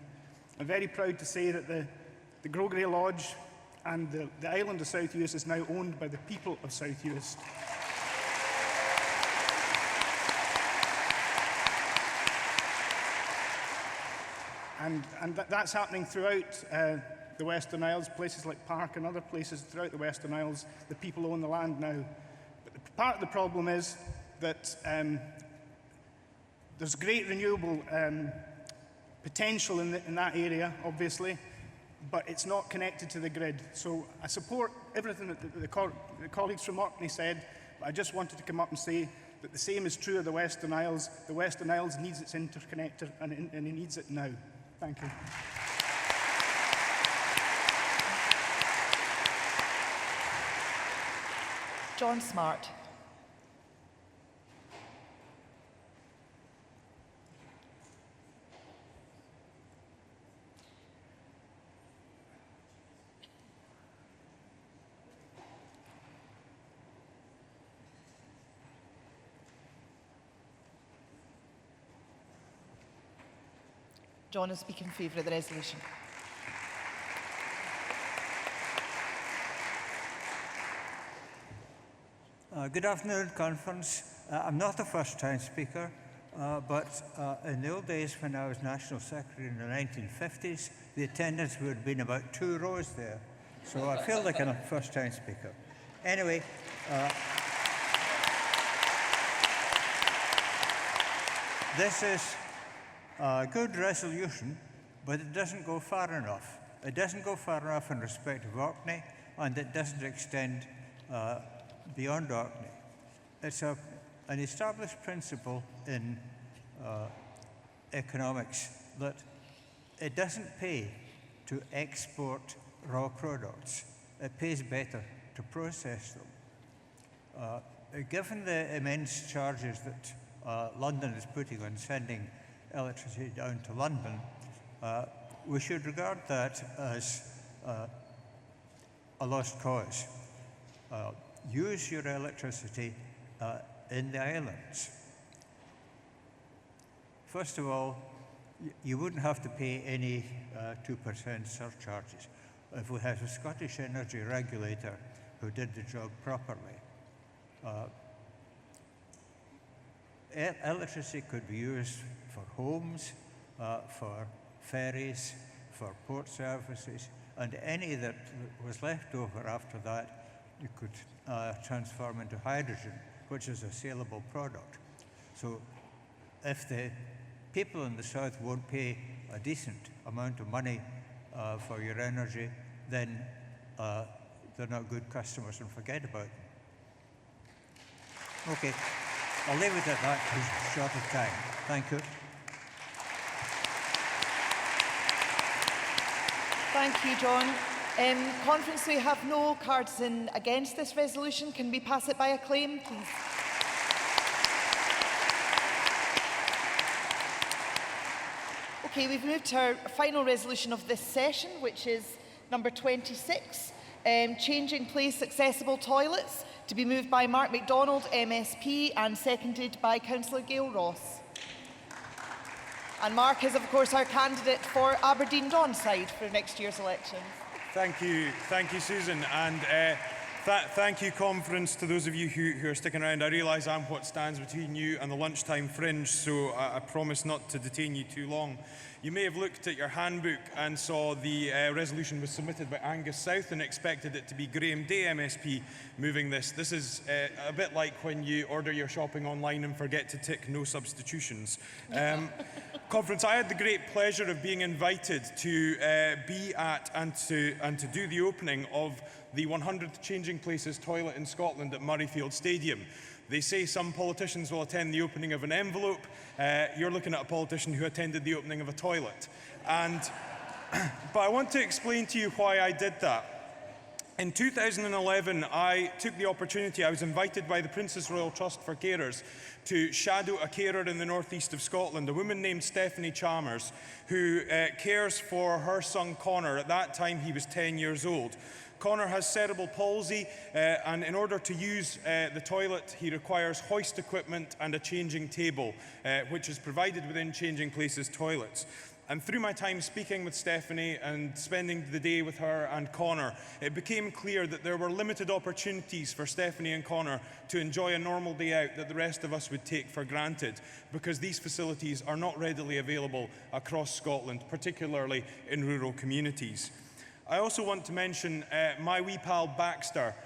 I'm very proud to say that the Grogray Lodge and the island of South Uist is now owned by the people of South Uist. And that's happening throughout the Western Isles, places like Park and other places throughout the Western Isles. The people own the land now. But part of the problem is that there's great renewable potential in that area, obviously, but it's not connected to the grid. So I support everything that the colleagues from Orkney said, but I just wanted to come up and say that the same is true of the Western Isles. The Western Isles needs its interconnector, and it needs it now. Thank you. John Smart. John will speak in favour of the resolution. Good afternoon, Conference. I'm not a first-time speaker, but in the old days when I was National Secretary in the 1950s, the attendance would have been about 2 rows there. So I feel like I'm a first-time speaker. Anyway, this is a good resolution, but it doesn't go far enough. It doesn't go far enough in respect of Orkney, and it doesn't extend beyond Orkney. It's an established principle in economics that it doesn't pay to export raw products. It pays better to process them. Given the immense charges that London is putting on sending electricity down to London, we should regard that as a lost cause. Use your electricity in the islands. First of all, you wouldn't have to pay any 2% surcharges if we had a Scottish energy regulator who did the job properly. electricity could be used for homes, for ferries, for port services, and any that was left over after that you could transform into hydrogen, which is a saleable product. So if the people in the south won't pay a decent amount of money for your energy, then they're not good customers and forget about them. Okay, I'll leave it at that because short of time. Thank you. Thank you, John. Conference, we have no cards in against this resolution. Can we pass it by acclaim, please? Okay, we've moved to our final resolution of this session, which is number 26, changing place accessible toilets, to be moved by Mark MacDonald, MSP, and seconded by Councillor Gail Ross. And Mark is, of course, our candidate for Aberdeen Donside for next year's elections. Thank you, Susan, and thank you, conference, to those of you who are sticking around. I realise I'm what stands between you and the lunchtime fringe, so I promise not to detain you too long. You may have looked at your handbook and saw the resolution was submitted by Angus South and expected it to be Graham Day MSP moving this. This is a bit like when you order your shopping online and forget to tick no substitutions. Conference, I had the great pleasure of being invited to be at and to do the opening of the 100th Changing Places toilet in Scotland at Murrayfield Stadium. They say some politicians will attend the opening of an envelope. You're looking at a politician who attended the opening of a toilet. But I want to explain to you why I did that. In 2011, I took the opportunity, I was invited by the Princess Royal Trust for Carers to shadow a carer in the northeast of Scotland, a woman named Stephanie Chalmers, who cares for her son Connor. At that time, he was 10 years old. Connor has cerebral palsy, and in order to use the toilet, he requires hoist equipment and a changing table, which is provided within Changing Places toilets. And through my time speaking with Stephanie and spending the day with her and Connor, it became clear that there were limited opportunities for Stephanie and Connor to enjoy a normal day out that the rest of us would take for granted, because these facilities are not readily available across Scotland, particularly in rural communities. I also want to mention my wee pal Baxter,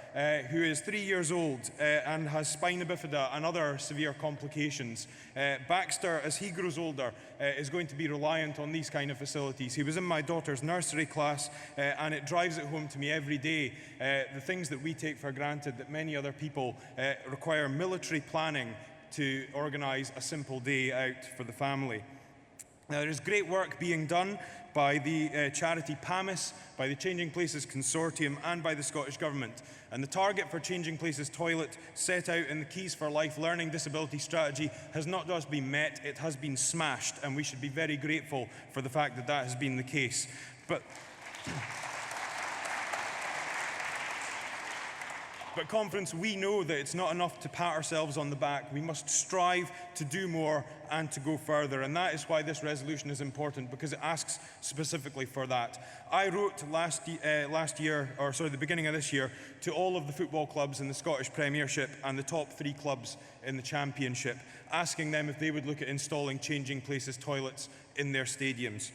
who is 3 years old and has spina bifida and other severe complications. Baxter, as he grows older, is going to be reliant on these kind of facilities. He was in my daughter's nursery class, and it drives it home to me every day. The things that we take for granted that many other people require military planning to organise a simple day out for the family. Now, there is great work being done by the charity PAMIS, by the Changing Places Consortium and by the Scottish Government. And the target for Changing Places toilet set out in the Keys for Life Learning Disability Strategy has not just been met, it has been smashed, and we should be very grateful for the fact that that has been the case. But conference, we know that it's not enough to pat ourselves on the back. We must strive to do more and to go further. And that is why this resolution is important, because it asks specifically for that. I wrote the beginning of this year, to all of the football clubs in the Scottish Premiership and the top 3 clubs in the Championship, asking them if they would look at installing Changing Places toilets in their stadiums.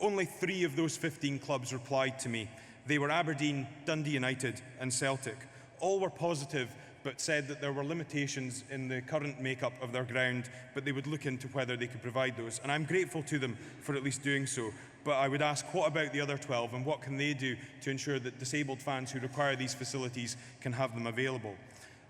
Only 3 of those 15 clubs replied to me. They were Aberdeen, Dundee United and Celtic. All were positive, but said that there were limitations in the current makeup of their ground, but they would look into whether they could provide those. And I'm grateful to them for at least doing so. But I would ask, what about the other 12, and what can they do to ensure that disabled fans who require these facilities can have them available?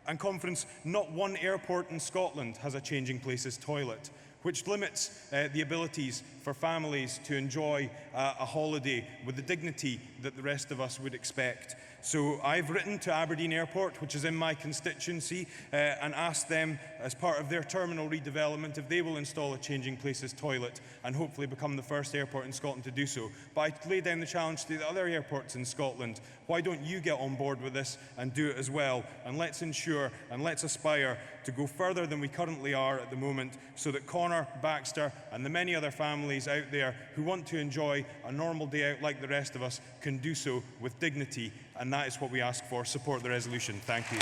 And conference, not one airport in Scotland has a Changing Places toilet, which limits the abilities for families to enjoy a holiday with the dignity that the rest of us would expect. So I've written to Aberdeen Airport, which is in my constituency, and asked them, as part of their terminal redevelopment, if they will install a Changing Places toilet and hopefully become the first airport in Scotland to do so. But I lay down the challenge to the other airports in Scotland. Why don't you get on board with this and do it as well? And let's ensure and let's aspire to go further than we currently are at the moment, so that Connor, Baxter and the many other families out there who want to enjoy a normal day out like the rest of us can do so with dignity. And that is what we ask for. Support the resolution. Thank you.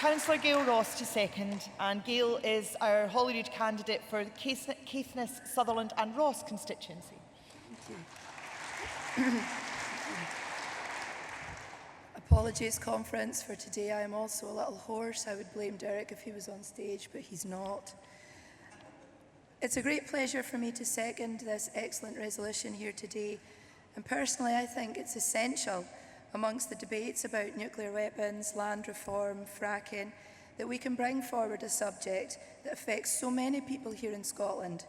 Councillor Gail Ross to second, and Gail is our Holyrood candidate for the Caithness, Sutherland and Ross constituency. Thank you. Apologies, conference, for today. I am also a little hoarse. I would blame Derek if he was on stage, but he's not. It's a great pleasure for me to second this excellent resolution here today. And personally, I think it's essential amongst the debates about nuclear weapons, land reform, fracking, that we can bring forward a subject that affects so many people here in Scotland,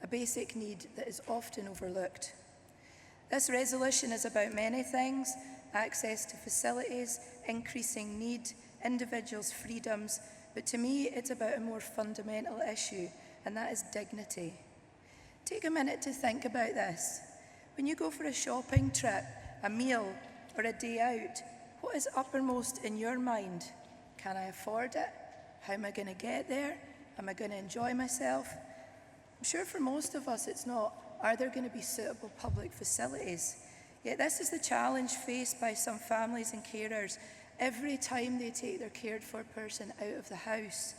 a basic need that is often overlooked. This resolution is about many things: access to facilities, increasing need, individuals' freedoms, but to me it's about a more fundamental issue, and that is dignity. Take a minute to think about this. When you go for a shopping trip, a meal, or a day out, what is uppermost in your mind? Can I afford it? How am I going to get there? Am I going to enjoy myself? I'm sure for most of us it's not, are there going to be suitable public facilities? Yet this is the challenge faced by some families and carers every time they take their cared for person out of the house.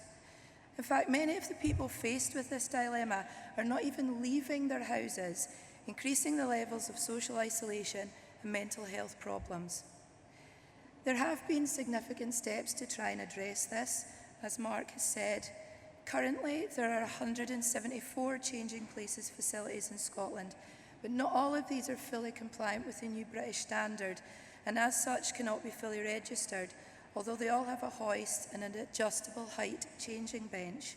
In fact, many of the people faced with this dilemma are not even leaving their houses, increasing the levels of social isolation and mental health problems. There have been significant steps to try and address this, as Mark has said. Currently, there are 174 changing places facilities in Scotland, but not all of these are fully compliant with the new British standard, and as such cannot be fully registered, although they all have a hoist and an adjustable height changing bench.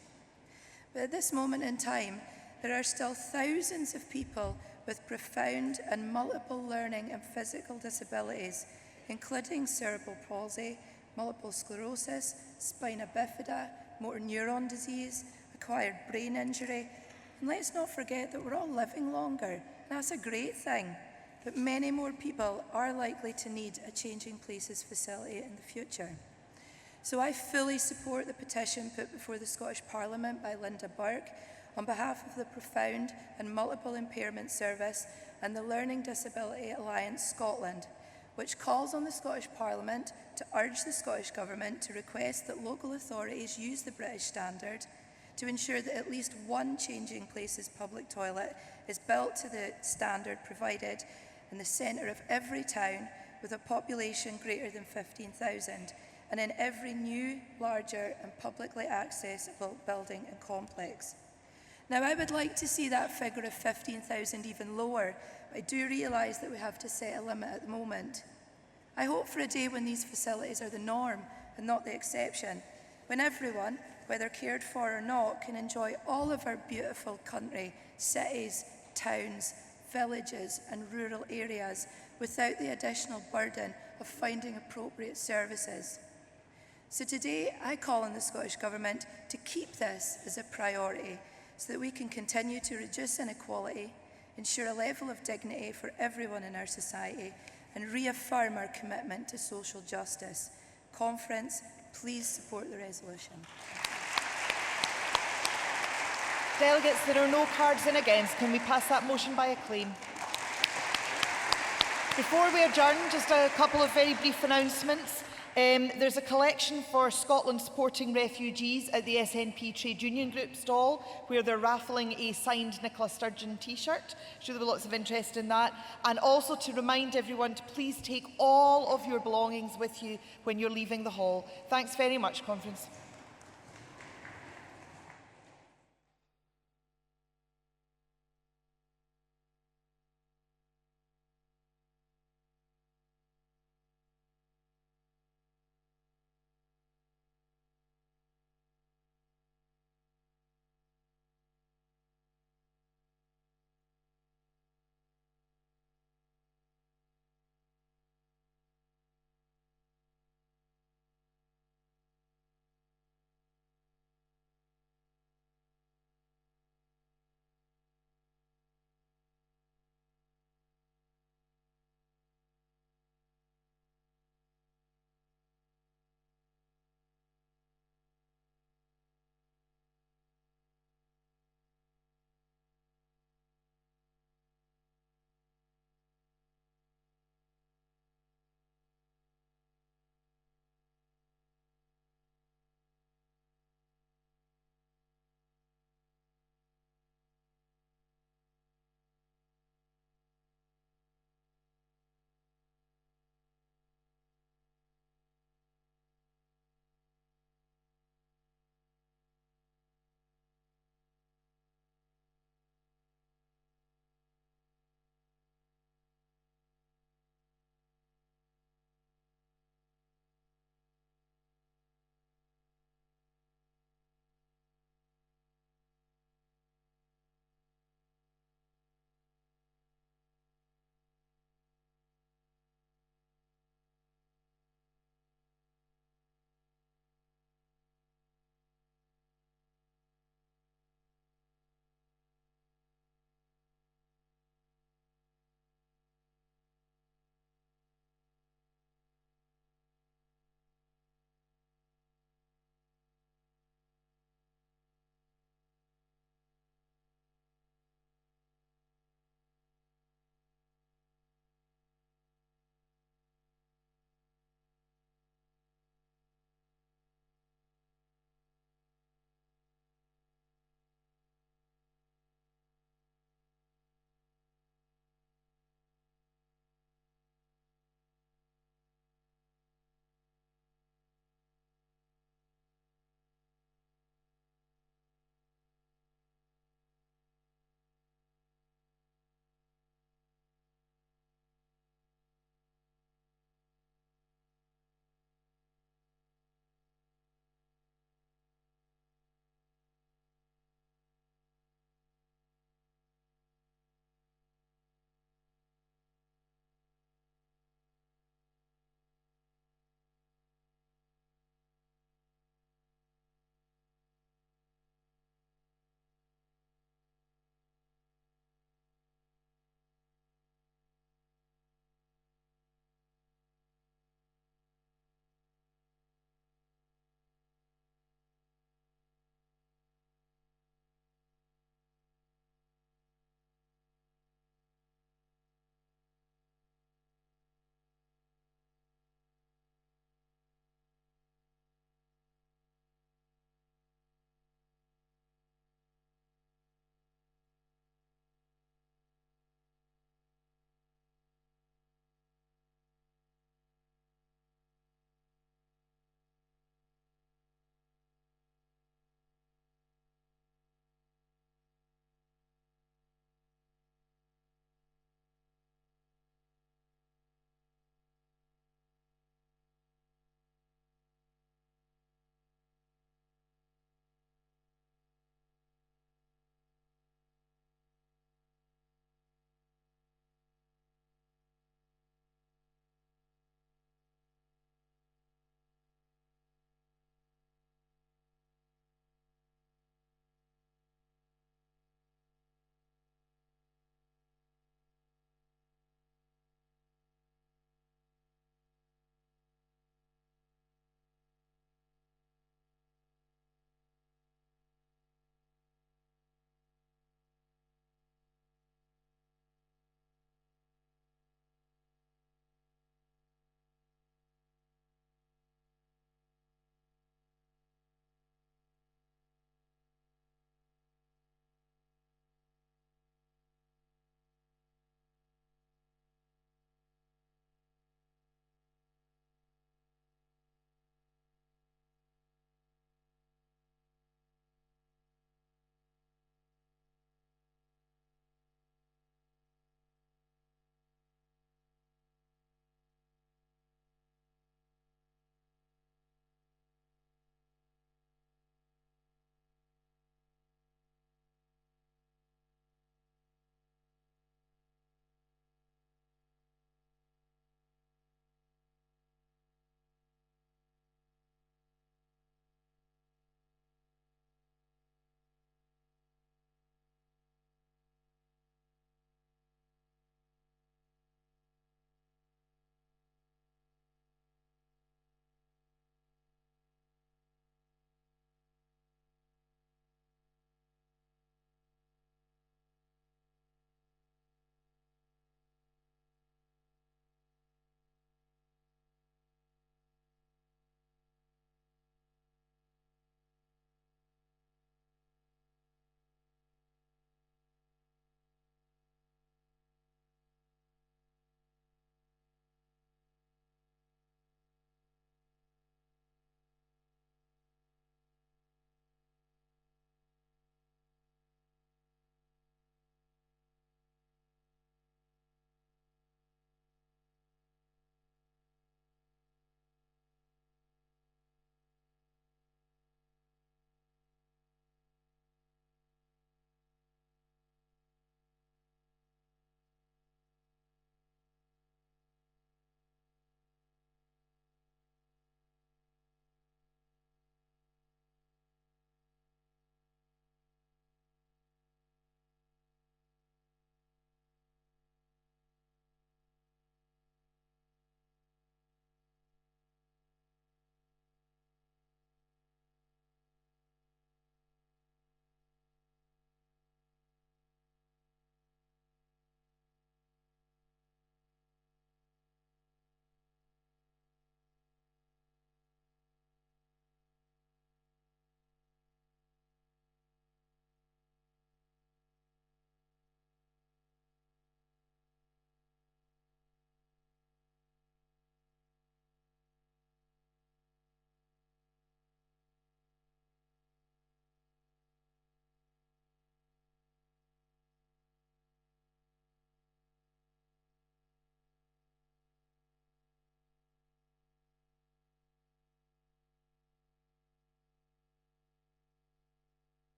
But at this moment in time, there are still thousands of people with profound and multiple learning and physical disabilities, including cerebral palsy, multiple sclerosis, spina bifida, motor neuron disease, acquired brain injury. And let's not forget that we're all living longer. That's a great thing, but many more people are likely to need a changing places facility in the future. So I fully support the petition put before the Scottish Parliament by Linda Burke on behalf of the Profound and Multiple Impairment Service and the Learning Disability Alliance Scotland, which calls on the Scottish Parliament to urge the Scottish Government to request that local authorities use the British standard to ensure that at least one changing places public toilet is built to the standard provided in the centre of every town with a population greater than 15,000 and in every new, larger and publicly accessible building and complex. Now, I would like to see that figure of 15,000 even lower, but I do realise that we have to set a limit at the moment. I hope for a day when these facilities are the norm and not the exception, when everyone, whether cared for or not, can enjoy all of our beautiful country, cities, towns, villages and rural areas without the additional burden of finding appropriate services. So today I call on the Scottish Government to keep this as a priority so that we can continue to reduce inequality, ensure a level of dignity for everyone in our society and reaffirm our commitment to social justice. Conference, please support the resolution. Delegates, there are no cards in against. Can we pass that motion by acclaim? Before we adjourn, just a couple of very brief announcements. There's a collection for Scotland supporting refugees at the SNP Trade Union Group stall, where they're raffling a signed Nicola Sturgeon t-shirt. I'm sure there'll be lots of interest in that. And also to remind everyone to please take all of your belongings with you when you're leaving the hall. Thanks very much, Conference.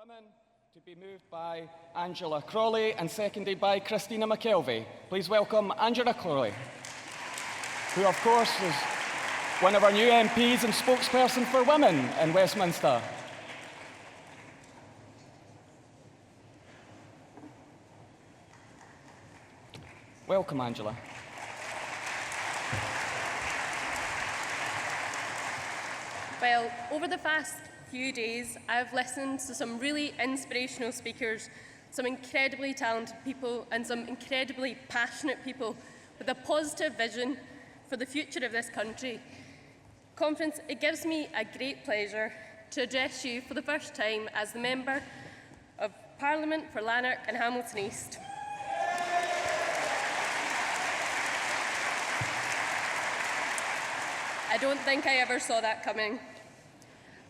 Women to be moved by Angela Crawley and seconded by Christina McKelvey. Please welcome Angela Crawley, who of course is one of our new MPs and spokesperson for women in Westminster. Welcome, Angela. Well, over the past few days, I've listened to some really inspirational speakers, some incredibly talented people, and some incredibly passionate people with a positive vision for the future of this country. Conference, it gives me a great pleasure to address you for the first time as the Member of Parliament for Lanark and Hamilton East. I don't think I ever saw that coming.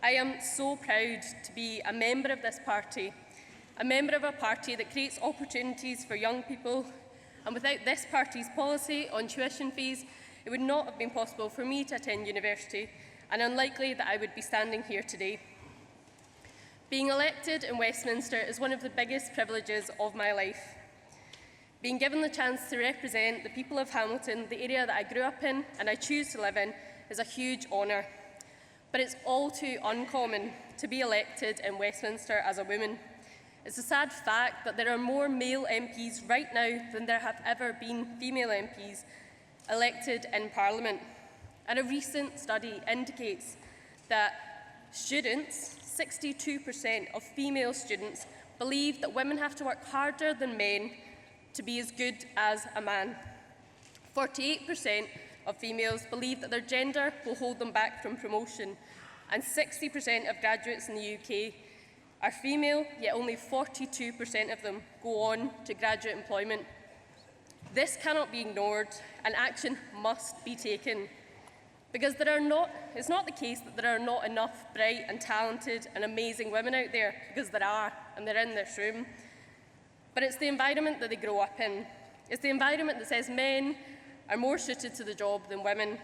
I am so proud to be a member of this party, a member of a party that creates opportunities for young people, and without this party's policy on tuition fees, it would not have been possible for me to attend university, and unlikely that I would be standing here today. Being elected in Westminster is one of the biggest privileges of my life. Being given the chance to represent the people of Hamilton, the area that I grew up in and I choose to live in, is a huge honour. But it's all too uncommon to be elected in Westminster as a woman. It's a sad fact that there are more male MPs right now than there have ever been female MPs elected in Parliament. And a recent study indicates that students, 62% of female students, believe that women have to work harder than men to be as good as a man. 48% of females believe that their gender will hold them back from promotion, and 60% of graduates in the UK are female, yet only 42% of them go on to graduate employment. This cannot be ignored, and action must be taken, because it's not the case that there are not enough bright and talented and amazing women out there, because there are, and they're in this room. But it's the environment that they grow up in. It's the environment that says men are more suited to the job than women.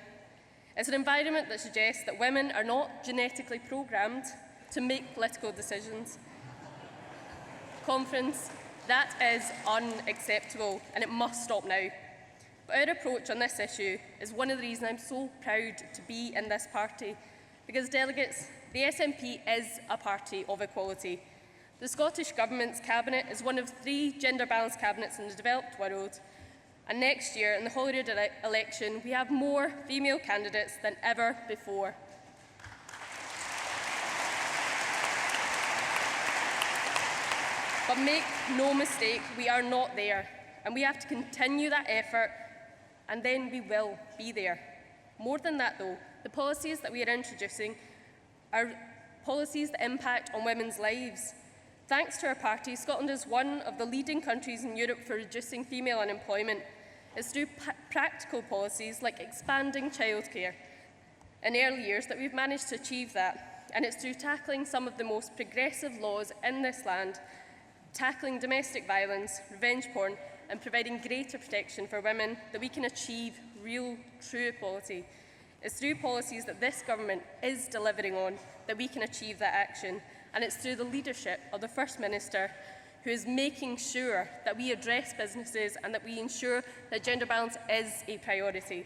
It's an environment that suggests that women are not genetically programmed to make political decisions. Conference, that is unacceptable, and it must stop now. But our approach on this issue is one of the reasons I'm so proud to be in this party, because delegates, the SNP is a party of equality. The Scottish Government's cabinet is one of 3 gender-balanced cabinets in the developed world, and next year, in the Holyrood election, we have more female candidates than ever before. But make no mistake, we are not there, and we have to continue that effort, and then we will be there. More than that, though, the policies that we are introducing are policies that impact on women's lives. Thanks to our party, Scotland is one of the leading countries in Europe for reducing female unemployment. It's through practical policies like expanding childcare in early years that we've managed to achieve that. And it's through tackling some of the most progressive laws in this land, tackling domestic violence, revenge porn, and providing greater protection for women that we can achieve real, true equality. It's through policies that this government is delivering on that we can achieve that action. And it's through the leadership of the First Minister, who is making sure that we address businesses and that we ensure that gender balance is a priority.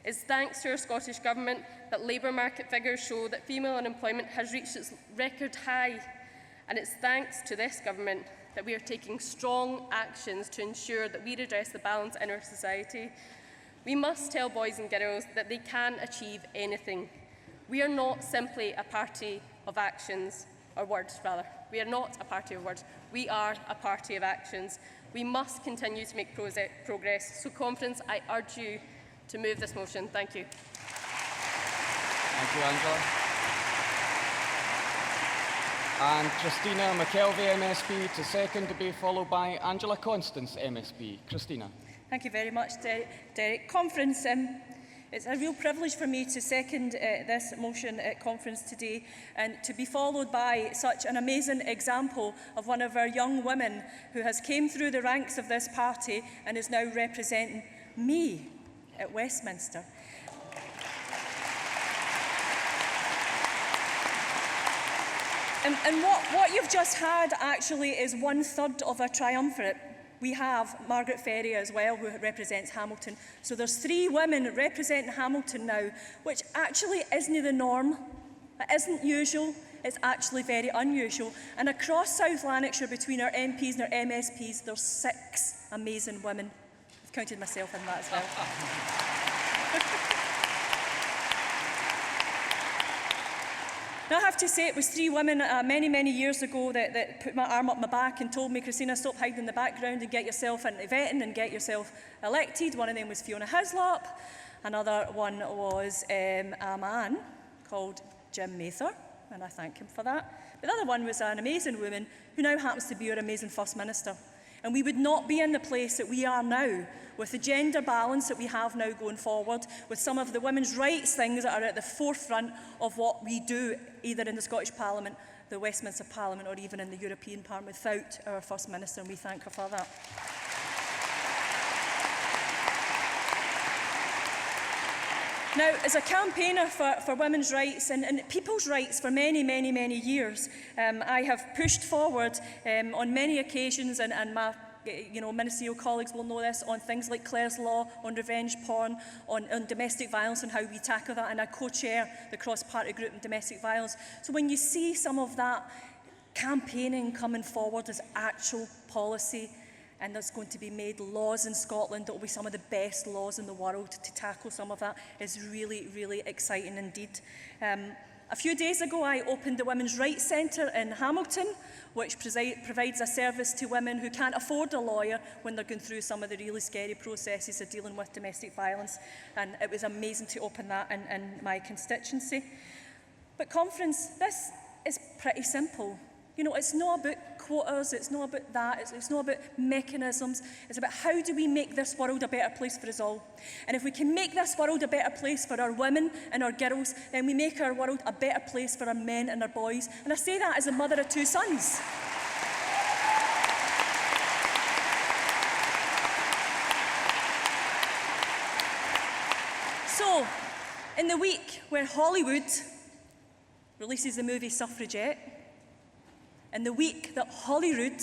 It's thanks to our Scottish Government that labour market figures show that female unemployment has reached its record high. And it's thanks to this Government that we are taking strong actions to ensure that we redress the balance in our society. We must tell boys and girls that they can achieve anything. We are not simply a party of actions, or words rather. We are not a party of words. We are a party of actions. We must continue to make progress. So, Conference, I urge you to move this motion. Thank you. Thank you, Angela. And Christina McKelvey, MSP, to second, to be followed by Angela Constance, MSP. Christina. Thank you very much, Derek. Conference, it's a real privilege for me to second this motion at conference today, and to be followed by such an amazing example of one of our young women who has came through the ranks of this party and is now representing me at Westminster. And what you've just had actually is 1/3 of a triumvirate. We have Margaret Ferry as well, who represents Hamilton. So there's 3 women representing Hamilton now, which actually isn't the norm. It isn't usual. It's actually very unusual. And across South Lanarkshire, between our MPs and our MSPs, there's 6 amazing women. I've counted myself in that as well. Now, I have to say, it was 3 women many, many years ago that put my arm up my back and told me, Christina, stop hiding in the background and get yourself into vetting and get yourself elected. One of them was Fiona Hislop. Another one was a man called Jim Mather, and I thank him for that. But the other one was an amazing woman who now happens to be our amazing First Minister. And we would not be in the place that we are now, with the gender balance that we have now going forward, with some of the women's rights things that are at the forefront of what we do, either in the Scottish Parliament, the Westminster Parliament, or even in the European Parliament, without our First Minister, and we thank her for that. Now, as a campaigner for women's rights and people's rights for many, many, many years, I have pushed forward on many occasions, and my ministerial colleagues will know this, on things like Clare's Law, on revenge porn, on domestic violence and how we tackle that, and I co-chair the cross-party group on domestic violence. So when you see some of that campaigning coming forward as actual policy, and there's going to be made laws in Scotland that will be some of the best laws in the world to tackle some of that, is really, really exciting indeed. A few days ago, I opened the Women's Rights Centre in Hamilton, which provides a service to women who can't afford a lawyer when they're going through some of the really scary processes of dealing with domestic violence. And it was amazing to open that in my constituency. But conference, this is pretty simple. You know, it's not about quotas, it's not about that, it's not about mechanisms, it's about how do we make this world a better place for us all. And if we can make this world a better place for our women and our girls, then we make our world a better place for our men and our boys. And I say that as a mother of 2 sons. So, in the week where Hollywood releases the movie Suffragette, in the week that Holyrood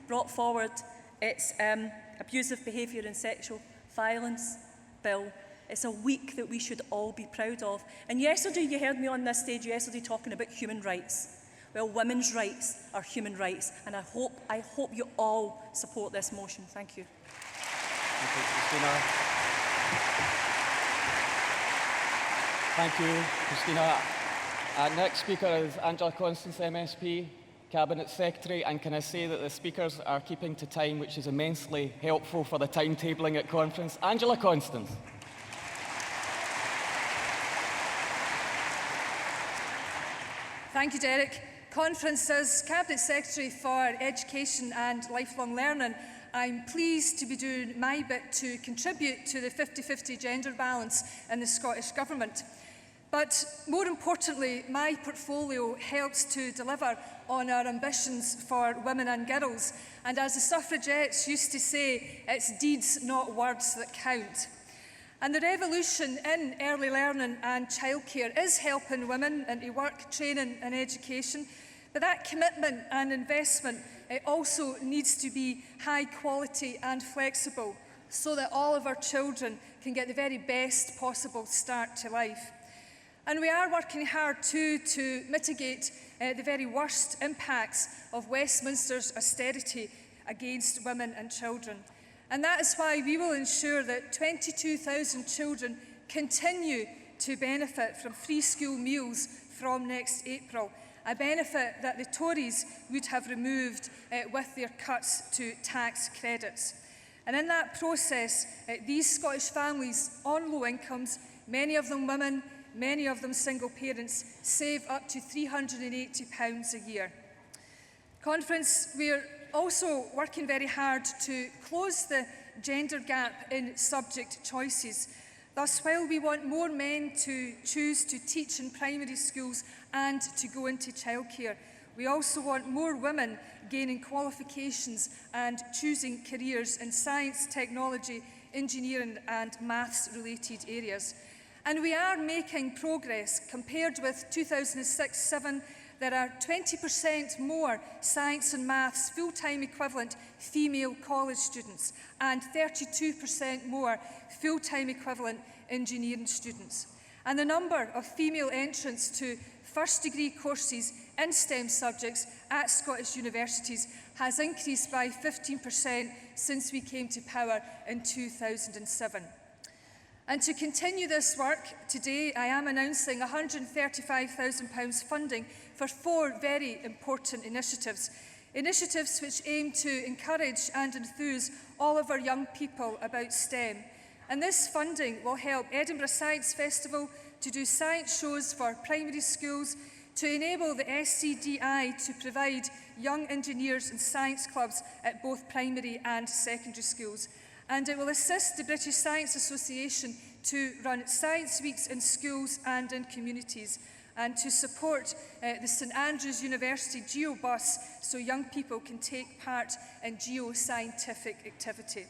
brought forward its abusive behaviour and sexual violence bill, it's a week that we should all be proud of. And yesterday, you heard me on this stage yesterday talking about human rights. Well, women's rights are human rights, and I hope you all support this motion. Thank you. Thank you, Christina. Thank you, Christina. Next speaker is Angela Constance, MSP. Cabinet Secretary, and can I say that the speakers are keeping to time, which is immensely helpful for the timetabling at conference. Angela Constance. Thank you, Derek. Conference, as Cabinet Secretary for Education and Lifelong Learning, I'm pleased to be doing my bit to contribute to the 50-50 gender balance in the Scottish Government. But more importantly, my portfolio helps to deliver on our ambitions for women and girls. And as the suffragettes used to say, it's deeds, not words, that count. And the revolution in early learning and childcare is helping women into work, training and education. But that commitment and investment, it also needs to be high quality and flexible so that all of our children can get the very best possible start to life. And we are working hard too to mitigate the very worst impacts of Westminster's austerity against women and children. And that is why we will ensure that 22,000 children continue to benefit from free school meals from next April, a benefit that the Tories would have removed with their cuts to tax credits. And in that process, these Scottish families on low incomes, many of them women, many of them single parents, save up to £380 a year. Conference, we're also working very hard to close the gender gap in subject choices. Thus, while we want more men to choose to teach in primary schools and to go into childcare, we also want more women gaining qualifications and choosing careers in science, technology, engineering and maths-related areas. And we are making progress compared with 2006-07 there are 20% more science and maths full-time equivalent female college students and 32% more full-time equivalent engineering students. And the number of female entrants to first-degree courses in STEM subjects at Scottish universities has increased by 15% since we came to power in 2007. And to continue this work, today I am announcing £135,000 funding for 4 very important initiatives. Initiatives which aim to encourage and enthuse all of our young people about STEM. And this funding will help Edinburgh Science Festival to do science shows for primary schools, to enable the SCDI to provide young engineers and science clubs at both primary and secondary schools. And it will assist the British Science Association to run science weeks in schools and in communities, and to support the St Andrews University GeoBus so young people can take part in geoscientific activity.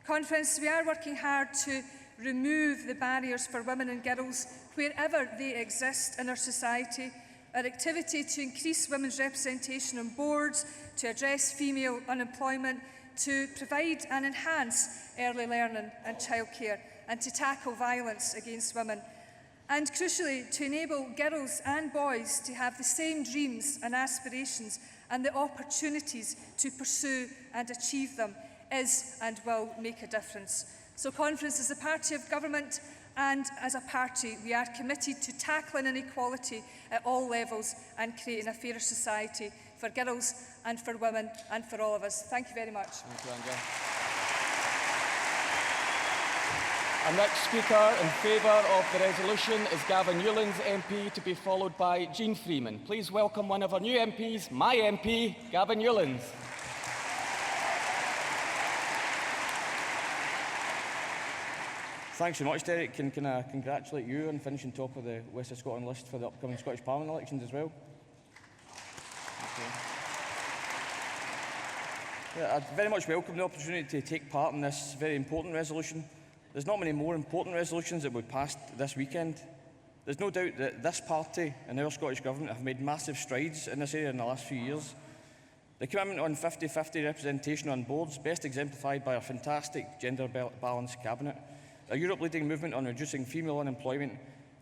Conference, we are working hard to remove the barriers for women and girls wherever they exist in our society. Our activity to increase women's representation on boards, to address female unemployment, to provide and enhance early learning and childcare, and to tackle violence against women. And crucially, to enable girls and boys to have the same dreams and aspirations and the opportunities to pursue and achieve them is and will make a difference. So Conference is a party of government, and as a party we are committed to tackling inequality at all levels and creating a fairer society for girls and for women and for all of us. Thank you very much. Thank you, Angela. Our next speaker in favour of the resolution is Gavin Newlands MP, to be followed by Jean Freeman. Please welcome one of our new MPs, my MP, Gavin Newlands. Thanks so much, Derek, and can I congratulate you on finishing top of the West of Scotland list for the upcoming Scottish Parliament elections as well. Yeah, I very much welcome the opportunity to take part in this very important resolution. There's not many more important resolutions that we passed this weekend. There's no doubt that this party and our Scottish Government have made massive strides in this area in the last few years. The commitment on 50-50 representation on boards, best exemplified by our fantastic gender-balanced cabinet, a Europe-leading movement on reducing female unemployment,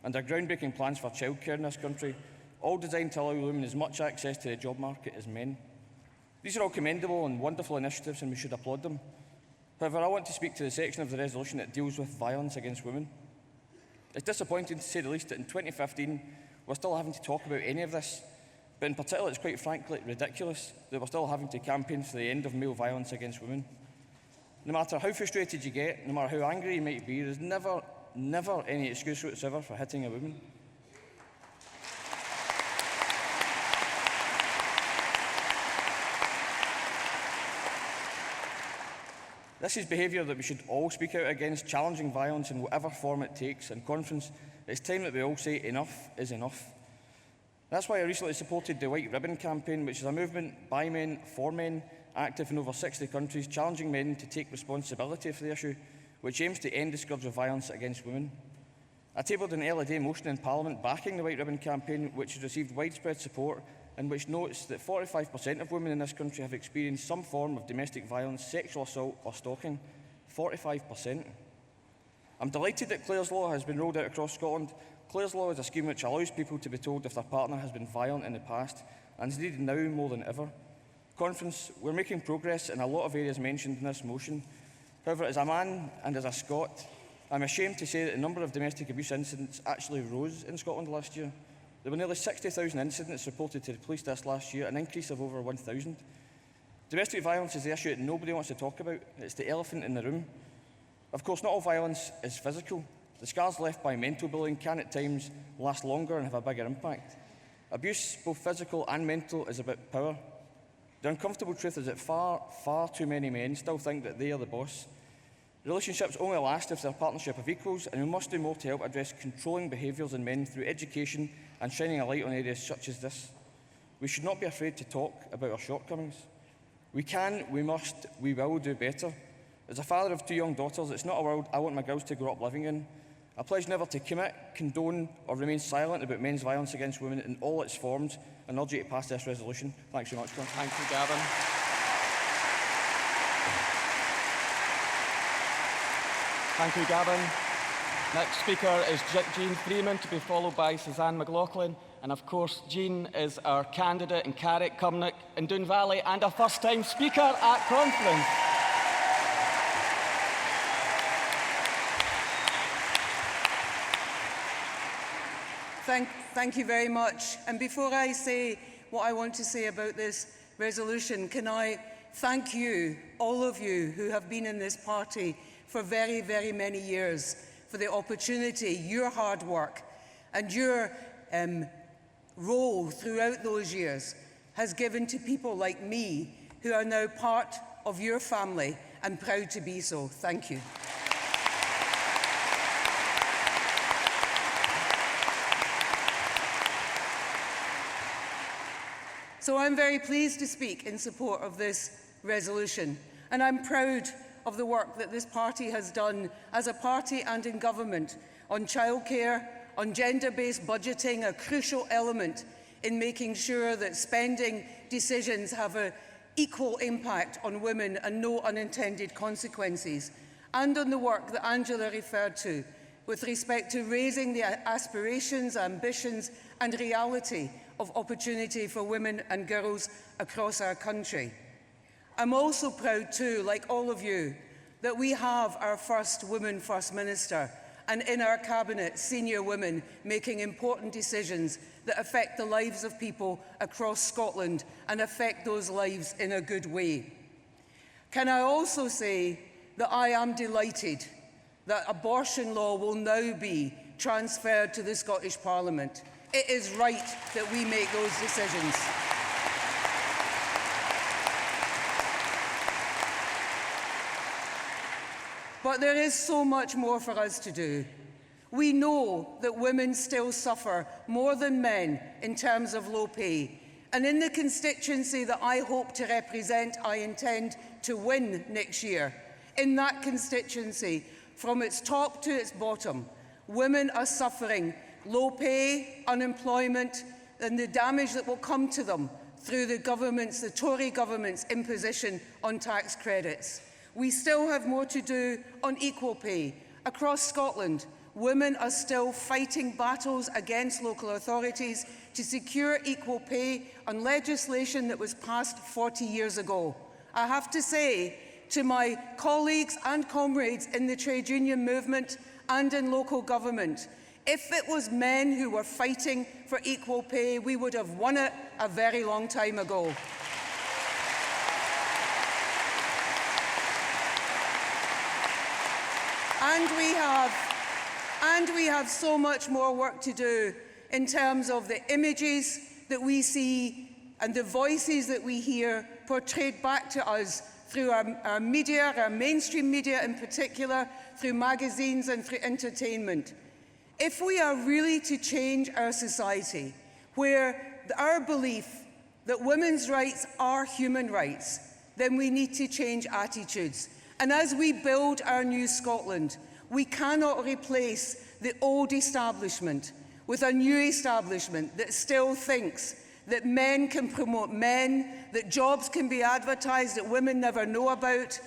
and our groundbreaking plans for childcare in this country, all designed to allow women as much access to the job market as men. These are all commendable and wonderful initiatives, and we should applaud them. However, I want to speak to the section of the resolution that deals with violence against women. It's disappointing, to say the least, that in 2015 we're still having to talk about any of this, but in particular it's quite frankly ridiculous that we're still having to campaign for the end of male violence against women. No matter how frustrated you get, no matter how angry you might be, there's never any excuse whatsoever for hitting a woman. This is behaviour that we should all speak out against, challenging violence in whatever form it takes. And Conference, it's time that we all say enough is enough. That's why I recently supported the White Ribbon campaign, which is a movement by men, for men, active in over 60 countries, challenging men to take responsibility for the issue, which aims to end the scourge of violence against women. I tabled an early day motion in Parliament backing the White Ribbon campaign, which has received widespread support and which notes that 45% of women in this country have experienced some form of domestic violence, sexual assault or stalking. 45%. I'm delighted that Clare's Law has been rolled out across Scotland. Clare's Law is a scheme which allows people to be told if their partner has been violent in the past and is needed now more than ever. Conference, we're making progress in a lot of areas mentioned in this motion. However, as a man and as a Scot, I'm ashamed to say that the number of domestic abuse incidents actually rose in Scotland last year. There were nearly 60,000 incidents reported to the police this last year, an increase of over 1,000. Domestic violence is the issue that nobody wants to talk about. It's the elephant in the room. Of course, not all violence is physical. The scars left by mental bullying can at times last longer and have a bigger impact. Abuse, both physical and mental, is about power. The uncomfortable truth is that far too many men still think that they are the boss. Relationships only last if they're a partnership of equals, and we must do more to help address controlling behaviours in men through education and shining a light on areas such as this. We should not be afraid to talk about our shortcomings. We can, we must, we will do better. As a father of 2 young daughters, it's not a world I want my girls to grow up living in. I pledge never to commit, condone or remain silent about men's violence against women in all its forms, and urge you to pass this resolution. Thanks very much, Conference. Thank you, Gavin. Thank you, Gavin. Next speaker is Jean Freeman, to be followed by Suzanne McLaughlin. And of course, Jean is our candidate in Carrick, Cumnock and Doon Valley, and a first-time speaker at conference. Thank you very much. And before I say what I want to say about this resolution, can I thank you, all of you who have been in this party for very, very many years, for the opportunity, your hard work and your role throughout those years has given to people like me who are now part of your family and proud to be so. Thank you. So I'm very pleased to speak in support of this resolution, and I'm proud of the work that this party has done as a party and in government on childcare, on gender-based budgeting, a crucial element in making sure that spending decisions have an equal impact on women and no unintended consequences, and on the work that Angela referred to with respect to raising the aspirations, ambitions and reality of opportunity for women and girls across our country. I'm also proud too, like all of you, that we have our first woman First Minister, and in our cabinet, senior women making important decisions that affect the lives of people across Scotland and affect those lives in a good way. Can I also say that I am delighted that abortion law will now be transferred to the Scottish Parliament. It is right that we make those decisions. But there is so much more for us to do. We know that women still suffer more than men in terms of low pay. And in the constituency that I hope to represent, I intend to win next year. In that constituency, from its top to its bottom, women are suffering low pay, unemployment, and the damage that will come to them through the Tory government's imposition on tax credits. We still have more to do on equal pay. Across Scotland, women are still fighting battles against local authorities to secure equal pay on legislation that was passed 40 years ago. I have to say to my colleagues and comrades in the trade union movement and in local government, if it was men who were fighting for equal pay, we would have won it a very long time ago. And we have so much more work to do in terms of the images that we see and the voices that we hear portrayed back to us through our media, our mainstream media in particular, through magazines and through entertainment. If we are really to change our society, where our belief that women's rights are human rights, then we need to change attitudes. And as we build our new Scotland, we cannot replace the old establishment with a new establishment that still thinks that men can promote men, that jobs can be advertised that women never know about,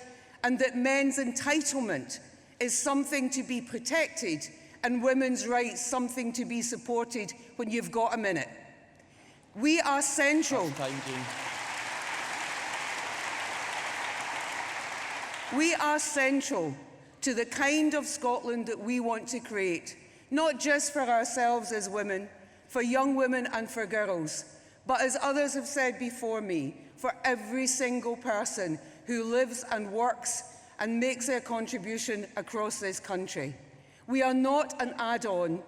and that men's entitlement is something to be protected and women's rights something to be supported when you've got a minute. We are central. We are central to the kind of Scotland that we want to create, not just for ourselves as women, for young women and for girls, but as others have said before me, for every single person who lives and works and makes their contribution across this country. We are not an add-on.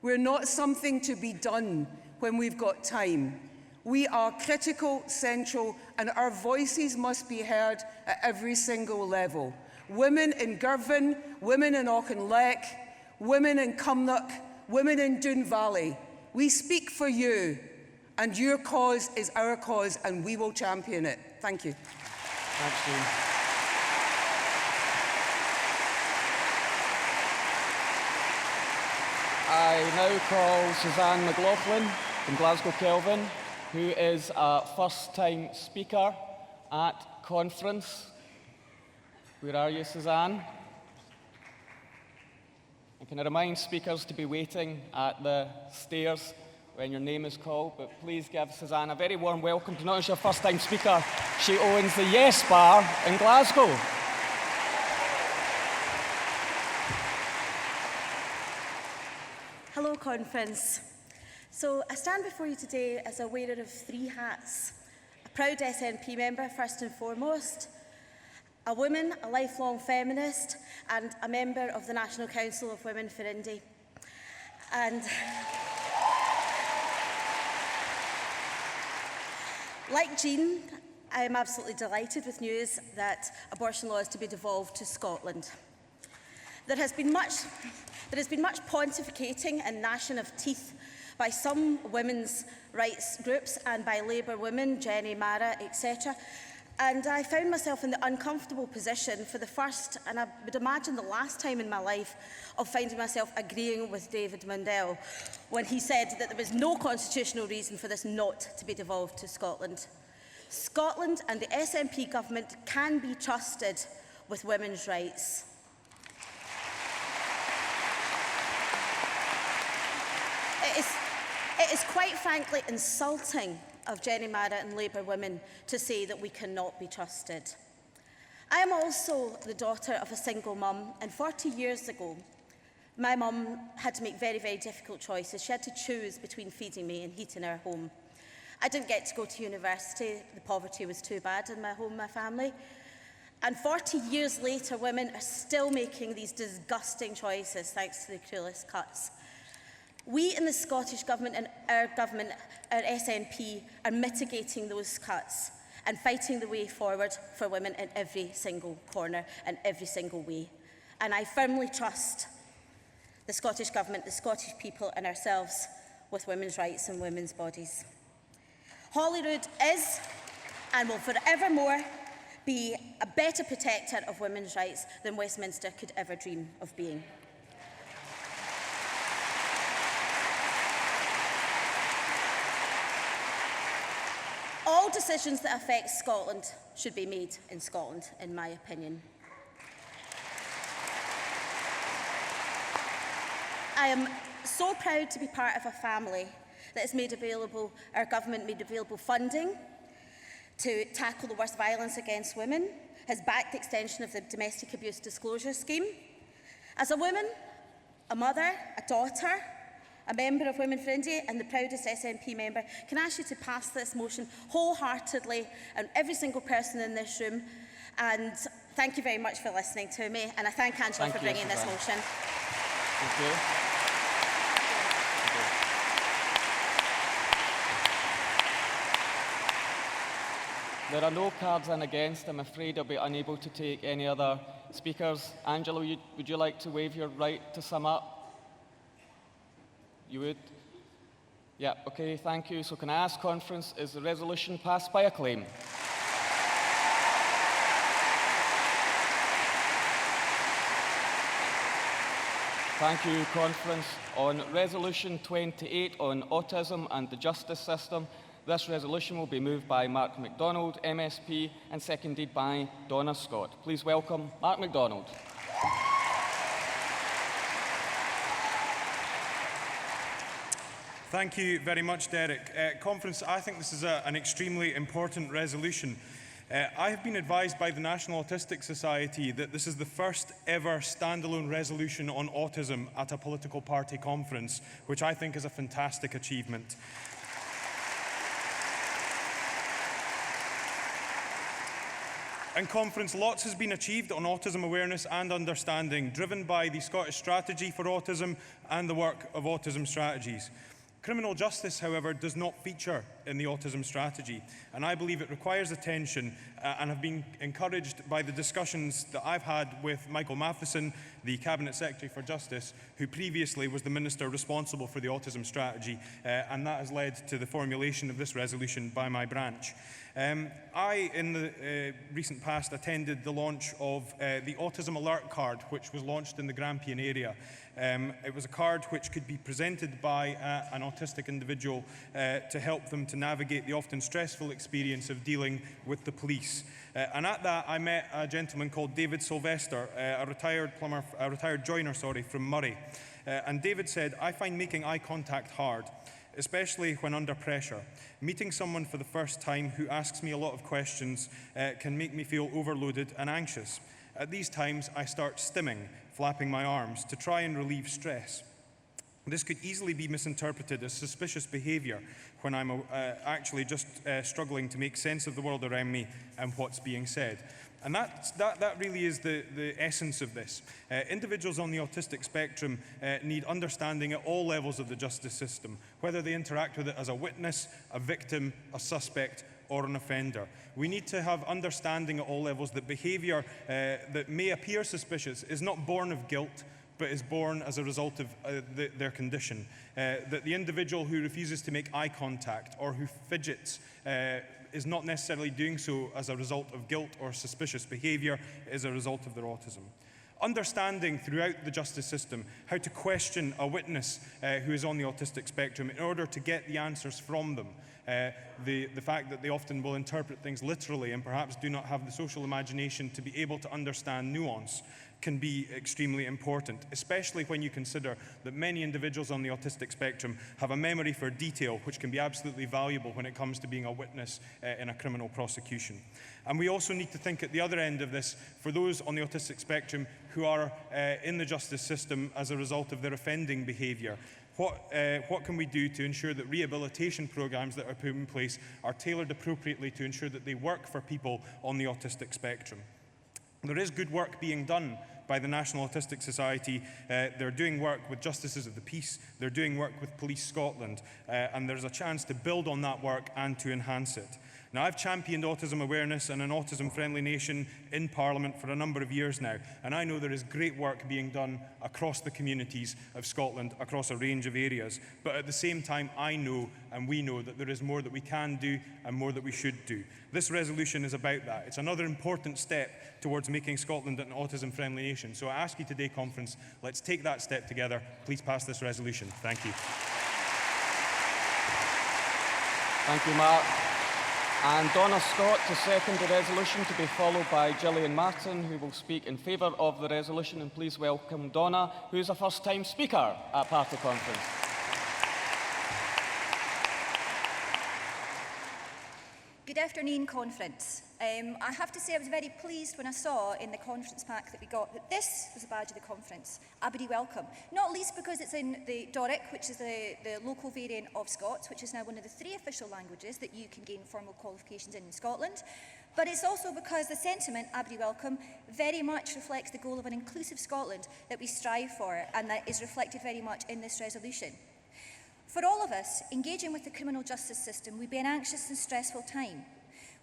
We're not something to be done when we've got time. We are critical, central, and our voices must be heard at every single level. Women in Girvan, women in Auchinleck, women in Cumnock, women in Doon Valley. We speak for you, and your cause is our cause, and we will champion it. Thank you. Thanks, Jean. I now call Suzanne McLaughlin from Glasgow Kelvin, who is a first-time speaker at conference. Where are you, Suzanne? And can I remind speakers to be waiting at the stairs when your name is called, but please give Suzanne a very warm welcome to not just your first-time speaker, she owns the Yes Bar in Glasgow. Hello, conference. So I stand before you today as a wearer of 3 hats. A proud SNP member, first and foremost, a woman, a lifelong feminist, and a member of the National Council of Women for Indy. And like Jean, I am absolutely delighted with news that abortion law is to be devolved to Scotland. There has been much pontificating and gnashing of teeth by some women's rights groups and by Labour women, Jenny, Mara, etc. And I found myself in the uncomfortable position for the first, and I would imagine the last time in my life, of finding myself agreeing with David Mundell when he said that there was no constitutional reason for this not to be devolved to Scotland. Scotland and the SNP government can be trusted with women's rights. It is quite frankly insulting of Jenny Mara and Labour women to say that we cannot be trusted. I am also the daughter of a single mum, and 40 years ago, my mum had to make very, very difficult choices. She had to choose between feeding me and heating our home. I didn't get to go to university. The poverty was too bad in my home, my family. And 40 years later, women are still making these disgusting choices thanks to the cruelest cuts. We in the Scottish Government and our government, our SNP, are mitigating those cuts and fighting the way forward for women in every single corner and every single way. And I firmly trust the Scottish Government, the Scottish people and ourselves with women's rights and women's bodies. Holyrood is and will forevermore be a better protector of women's rights than Westminster could ever dream of being. All decisions that affect Scotland should be made in Scotland, in my opinion. I am so proud to be part of a family that has made available, our government made available funding to tackle the worst violence against women, has backed the extension of the Domestic Abuse Disclosure Scheme. As a woman, a mother, a daughter, a member of Women for India and the proudest SNP member, can I ask you to pass this motion wholeheartedly and every single person in this room. And thank you very much for listening to me. And I thank Angela for bringing this motion. Thank you. There are no cards in against. I'm afraid I'll be unable to take any other speakers. Angela, would you like to waive your right to sum up? You would? Yeah, okay, thank you. So can I ask conference, is the resolution passed by acclaim? Thank you, conference. On resolution 28 on autism and the justice system, this resolution will be moved by Mark MacDonald, MSP, and seconded by Donna Scott. Please welcome Mark MacDonald. Thank you very much, Derek. Conference, I think this is an extremely important resolution. I have been advised by the National Autistic Society that this is the first ever standalone resolution on autism at a political party conference, which I think is a fantastic achievement. In conference, lots has been achieved on autism awareness and understanding, driven by the Scottish Strategy for Autism and the work of autism strategies. Criminal justice, however, does not feature in the autism strategy, and I believe it requires attention and have been encouraged by the discussions that I've had with Michael Matheson, the Cabinet Secretary for Justice, who previously was the Minister responsible for the autism strategy, and that has led to the formulation of this resolution by my branch. I, in the recent past, attended the launch of the Autism Alert Card, which was launched in the Grampian area. It was a card which could be presented by an autistic individual to help them to navigate the often stressful experience of dealing with the police. And at that, I met a gentleman called David Sylvester, a retired joiner, from Murray. And David said, "I find making eye contact hard, especially when under pressure. Meeting someone for the first time who asks me a lot of questions can make me feel overloaded and anxious. At these times, I start stimming, flapping my arms to try and relieve stress. This could easily be misinterpreted as suspicious behaviour when I'm actually just struggling to make sense of the world around me and what's being said." And that really is the essence of this. Individuals on the autistic spectrum need understanding at all levels of the justice system, whether they interact with it as a witness, a victim, a suspect, or an offender. We need to have understanding at all levels that behaviour that may appear suspicious is not born of guilt, but is born as a result of their condition. That the individual who refuses to make eye contact or who fidgets is not necessarily doing so as a result of guilt or suspicious behaviour, it is a result of their autism. Understanding throughout the justice system how to question a witness who is on the autistic spectrum in order to get the answers from them. The fact that they often will interpret things literally and perhaps do not have the social imagination to be able to understand nuance can be extremely important, especially when you consider that many individuals on the autistic spectrum have a memory for detail which can be absolutely valuable when it comes to being a witness in a criminal prosecution. And we also need to think at the other end of this for those on the autistic spectrum who are in the justice system as a result of their offending behaviour. What can we do to ensure that rehabilitation programmes that are put in place are tailored appropriately to ensure that they work for people on the autistic spectrum? There is good work being done by the National Autistic Society. They're doing work with Justices of the Peace, they're doing work with Police Scotland, and there's a chance to build on that work and to enhance it. Now, I've championed autism awareness and an autism-friendly nation in Parliament for a number of years now, and I know there is great work being done across the communities of Scotland, across a range of areas. But at the same time, I know and we know that there is more that we can do and more that we should do. This resolution is about that. It's another important step towards making Scotland an autism-friendly nation. So I ask you today, Conference, let's take that step together. Please pass this resolution. Thank you. Thank you, Mark. And Donna Scott to second the resolution, to be followed by Gillian Martin, who will speak in favour of the resolution. And please welcome Donna, who is a first-time speaker at Party Conference. Good afternoon, Conference. I have to say I was very pleased when I saw in the conference pack that we got that this was a badge of the conference, Aberdeen Welcome. Not least because it's in the Doric, which is the local variant of Scots, which is now one of the 3 official languages that you can gain formal qualifications in Scotland. But it's also because the sentiment, Aberdeen Welcome, very much reflects the goal of an inclusive Scotland that we strive for, and that is reflected very much in this resolution. For all of us, engaging with the criminal justice system would be an anxious and stressful time.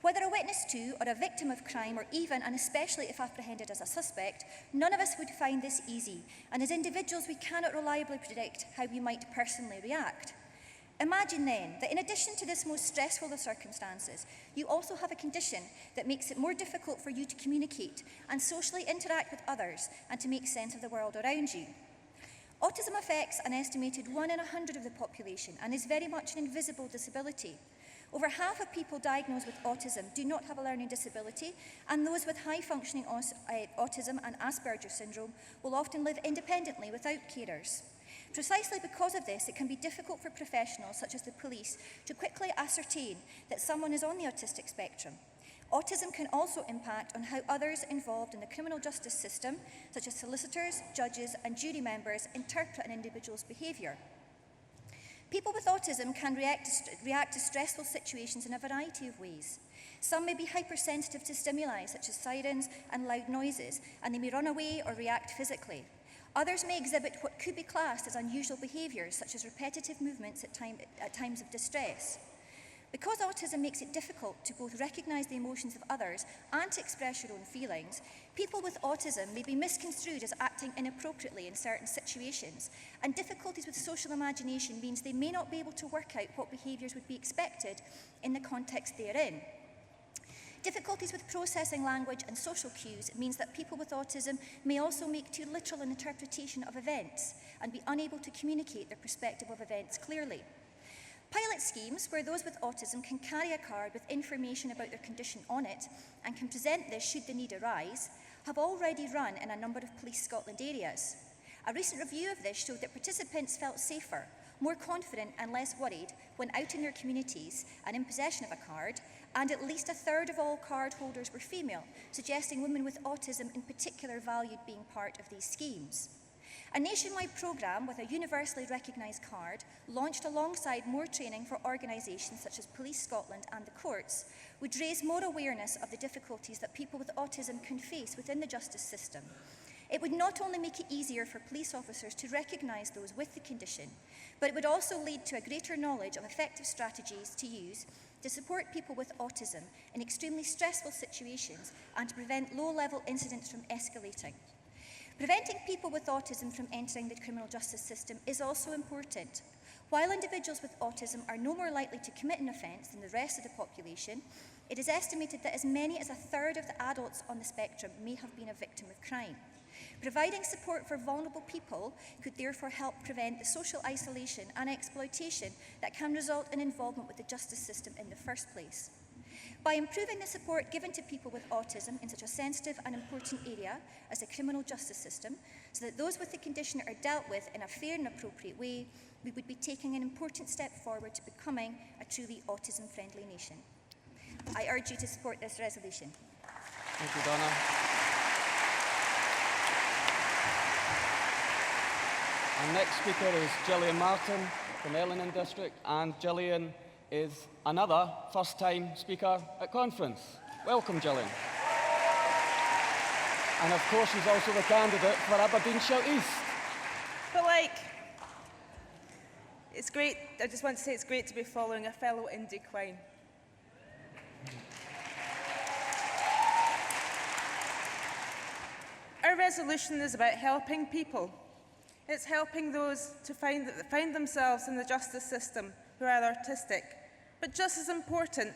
Whether a witness to or a victim of crime, or even and especially if apprehended as a suspect, none of us would find this easy, and as individuals we cannot reliably predict how we might personally react. Imagine then that in addition to this most stressful of circumstances, you also have a condition that makes it more difficult for you to communicate and socially interact with others and to make sense of the world around you. Autism affects an estimated 1 in 100 of the population and is very much an invisible disability. Over half of people diagnosed with autism do not have a learning disability, and those with high-functioning autism and Asperger's syndrome will often live independently without carers. Precisely because of this, it can be difficult for professionals such as the police to quickly ascertain that someone is on the autistic spectrum. Autism can also impact on how others involved in the criminal justice system, such as solicitors, judges, and jury members, interpret an individual's behaviour. People with autism can react to stressful situations in a variety of ways. Some may be hypersensitive to stimuli, such as sirens and loud noises, and they may run away or react physically. Others may exhibit what could be classed as unusual behaviours, such as repetitive movements at times of distress. Because autism makes it difficult to both recognise the emotions of others and to express your own feelings, people with autism may be misconstrued as acting inappropriately in certain situations, and difficulties with social imagination means they may not be able to work out what behaviours would be expected in the context they are in. Difficulties with processing language and social cues means that people with autism may also make too literal an interpretation of events and be unable to communicate their perspective of events clearly. Pilot schemes where those with autism can carry a card with information about their condition on it and can present this should the need arise have already run in a number of Police Scotland areas. A recent review of this showed that participants felt safer, more confident and less worried when out in their communities and in possession of a card, and at least a third of all card holders were female, suggesting women with autism in particular valued being part of these schemes. A nationwide programme with a universally recognised card, launched alongside more training for organisations such as Police Scotland and the courts, would raise more awareness of the difficulties that people with autism can face within the justice system. It would not only make it easier for police officers to recognise those with the condition, but it would also lead to a greater knowledge of effective strategies to use to support people with autism in extremely stressful situations and to prevent low-level incidents from escalating. Preventing people with autism from entering the criminal justice system is also important. While individuals with autism are no more likely to commit an offence than the rest of the population, it is estimated that as many as a third of the adults on the spectrum may have been a victim of crime. Providing support for vulnerable people could therefore help prevent the social isolation and exploitation that can result in involvement with the justice system in the first place. By improving the support given to people with autism in such a sensitive and important area as the criminal justice system, so that those with the condition are dealt with in a fair and appropriate way, we would be taking an important step forward to becoming a truly autism-friendly nation. I urge you to support this resolution. Thank you, Donna. Our next speaker is Gillian Martin from Ellingham District, and Gillian is another first-time speaker at conference. Welcome, Gillian. And of course, she's also the candidate for Aberdeenshire East. But it's great, I just want to say it's great to be following a fellow indie queen. Our resolution is about helping people. It's helping those to find themselves in the justice system who are artistic. But just as important,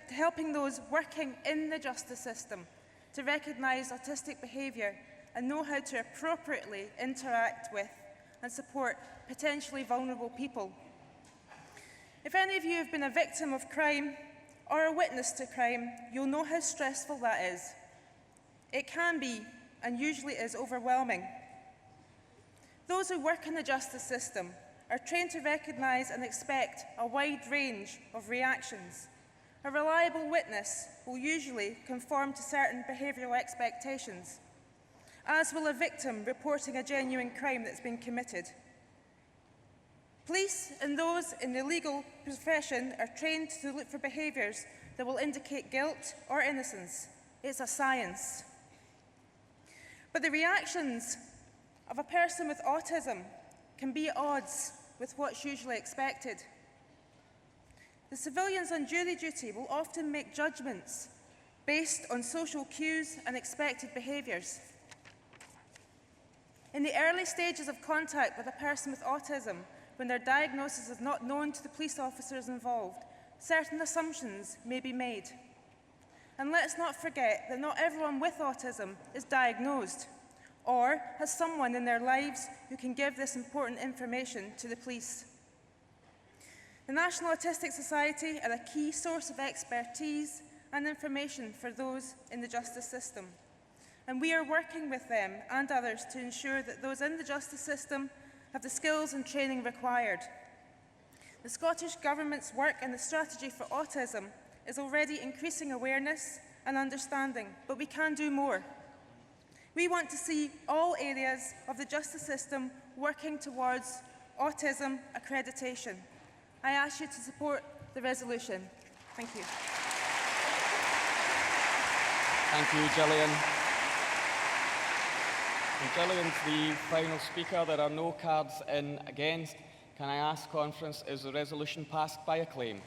helping those working in the justice system to recognise autistic behaviour and know how to appropriately interact with and support potentially vulnerable people. If any of you have been a victim of crime or a witness to crime, you'll know how stressful that is. It can be, and usually is, overwhelming. Those who work in the justice system are trained to recognise and expect a wide range of reactions. A reliable witness will usually conform to certain behavioural expectations, as will a victim reporting a genuine crime that's been committed. Police and those in the legal profession are trained to look for behaviours that will indicate guilt or innocence. It's a science. But the reactions of a person with autism can be at odds with what's usually expected. The civilians on jury duty will often make judgments based on social cues and expected behaviours. In the early stages of contact with a person with autism, when their diagnosis is not known to the police officers involved, certain assumptions may be made. And let's not forget that not everyone with autism is diagnosed or has someone in their lives who can give this important information to the police. The National Autistic Society are a key source of expertise and information for those in the justice system. And we are working with them and others to ensure that those in the justice system have the skills and training required. The Scottish Government's work and the strategy for autism is already increasing awareness and understanding, but we can do more. We want to see all areas of the justice system working towards autism accreditation. I ask you to support the resolution. Thank you. Thank you, Gillian. And Gillian's the final speaker. There are no cards in against. Can I ask conference, is the resolution passed by acclaim?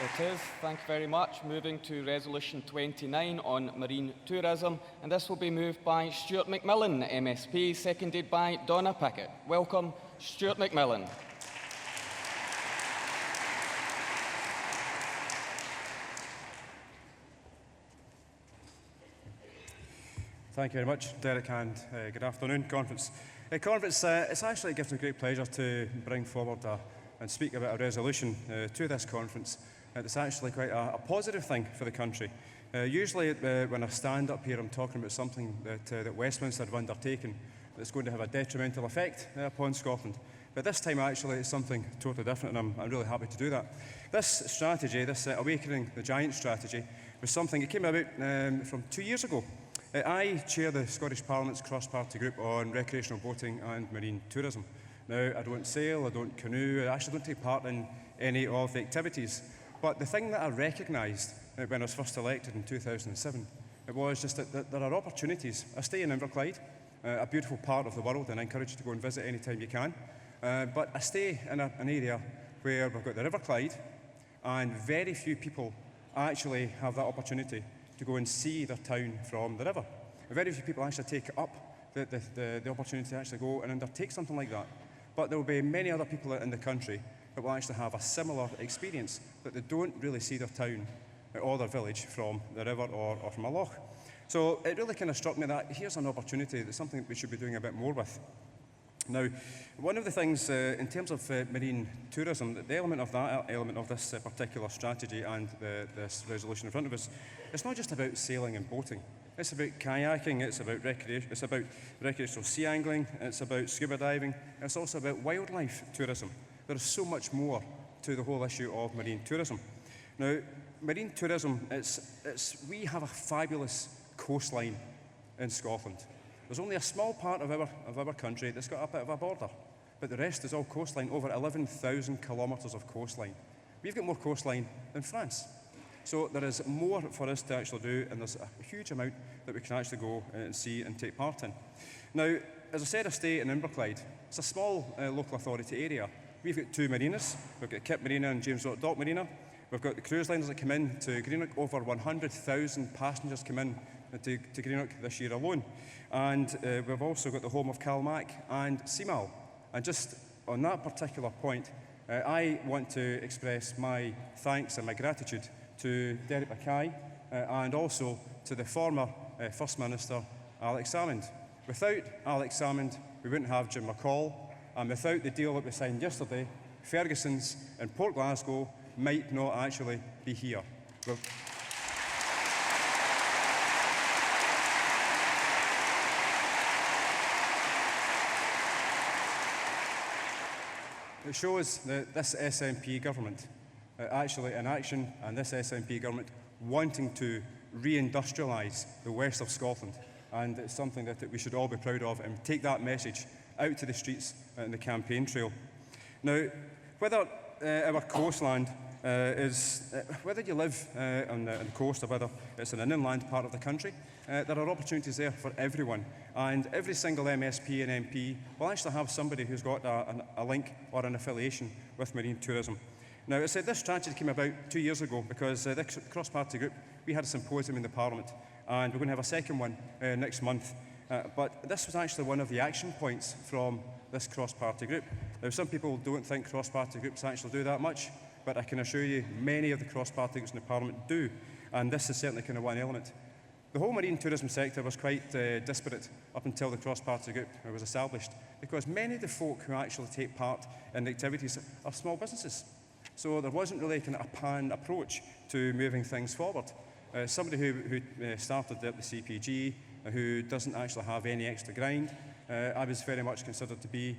It is. Thank you very much. Moving to Resolution 29 on marine tourism, and this will be moved by Stuart McMillan, MSP, seconded by Donna Pickett. Welcome, Stuart McMillan. Thank you very much, Derek, and good afternoon, Conference. Conference, it actually gives me great pleasure to bring forward and speak about a resolution to this conference. It's actually quite a positive thing for the country. Usually when I stand up here, I'm talking about something that Westminster have undertaken that's going to have a detrimental effect upon Scotland. But this time, actually, it's something totally different, and I'm really happy to do that. This strategy, this Awakening the Giant strategy, was something that came about from 2 years ago. I chair the Scottish Parliament's cross-party group on recreational boating and marine tourism. Now, I don't sail, I don't canoe, I actually don't take part in any of the activities. But the thing that I recognised when I was first elected in 2007, it was just that there are opportunities. I stay in Inverclyde, a beautiful part of the world, and I encourage you to go and visit any time you can. But I stay in an area where we've got the River Clyde, and very few people actually have that opportunity to go and see their town from the river. Very few people actually take up the opportunity to actually go and undertake something like that. But there will be many other people in the country that will actually have a similar experience, that they don't really see their town or their village from the river or from a loch. So it really kind of struck me that here's an opportunity, that's something that we should be doing a bit more with. Now, one of the things in terms of marine tourism, the element of this particular strategy and this resolution in front of us, it's not just about sailing and boating. It's about kayaking, it's about recreational sea angling, it's about scuba diving, it's also about wildlife tourism. There is so much more to the whole issue of marine tourism. Now, marine tourism, we have a fabulous coastline in Scotland. There's only a small part of our country that's got a bit of a border, but the rest is all coastline, over 11,000 kilometres of coastline. We've got more coastline than France. So there is more for us to actually do, and there's a huge amount that we can actually go and see and take part in. Now, as I said, I stay in Inverclyde. It's a small local authority area. We've got two marinas. We've got Kip Marina and James Rock Dock Marina. We've got the cruise liners that come in to Greenock. Over 100,000 passengers come in to Greenock this year alone. And we've also got the home of Calmac and Seamal. And just on that particular point, I want to express my thanks and my gratitude to Derek Mackay and also to the former First Minister, Alex Salmond. Without Alex Salmond, we wouldn't have Jim McCall, and without the deal that we signed yesterday, Ferguson's in Port Glasgow might not actually be here. It shows that this SNP government actually in action, and this SNP government wanting to re-industrialise the west of Scotland, and it's something that we should all be proud of and take that message out to the streets and the campaign trail. Now, whether our coastland whether you live on the coast or whether it's in an inland part of the country, there are opportunities there for everyone. And every single MSP and MP will actually have somebody who's got a link or an affiliation with marine tourism. Now, I said this strategy came about 2 years ago because the cross-party group, we had a symposium in the Parliament, and we're going to have a second one next month. But this was actually one of the action points from this cross-party group. Now, some people don't think cross-party groups actually do that much, but I can assure you many of the cross-party groups in the Parliament do, and this is certainly kind of one element. The whole marine tourism sector was quite disparate up until the cross-party group was established, because many of the folk who actually take part in the activities are small businesses. So there wasn't really kind of a pan approach to moving things forward. Somebody who started at the CPG, who doesn't actually have any extra grind, I was very much considered to be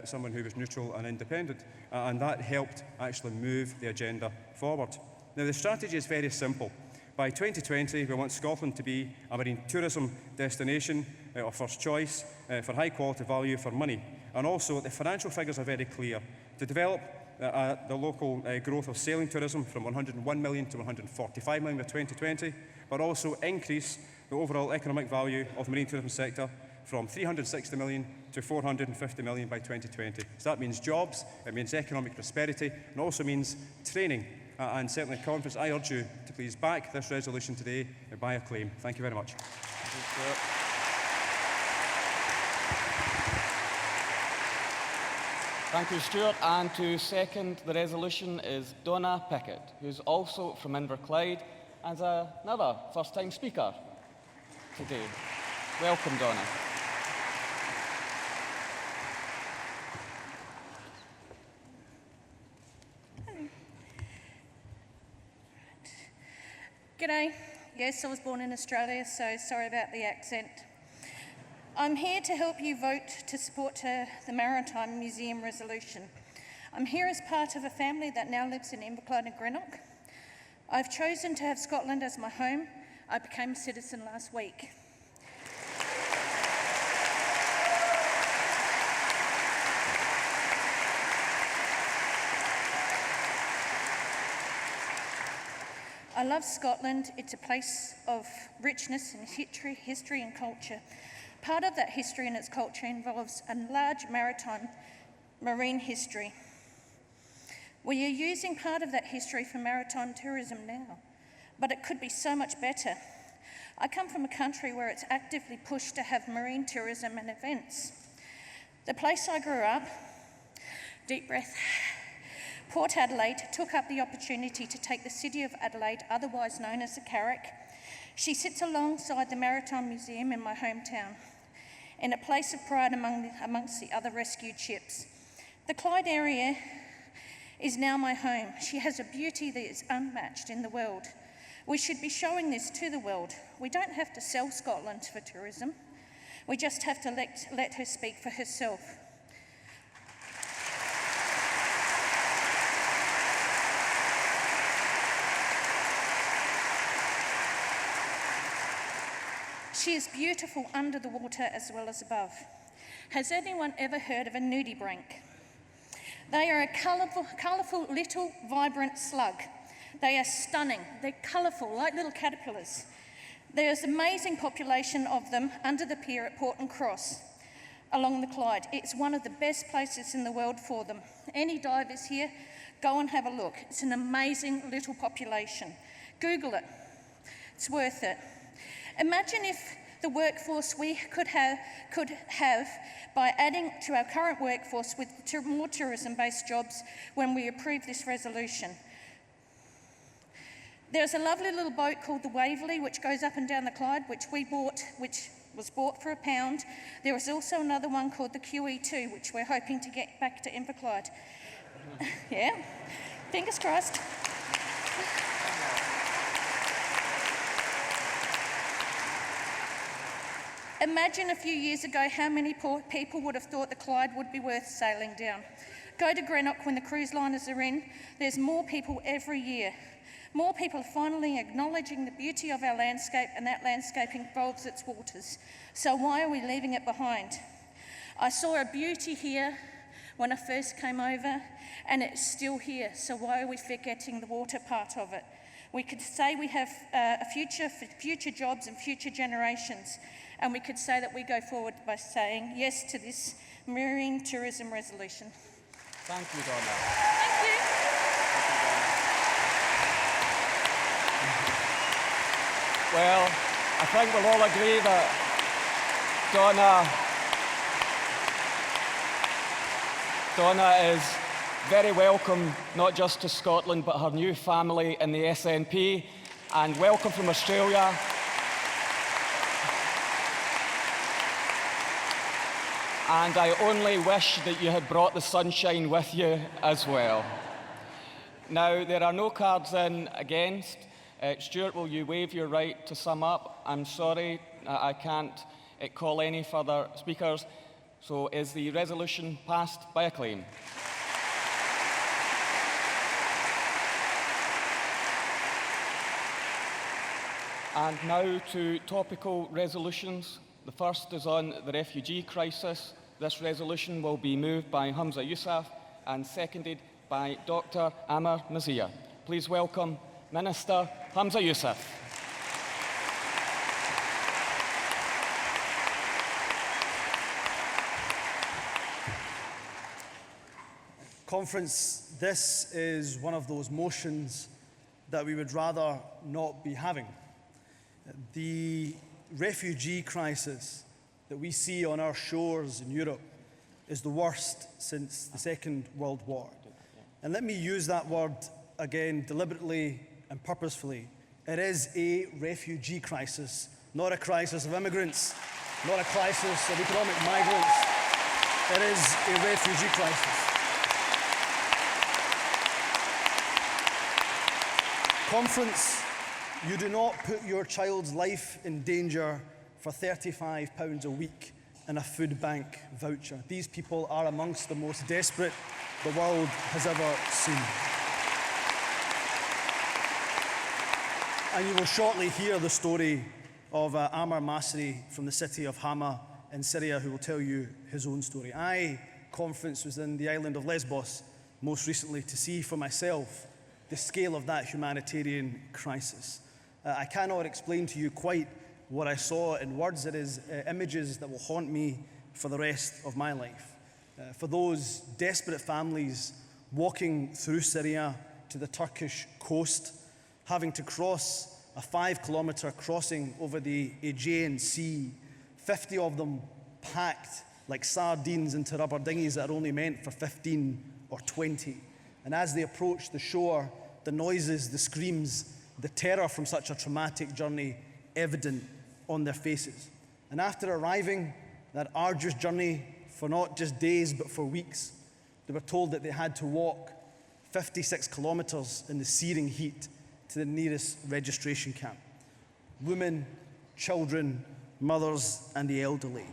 someone who was neutral and independent, and that helped actually move the agenda forward. Now, the strategy is very simple. By 2020, we want Scotland to be a marine tourism destination of first choice for high quality value for money. And also, the financial figures are very clear. To develop the local growth of sailing tourism from 101 million to 145 million by 2020, but also increase the overall economic value of the marine tourism sector from 360 million to 450 million by 2020. So that means jobs, it means economic prosperity, and also means training. And certainly, conference, I urge you to please back this resolution today by acclaim. Thank you very much. Thank you, Stuart. And to second the resolution is Donna Pickett, who's also from Inverclyde and another first-time speaker today. Welcome, Donna. G'day. Yes, I was born in Australia, so sorry about the accent. I'm here to help you vote to support the Maritime Museum resolution. I'm here as part of a family that now lives in Inverclyde and Greenock. I've chosen to have Scotland as my home. I became a citizen last week. I love Scotland. It's a place of richness and history and culture. Part of that history and its culture involves a large marine history. We are using part of that history for maritime tourism now, but it could be so much better. I come from a country where it's actively pushed to have marine tourism and events. The place I grew up, deep breath, Port Adelaide took up the opportunity to take the City of Adelaide, otherwise known as the Carrack. She sits alongside the Maritime Museum in my hometown, in a place of pride amongst the other rescued ships. The Clyde area is now my home. She has a beauty that is unmatched in the world. We should be showing this to the world. We don't have to sell Scotland for tourism. We just have to let her speak for herself. She is beautiful under the water as well as above. Has anyone ever heard of a nudibranch? They are a colourful little vibrant slug. They are stunning. They're colourful, like little caterpillars. There's an amazing population of them under the pier at Port and Cross along the Clyde. It's one of the best places in the world for them. Any divers here, go and have a look. It's an amazing little population. Google it. It's worth it. Imagine if the workforce we could have by adding to our current workforce with more tourism-based jobs when we approve this resolution. There's a lovely little boat called the Waverley which goes up and down the Clyde, which was bought for £1. There is also another one called the QE2, which we're hoping to get back to Inverclyde. Yeah, fingers crossed. Imagine a few years ago how many people would have thought the Clyde would be worth sailing down. Go to Greenock when the cruise liners are in. There's more people every year. More people are finally acknowledging the beauty of our landscape, and that landscape involves its waters. So why are we leaving it behind? I saw a beauty here when I first came over, and it's still here. So why are we forgetting the water part of it? We could say we have a future for future jobs and future generations. And we could say that we go forward by saying yes to this marine tourism resolution. Thank you, Donna. Thank you. Well, I think we'll all agree that Donna is very welcome, not just to Scotland, but her new family in the SNP, and welcome from Australia. And I only wish that you had brought the sunshine with you as well. Now, there are no cards in against. Stuart, will you waive your right to sum up? I'm sorry, I can't call any further speakers. So is the resolution passed by acclaim? And now to topical resolutions. The first is on the refugee crisis. This resolution will be moved by Hamza Yousaf and seconded by Dr. Amar Nazir. Please welcome Minister Hamza Yousaf. Conference, this is one of those motions that we would rather not be having. The refugee crisis that we see on our shores in Europe is the worst since the Second World War. And let me use that word again deliberately and purposefully. It is a refugee crisis, not a crisis of immigrants, not a crisis of economic migrants. It is a refugee crisis. Conference, you do not put your child's life in danger for £35 a week and a food bank voucher. These people are amongst the most desperate the world has ever seen. And you will shortly hear the story of Ammar Masri from the city of Hama in Syria, who will tell you his own story. Conference was in the island of Lesbos most recently to see for myself the scale of that humanitarian crisis. I cannot explain to you quite what I saw in words. It is images that will haunt me for the rest of my life. For those desperate families walking through Syria to the Turkish coast, having to cross a 5-kilometre crossing over the Aegean Sea, 50 of them packed like sardines into rubber dinghies that are only meant for 15 or 20. And as they approach the shore, the noises, the screams, the terror from such a traumatic journey evident on their faces. And after arriving, that arduous journey for not just days but for weeks, they were told that they had to walk 56 kilometres in the searing heat to the nearest registration camp. Women, children, mothers and the elderly.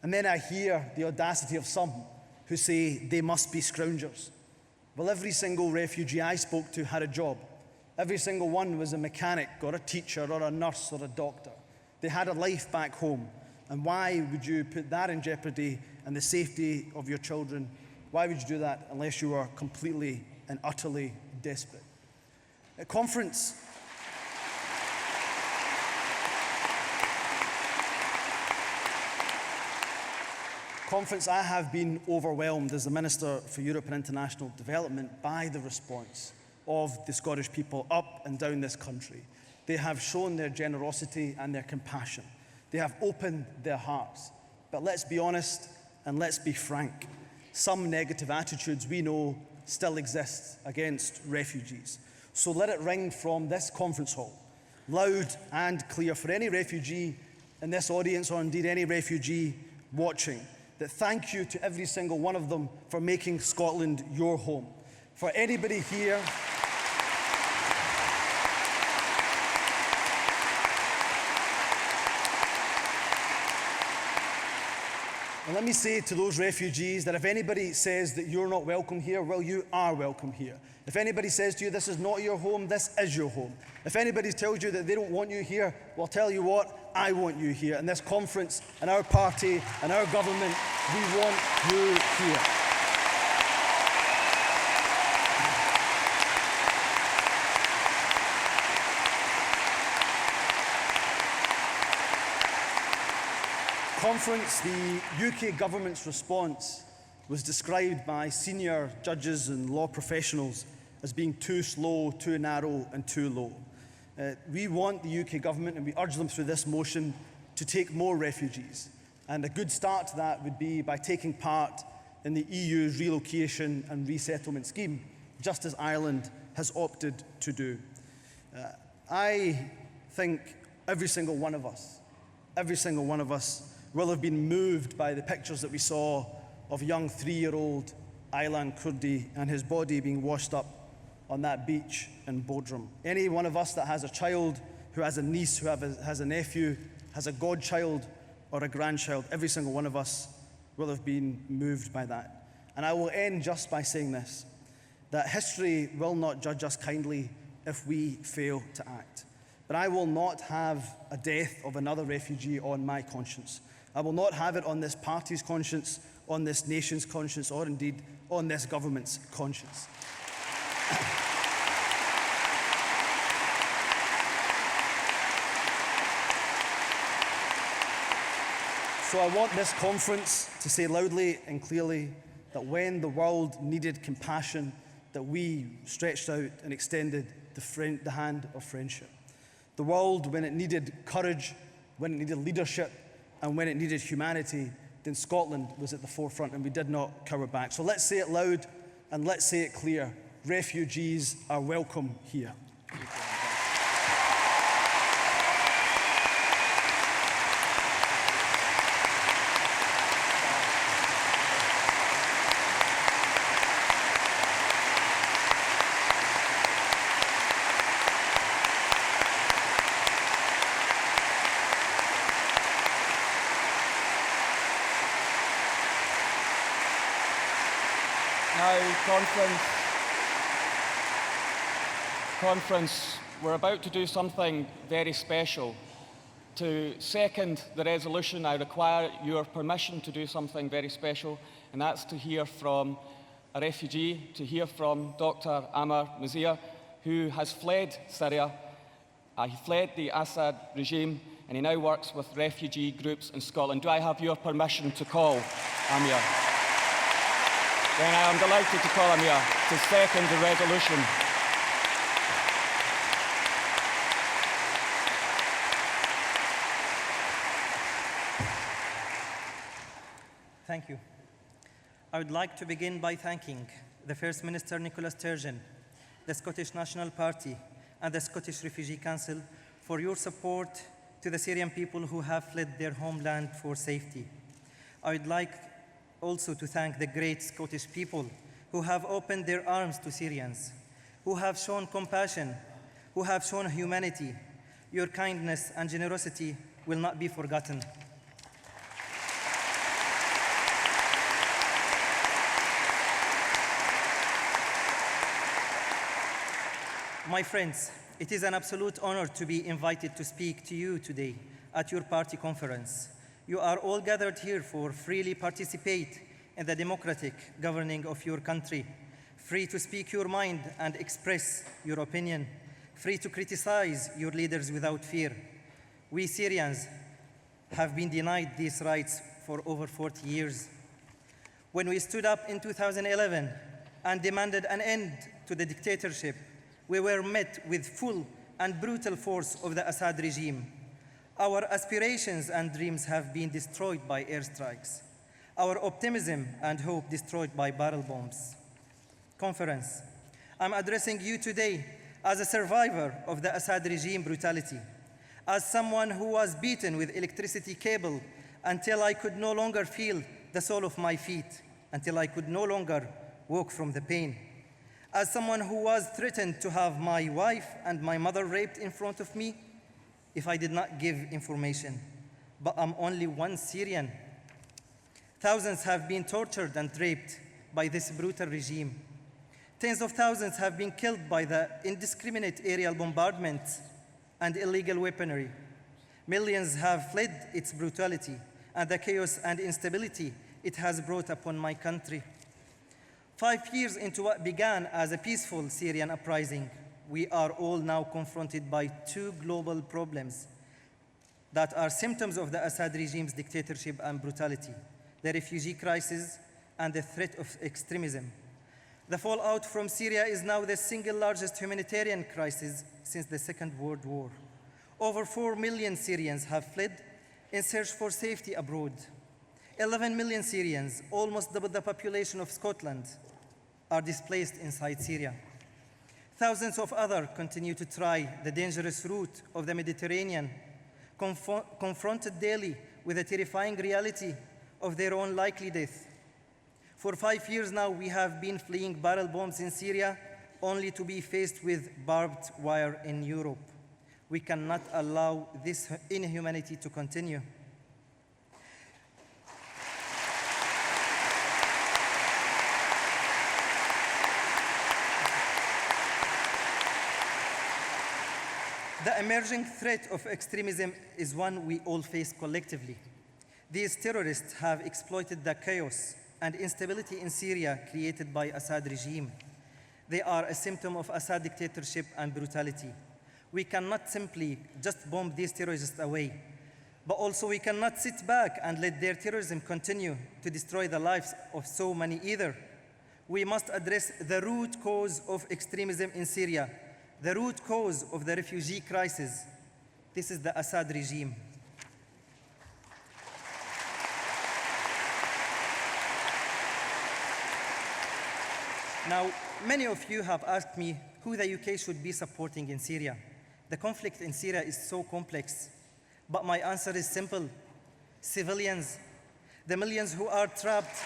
And then I hear the audacity of some who say they must be scroungers. Well, every single refugee I spoke to had a job. Every single one was a mechanic or a teacher or a nurse or a doctor. They had a life back home. And why would you put that in jeopardy and the safety of your children? Why would you do that unless you are completely and utterly desperate? At Conference, I have been overwhelmed as the Minister for Europe and International Development by the response of the Scottish people up and down this country. They have shown their generosity and their compassion. They have opened their hearts. But let's be honest and let's be frank. Some negative attitudes we know still exist against refugees. So let it ring from this conference hall, loud and clear for any refugee in this audience or indeed any refugee watching, that thank you to every single one of them for making Scotland your home. For anybody here and let me say to those refugees that if anybody says that you're not welcome here, well, you are welcome here. If anybody says to you this is not your home, this is your home. If anybody tells you that they don't want you here, well, I'll tell you what, I want you here. And this conference and our party and our government, we want you here. Conference, the UK government's response was described by senior judges and law professionals as being too slow, too narrow and too low. We want the UK government, and we urge them through this motion, to take more refugees. And a good start to that would be by taking part in the EU's relocation and resettlement scheme, just as Ireland has opted to do. I think every single one of us will have been moved by the pictures that we saw of young 3-year-old Aylan Kurdi and his body being washed up on that beach in Bodrum. Any one of us that has a child, who has a niece, who has a nephew, has a godchild or a grandchild, every single one of us will have been moved by that. And I will end just by saying this, that history will not judge us kindly if we fail to act. But I will not have a death of another refugee on my conscience. I will not have it on this party's conscience, on this nation's conscience, or indeed on this government's conscience. So I want this conference to say loudly and clearly that when the world needed compassion, that we stretched out and extended the hand of friendship. The world, when it needed courage, when it needed leadership, and when it needed humanity, then Scotland was at the forefront and we did not cower back. So let's say it loud and let's say it clear. Refugees are welcome here. Now, Conference, we're about to do something very special. To second the resolution, I require your permission to do something very special, and that's to hear from a refugee, to hear from Dr. Ammar Mazia, who has fled Syria. He fled the Assad regime, and he now works with refugee groups in Scotland. Do I have your permission to call Ammar? Then I am delighted to call Ammar to second the resolution. Thank you. I would like to begin by thanking the First Minister Nicola Sturgeon, the Scottish National Party, and the Scottish Refugee Council for your support to the Syrian people who have fled their homeland for safety. I would like also to thank the great Scottish people who have opened their arms to Syrians, who have shown compassion, who have shown humanity. Your kindness and generosity will not be forgotten. My friends, it is an absolute honor to be invited to speak to you today at your party conference. You are all gathered here for freely participate in the democratic governing of your country, free to speak your mind and express your opinion, free to criticize your leaders without fear. We Syrians have been denied these rights for over 40 years. When we stood up in 2011 and demanded an end to the dictatorship, we were met with full and brutal force of the Assad regime. Our aspirations and dreams have been destroyed by airstrikes. Our optimism and hope destroyed by barrel bombs. Conference, I'm addressing you today as a survivor of the Assad regime brutality, as someone who was beaten with electricity cable until I could no longer feel the sole of my feet, until I could no longer walk from the pain. As someone who was threatened to have my wife and my mother raped in front of me if I did not give information. But I'm only one Syrian. Thousands have been tortured and raped by this brutal regime. Tens of thousands have been killed by the indiscriminate aerial bombardments and illegal weaponry. Millions have fled its brutality and the chaos and instability it has brought upon my country. 5 years into what began as a peaceful Syrian uprising, we are all now confronted by two global problems that are symptoms of the Assad regime's dictatorship and brutality: the refugee crisis and the threat of extremism. The fallout from Syria is now the single largest humanitarian crisis since the Second World War. Over 4 million Syrians have fled in search for safety abroad. 11 million Syrians, almost double the population of Scotland, are displaced inside Syria. Thousands of others continue to try the dangerous route of the Mediterranean, confronted daily with the terrifying reality of their own likely death. For 5 years now, we have been fleeing barrel bombs in Syria, only to be faced with barbed wire in Europe. We cannot allow this inhumanity to continue. The emerging threat of extremism is one we all face collectively. These terrorists have exploited the chaos and instability in Syria created by Assad regime. They are a symptom of Assad dictatorship and brutality. We cannot simply just bomb these terrorists away. But also we cannot sit back and let their terrorism continue to destroy the lives of so many either. We must address the root cause of extremism in Syria, the root cause of the refugee crisis. This is the Assad regime. Now, many of you have asked me who the UK should be supporting in Syria. The conflict in Syria is so complex, but my answer is simple. Civilians, the millions who are trapped,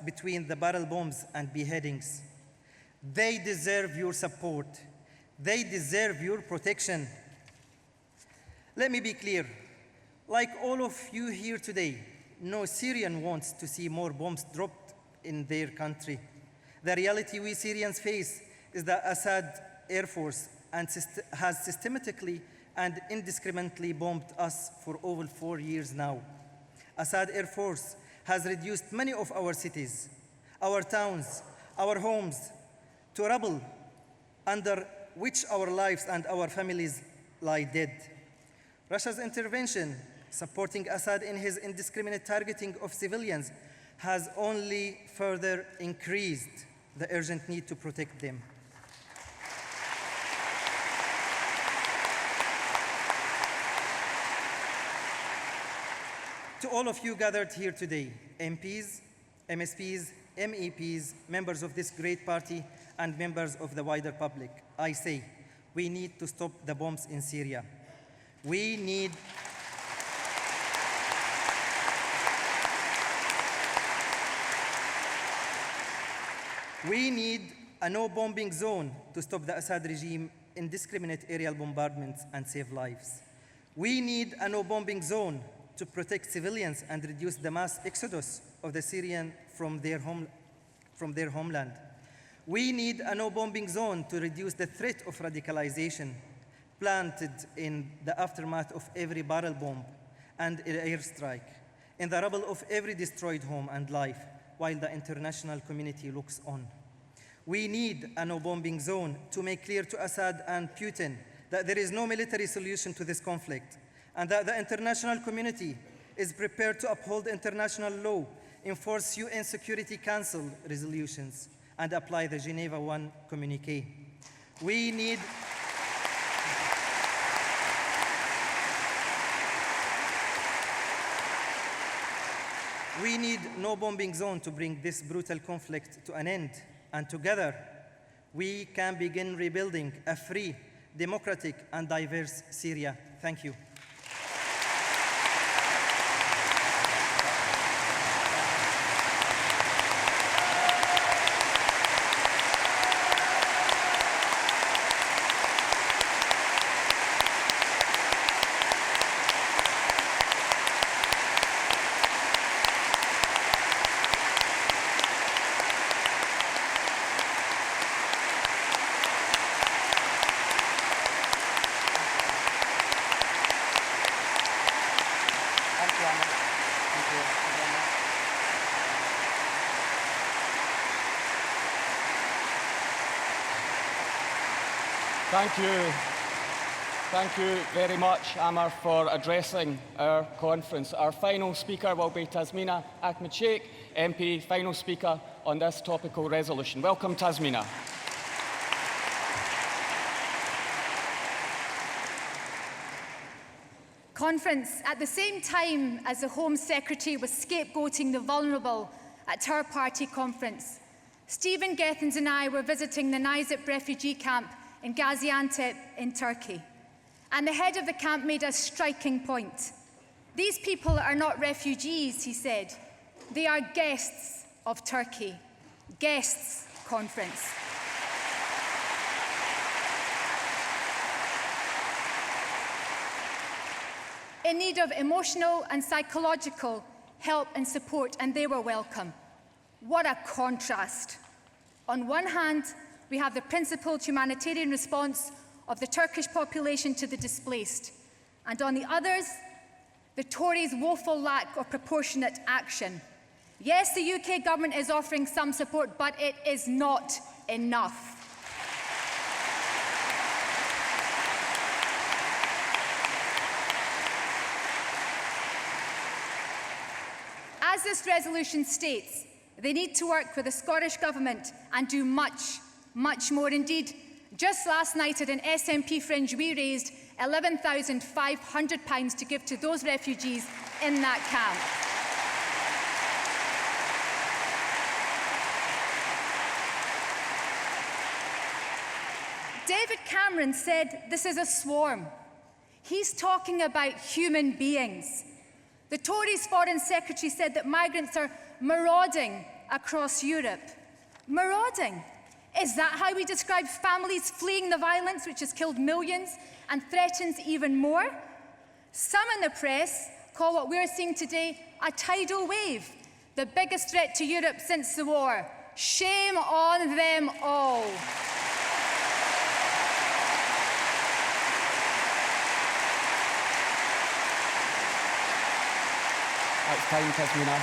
between the barrel bombs and beheadings. They deserve your support. They deserve your protection. Let me be clear. Like all of you here today, no Syrian wants to see more bombs dropped in their country. The reality we Syrians face is that Assad Air Force has systematically and indiscriminately bombed us for over 4 years now. Assad Air Force has reduced many of our cities, our towns, our homes to rubble, under which our lives and our families lie dead. Russia's intervention, supporting Assad in his indiscriminate targeting of civilians, has only further increased the urgent need to protect them. To all of you gathered here today, MPs, MSPs, MEPs, members of this great party, and members of the wider public, I say, we need to stop the bombs in Syria. We need a no-bombing zone to stop the Assad regime indiscriminate aerial bombardments and save lives. We need a no-bombing zone to protect civilians and reduce the mass exodus of the Syrians from their homeland. We need a no-bombing zone to reduce the threat of radicalization planted in the aftermath of every barrel bomb and airstrike, in the rubble of every destroyed home and life, while the international community looks on. We need a no-bombing zone to make clear to Assad and Putin that there is no military solution to this conflict, and that the international community is prepared to uphold international law, enforce UN Security Council resolutions, and apply the Geneva I communique. We need no bombing zone to bring this brutal conflict to an end, and together we can begin rebuilding a free, democratic, and diverse Syria. Thank you. Thank you very much, Amar, for addressing our conference. Our final speaker will be Tasmina Ahmed Sheikh, MP, final speaker on this topical resolution. Welcome, Tasmina. Conference, at the same time as the Home Secretary was scapegoating the vulnerable at her party conference, Stephen Gethens and I were visiting the Nizip refugee camp in Gaziantep in Turkey. And the head of the camp made a striking point. These people are not refugees, he said. They are guests of Turkey. Guests, Conference. In need of emotional and psychological help and support, and they were welcome. What a contrast. On one hand, we have the principled humanitarian response of the Turkish population to the displaced, and on the others, the Tories' woeful lack of proportionate action. Yes, the UK government is offering some support, but it is not enough. As this resolution states, they need to work with the Scottish Government and do much, much more. Indeed, just last night at an SNP fringe, we raised £11,500 to give to those refugees in that camp. David Cameron said this is a swarm. He's talking about human beings. The Tories' Foreign Secretary said that migrants are marauding across Europe. Marauding? Is that how we describe families fleeing the violence which has killed millions and threatens even more? Some in the press call what we're seeing today a tidal wave, the biggest threat to Europe since the war. Shame on them all. It's time, Tasmina.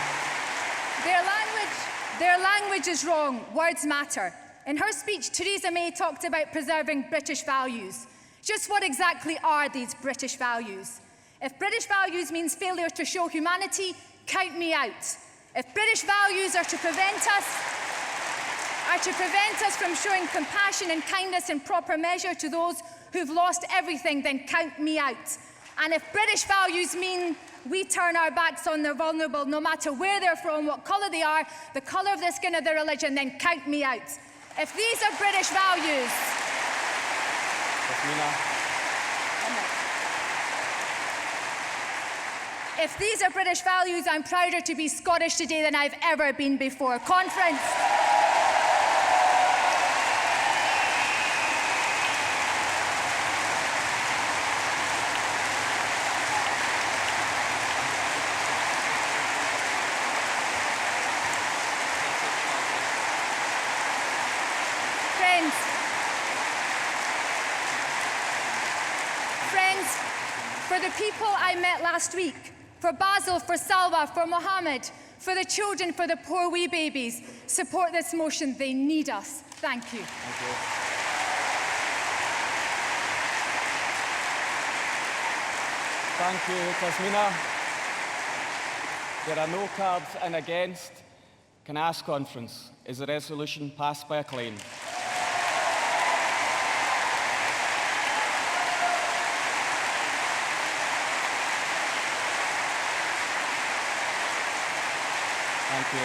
Their language is wrong. Words matter. In her speech, Theresa May talked about preserving British values. Just what exactly are these British values? If British values means failure to show humanity, count me out. If British values are to prevent us from showing compassion and kindness in proper measure to those who've lost everything, then count me out. And if British values mean we turn our backs on the vulnerable, no matter where they're from, what colour they are, the colour of the skin of their religion, then count me out. If these are British values... If these are British values, I'm prouder to be Scottish today than I've ever been before. Conference. Friends, for the people I met last week, for Basil, for Salwa, for Mohammed, for the children, for the poor wee babies, support this motion. They need us. Thank you. Thank you. Thank you, Tasmina. There are no cards in against. Can I ask conference, is the resolution passed by acclaim? Thank you.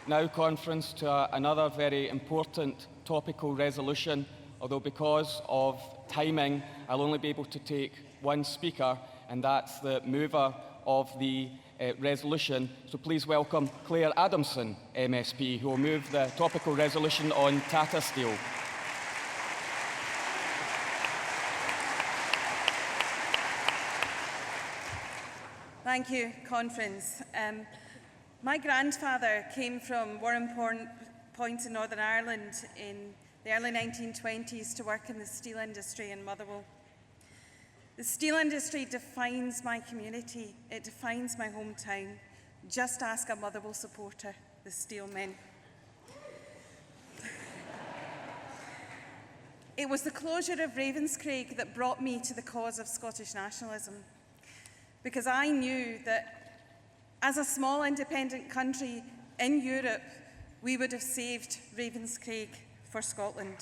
Now, conference, to another very important topical resolution, although because of timing, I'll only be able to take one speaker, and that's the mover of the resolution. So please welcome Claire Adamson, MSP, who will move the topical resolution on Tata Steel. Thank you, Conference. My grandfather came from Warrenpoint in Northern Ireland in the early 1920s to work in the steel industry in Motherwell. The steel industry defines my community. It defines my hometown. Just ask a Motherwell supporter, the steel men. It was the closure of Ravenscraig that brought me to the cause of Scottish nationalism, because I knew that as a small independent country in Europe, we would have saved Ravenscraig for Scotland.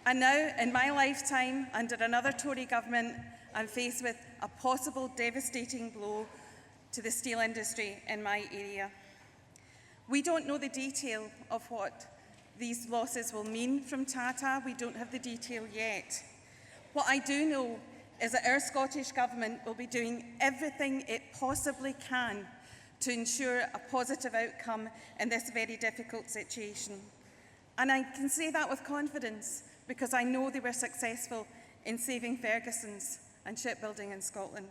And now, in my lifetime, under another Tory government, I'm faced with a possible devastating blow to the steel industry in my area. We don't know the detail of what these losses will mean from Tata. We don't have the detail yet. What I do know is that our Scottish Government will be doing everything it possibly can to ensure a positive outcome in this very difficult situation. And I can say that with confidence because I know they were successful in saving Ferguson's and shipbuilding in Scotland.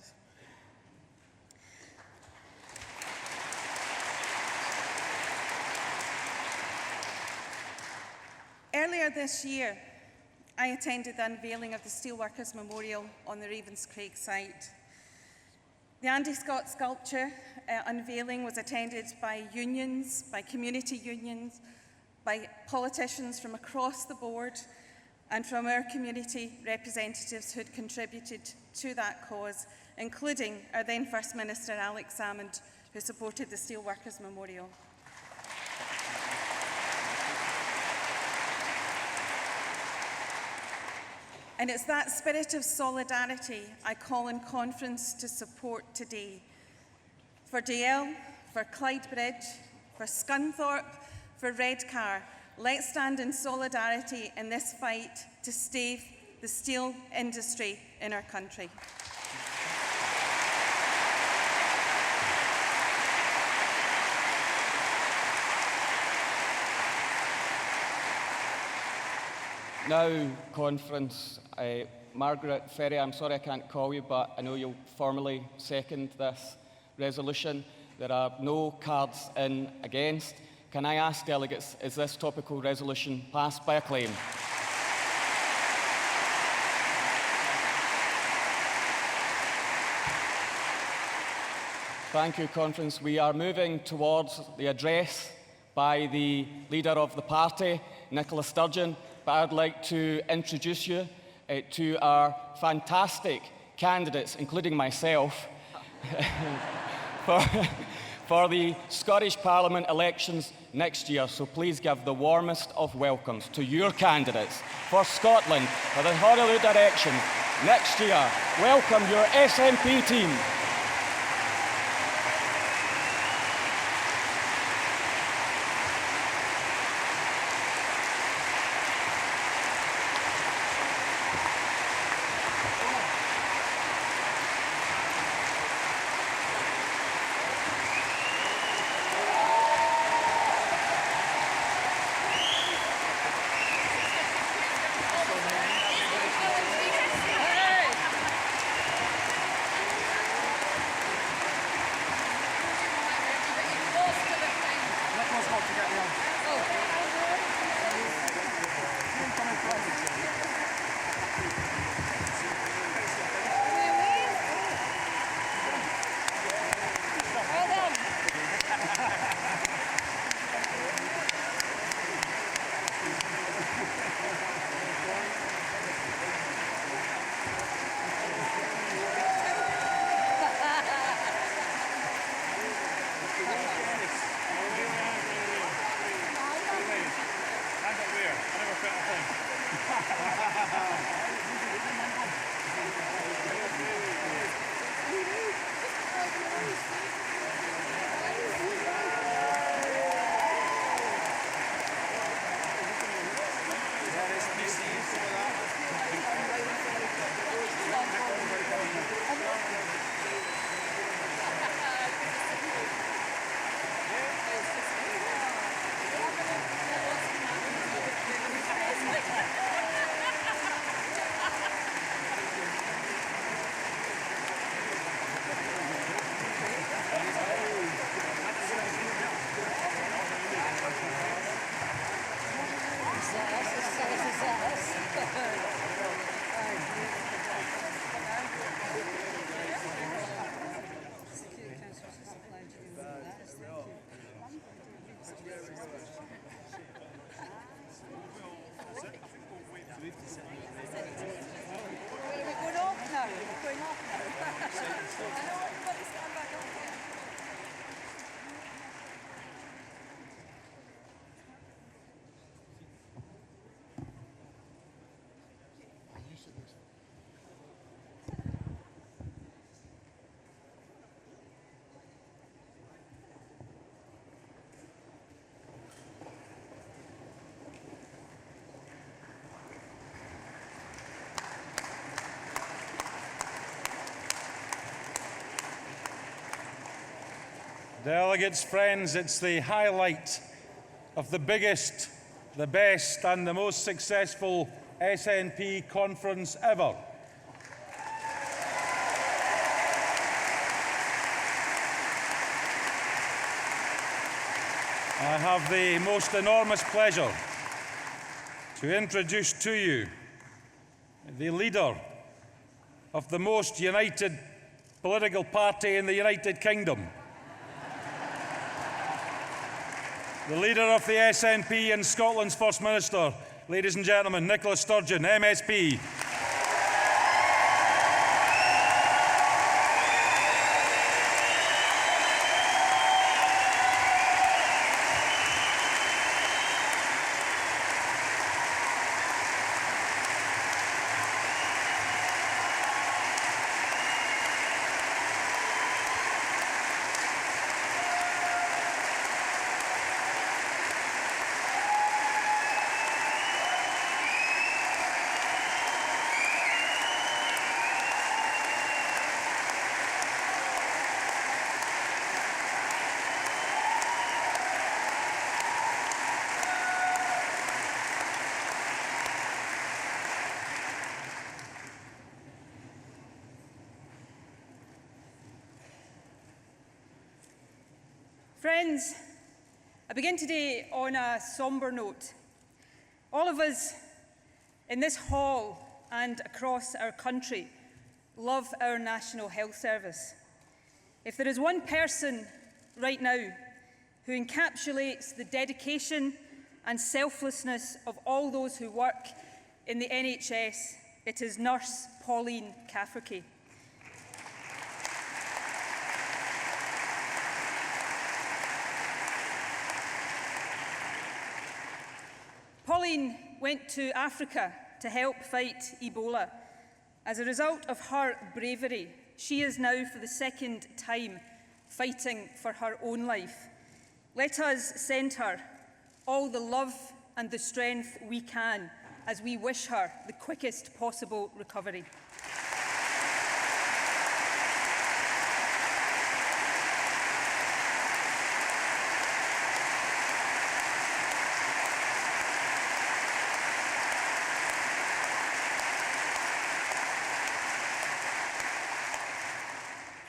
Earlier this year, I attended the unveiling of the Steelworkers Memorial on the Ravenscraig site. The Andy Scott sculpture unveiling was attended by unions, by community unions, by politicians from across the board, and from our community representatives who had contributed to that cause, including our then First Minister Alex Salmond, who supported the Steelworkers Memorial. And it's that spirit of solidarity I call on conference to support today. For DL, for Clydebridge, for Scunthorpe, for Redcar, let's stand in solidarity in this fight to save the steel industry in our country. Now, conference, Margaret Ferry, I'm sorry I can't call you, but I know you'll formally second this resolution. There are no cards in against. Can I ask delegates, is this topical resolution passed by acclaim? Thank you, conference. We are moving towards the address by the leader of the party, Nicola Sturgeon. But I'd like to introduce you to our fantastic candidates, including myself, for the Scottish Parliament elections next year. So please give the warmest of welcomes to your candidates for Scotland, for the Holyrood direction next year. Welcome your SNP team. Delegates, friends, it's the highlight of the biggest, the best and the most successful SNP conference ever. I have the most enormous pleasure to introduce to you the leader of the most united political party in the United Kingdom, the leader of the SNP and Scotland's First Minister, ladies and gentlemen, Nicola Sturgeon, MSP. Friends, I begin today on a sombre note. All of us in this hall and across our country love our National Health Service. If there is one person right now who encapsulates the dedication and selflessness of all those who work in the NHS, it is Nurse Pauline Cafferty. Pauline went to Africa to help fight Ebola. As a result of her bravery, she is now for the second time fighting for her own life. Let us send her all the love and the strength we can as we wish her the quickest possible recovery.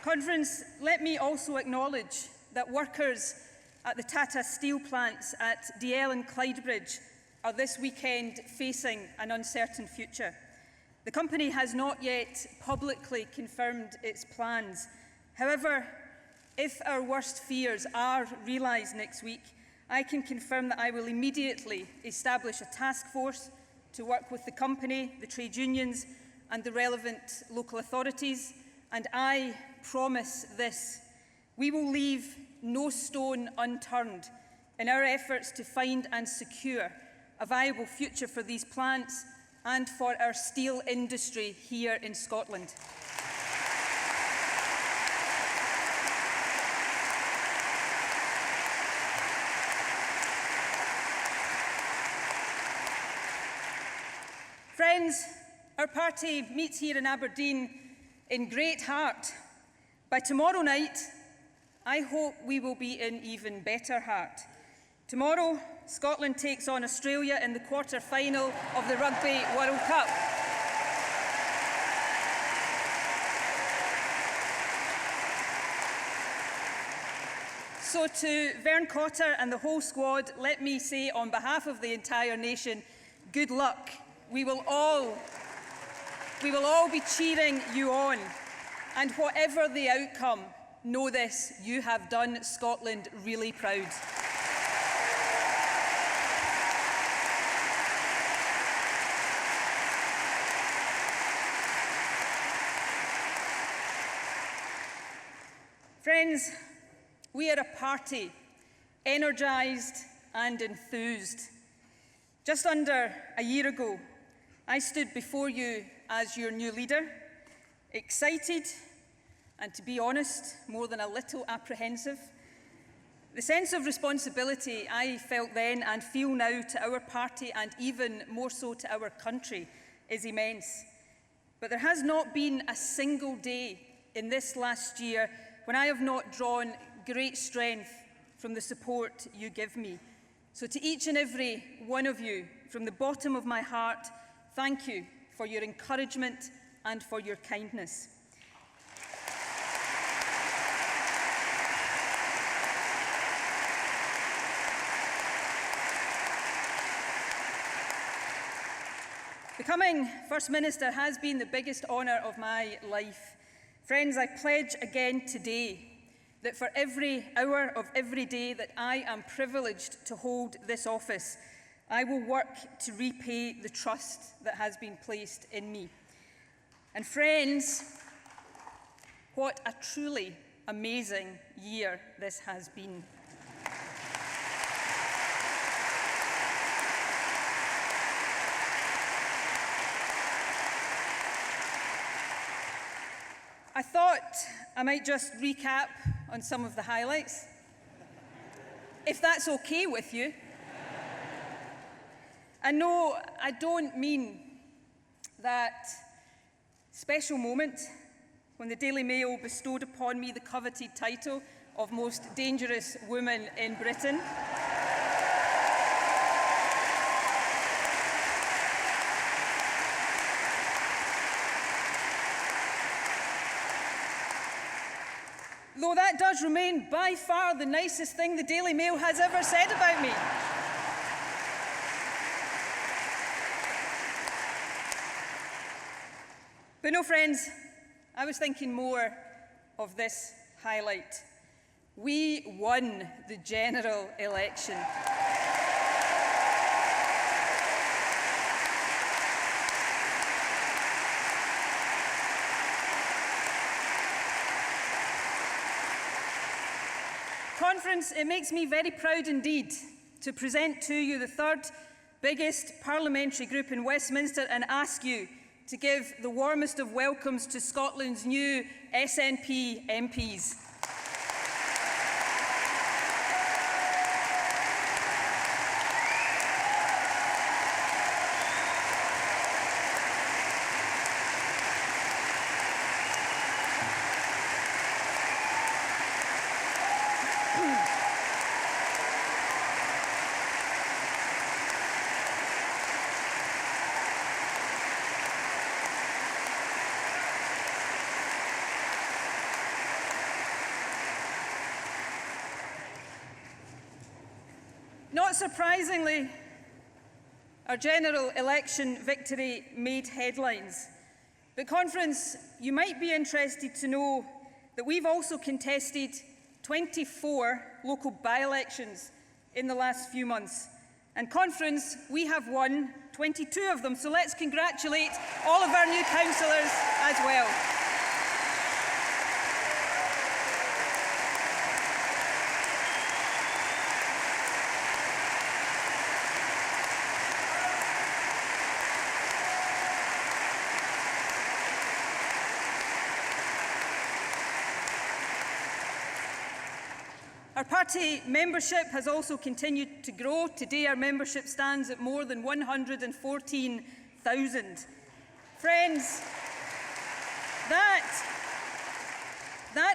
Conference, let me also acknowledge that workers at the Tata Steel plants at DL and Clydebridge are this weekend facing an uncertain future. The company has not yet publicly confirmed its plans. However, if our worst fears are realised next week, I can confirm that I will immediately establish a task force to work with the company, the trade unions and the relevant local authorities, and I promise this: we will leave no stone unturned in our efforts to find and secure a viable future for these plants and for our steel industry here in Scotland. Friends, our party meets here in Aberdeen in great heart. By tomorrow night, I hope we will be in even better heart. Tomorrow, Scotland takes on Australia in the quarter-final of the Rugby World Cup. So to Vern Cotter and the whole squad, let me say on behalf of the entire nation, good luck. We will all be cheering you on. And whatever the outcome, know this: you have done Scotland really proud. Friends, we are a party energised and enthused. Just under a year ago, I stood before you as your new leader, excited and, to be honest, more than a little apprehensive. The sense of responsibility I felt then and feel now to our party, and even more so to our country, is immense. But there has not been a single day in this last year when I have not drawn great strength from the support you give me. So to each and every one of you, from the bottom of my heart, thank you for your encouragement and for your kindness. Becoming First Minister has been the biggest honour of my life. Friends, I pledge again today that for every hour of every day that I am privileged to hold this office, I will work to repay the trust that has been placed in me. And friends, what a truly amazing year this has been. I thought I might just recap on some of the highlights, if that's okay with you. And no, I don't mean that special moment when the Daily Mail bestowed upon me the coveted title of Most Dangerous Woman in Britain. Though that does remain by far the nicest thing the Daily Mail has ever said about me. But no, friends, I was thinking more of this highlight. We won the general election. Conference, it makes me very proud indeed to present to you the third biggest parliamentary group in Westminster and ask you to give the warmest of welcomes to Scotland's new SNP MPs. Not surprisingly, our general election victory made headlines. But Conference, you might be interested to know that we've also contested 24 local by-elections in the last few months. And Conference, we have won 22 of them, so let's congratulate all of our new councillors as well. Our party membership has also continued to grow. Today our membership stands at more than 114,000. Friends, that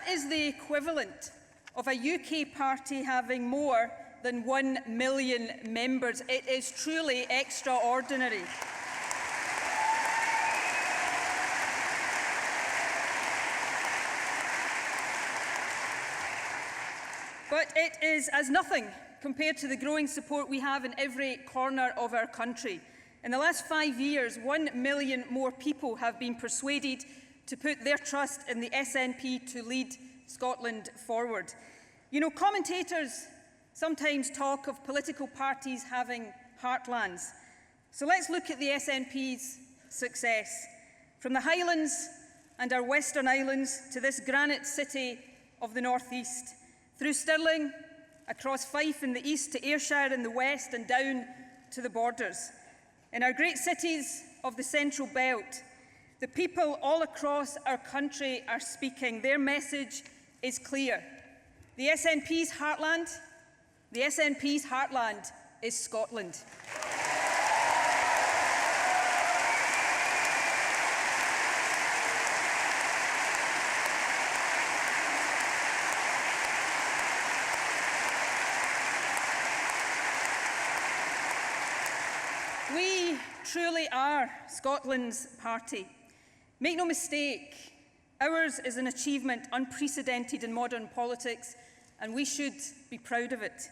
is the equivalent of a UK party having more than 1 million members. It is truly extraordinary. But it is as nothing compared to the growing support we have in every corner of our country. In the last 5 years, 1 million more people have been persuaded to put their trust in the SNP to lead Scotland forward. You know, commentators sometimes talk of political parties having heartlands. So let's look at the SNP's success. From the Highlands and our Western Islands to this granite city of the North East, through Stirling, across Fife in the east to Ayrshire in the west and down to the borders. In our great cities of the Central Belt, the people all across our country are speaking. Their message is clear. The SNP's heartland is Scotland. We truly are Scotland's party. Make no mistake, ours is an achievement unprecedented in modern politics, and we should be proud of it.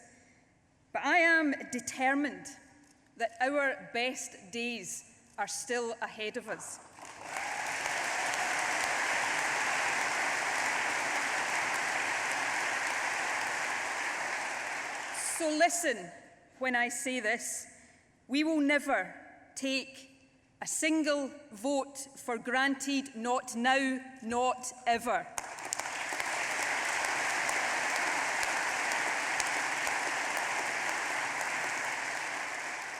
But I am determined that our best days are still ahead of us. So listen when I say this. We will never take a single vote for granted, not now, not ever.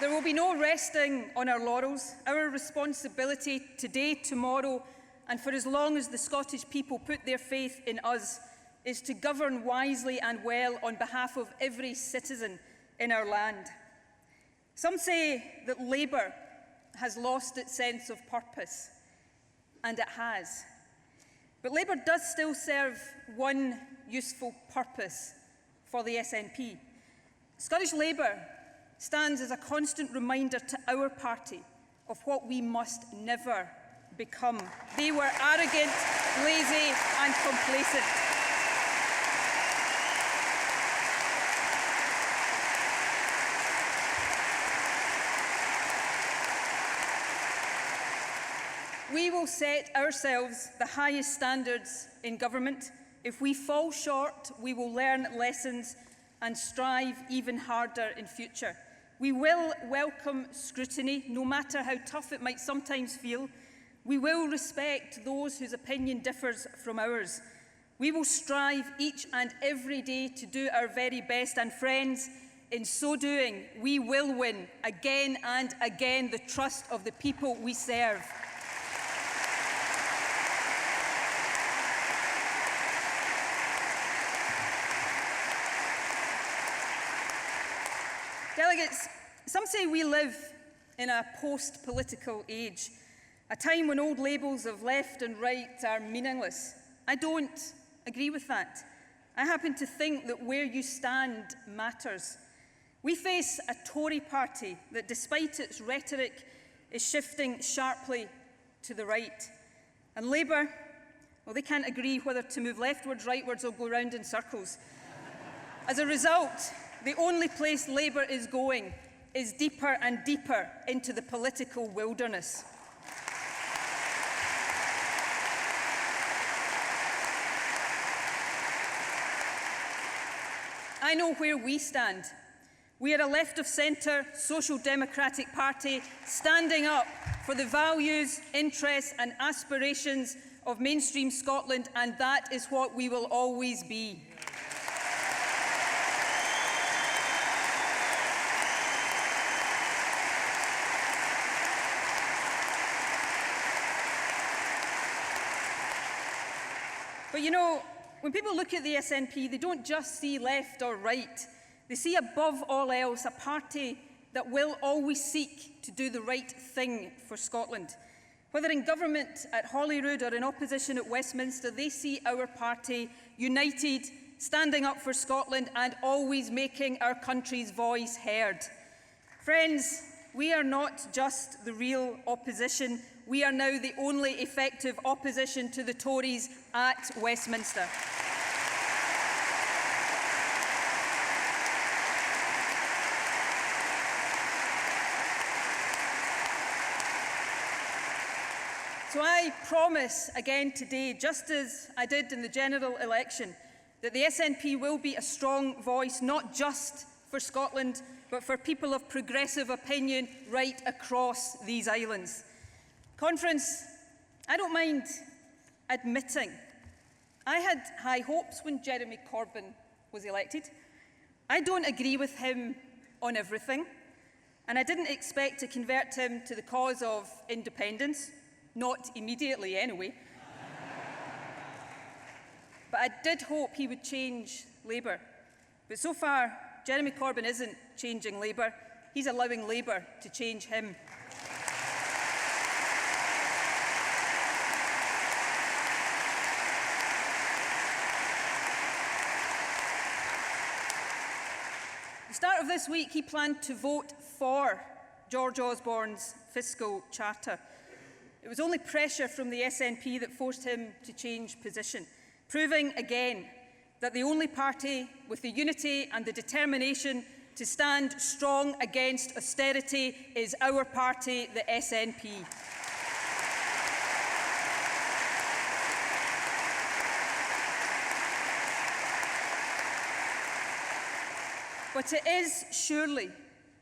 There will be no resting on our laurels. Our responsibility today, tomorrow, and for as long as the Scottish people put their faith in us is to govern wisely and well on behalf of every citizen in our land. Some say that Labour has lost its sense of purpose, and it has. But Labour does still serve one useful purpose for the SNP. Scottish Labour stands as a constant reminder to our party of what we must never become. They were arrogant, lazy and complacent. We will set ourselves the highest standards in government. If we fall short, we will learn lessons and strive even harder in future. We will welcome scrutiny, no matter how tough it might sometimes feel. We will respect those whose opinion differs from ours. We will strive each and every day to do our very best, and friends, in so doing, we will win again and again the trust of the people we serve. Delegates, some say we live in a post-political age, a time when old labels of left and right are meaningless. I don't agree with that. I happen to think that where you stand matters. We face a Tory party that, despite its rhetoric, is shifting sharply to the right. And Labour, well, they can't agree whether to move leftwards, rightwards, or go round in circles. As a result, the only place Labour is going is deeper and deeper into the political wilderness. I know where we stand. We are a left-of-centre social democratic party standing up for the values, interests and aspirations of mainstream Scotland, and that is what we will always be. But you know, when people look at the SNP, they don't just see left or right. They see above all else a party that will always seek to do the right thing for Scotland. Whether in government at Holyrood or in opposition at Westminster, they see our party united, standing up for Scotland and always making our country's voice heard. Friends, we are not just the real opposition. We are now the only effective opposition to the Tories at Westminster. So I promise again today, just as I did in the general election, that the SNP will be a strong voice, not just for Scotland, but for people of progressive opinion right across these islands. Conference, I don't mind admitting I had high hopes when Jeremy Corbyn was elected. I don't agree with him on everything, and I didn't expect to convert him to the cause of independence, not immediately anyway. But I did hope he would change Labour. But so far, Jeremy Corbyn isn't changing Labour. He's allowing Labour to change him. At the start of this week, he planned to vote for George Osborne's fiscal charter. It was only pressure from the SNP that forced him to change position, proving again that the only party with the unity and the determination to stand strong against austerity is our party, the SNP. But it is surely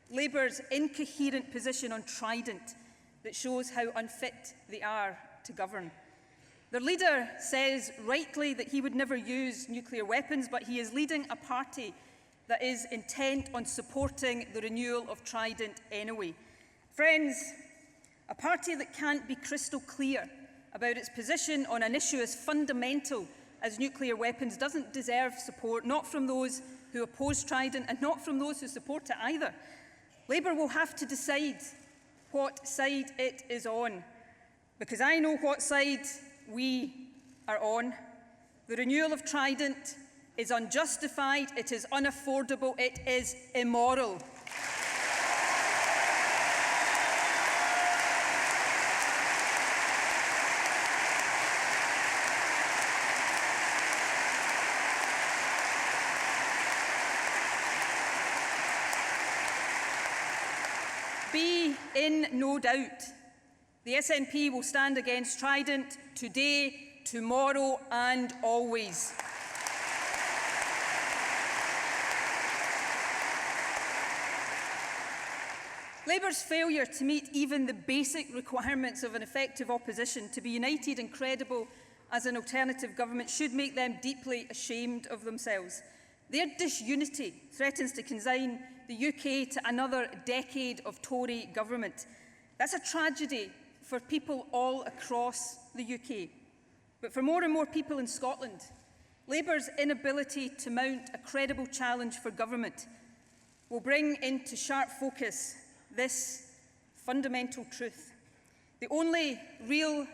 Labour's incoherent position on Trident that shows how unfit they are to govern. Their leader says rightly that he would never use nuclear weapons, but he is leading a party that is intent on supporting the renewal of Trident anyway. Friends, a party that can't be crystal clear about its position on an issue as fundamental as nuclear weapons doesn't deserve support, not from those who oppose Trident and not from those who support it either. Labour will have to decide what side it is on, because I know what side we are on. The renewal of Trident is unjustified, it is unaffordable, it is immoral. Be in no doubt, the SNP will stand against Trident today, tomorrow and always. Labour's failure to meet even the basic requirements of an effective opposition, to be united and credible as an alternative government, should make them deeply ashamed of themselves. Their disunity threatens to consign the UK to another decade of Tory government. That's a tragedy for people all across the UK. But for more and more people in Scotland, Labour's inability to mount a credible challenge for government will bring into sharp focus this fundamental truth. The only real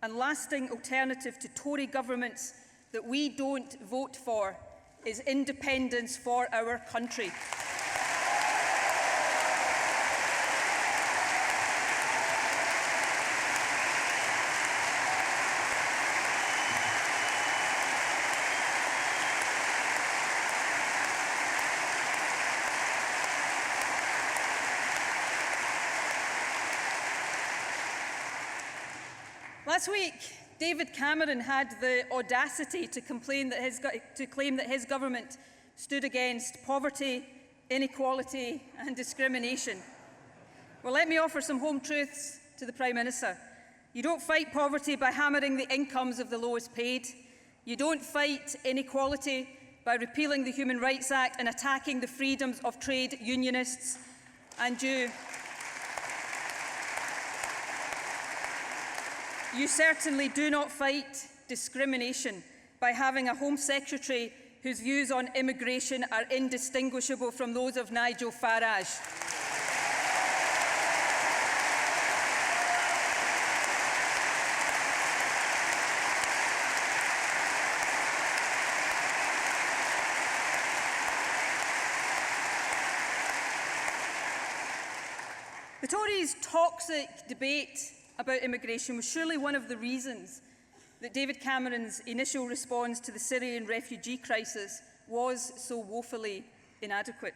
and lasting alternative to Tory governments that we don't vote for is independence for our country. Last week, David Cameron had the audacity to claim that his government stood against poverty, inequality and discrimination. Well, let me offer some home truths to the Prime Minister. You don't fight poverty by hammering the incomes of the lowest paid. You don't fight inequality by repealing the Human Rights Act and attacking the freedoms of trade unionists. And you certainly do not fight discrimination by having a Home Secretary whose views on immigration are indistinguishable from those of Nigel Farage. The Tories' toxic debate about immigration was surely one of the reasons that David Cameron's initial response to the Syrian refugee crisis was so woefully inadequate.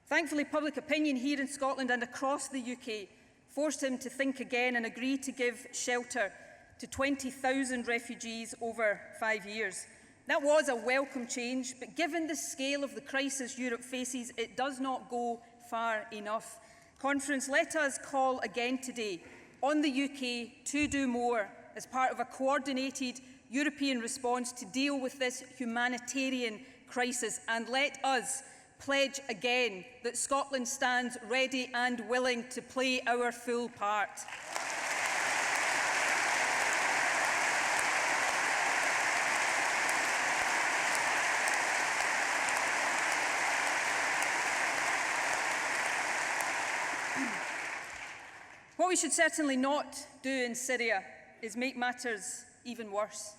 Thankfully, public opinion here in Scotland and across the UK forced him to think again and agree to give shelter to 20,000 refugees over 5 years. That was a welcome change, but given the scale of the crisis Europe faces, it does not go far enough. Conference, let us call again today on the UK to do more as part of a coordinated European response to deal with this humanitarian crisis, and let us pledge again that Scotland stands ready and willing to play our full part. What we should certainly not do in Syria is make matters even worse.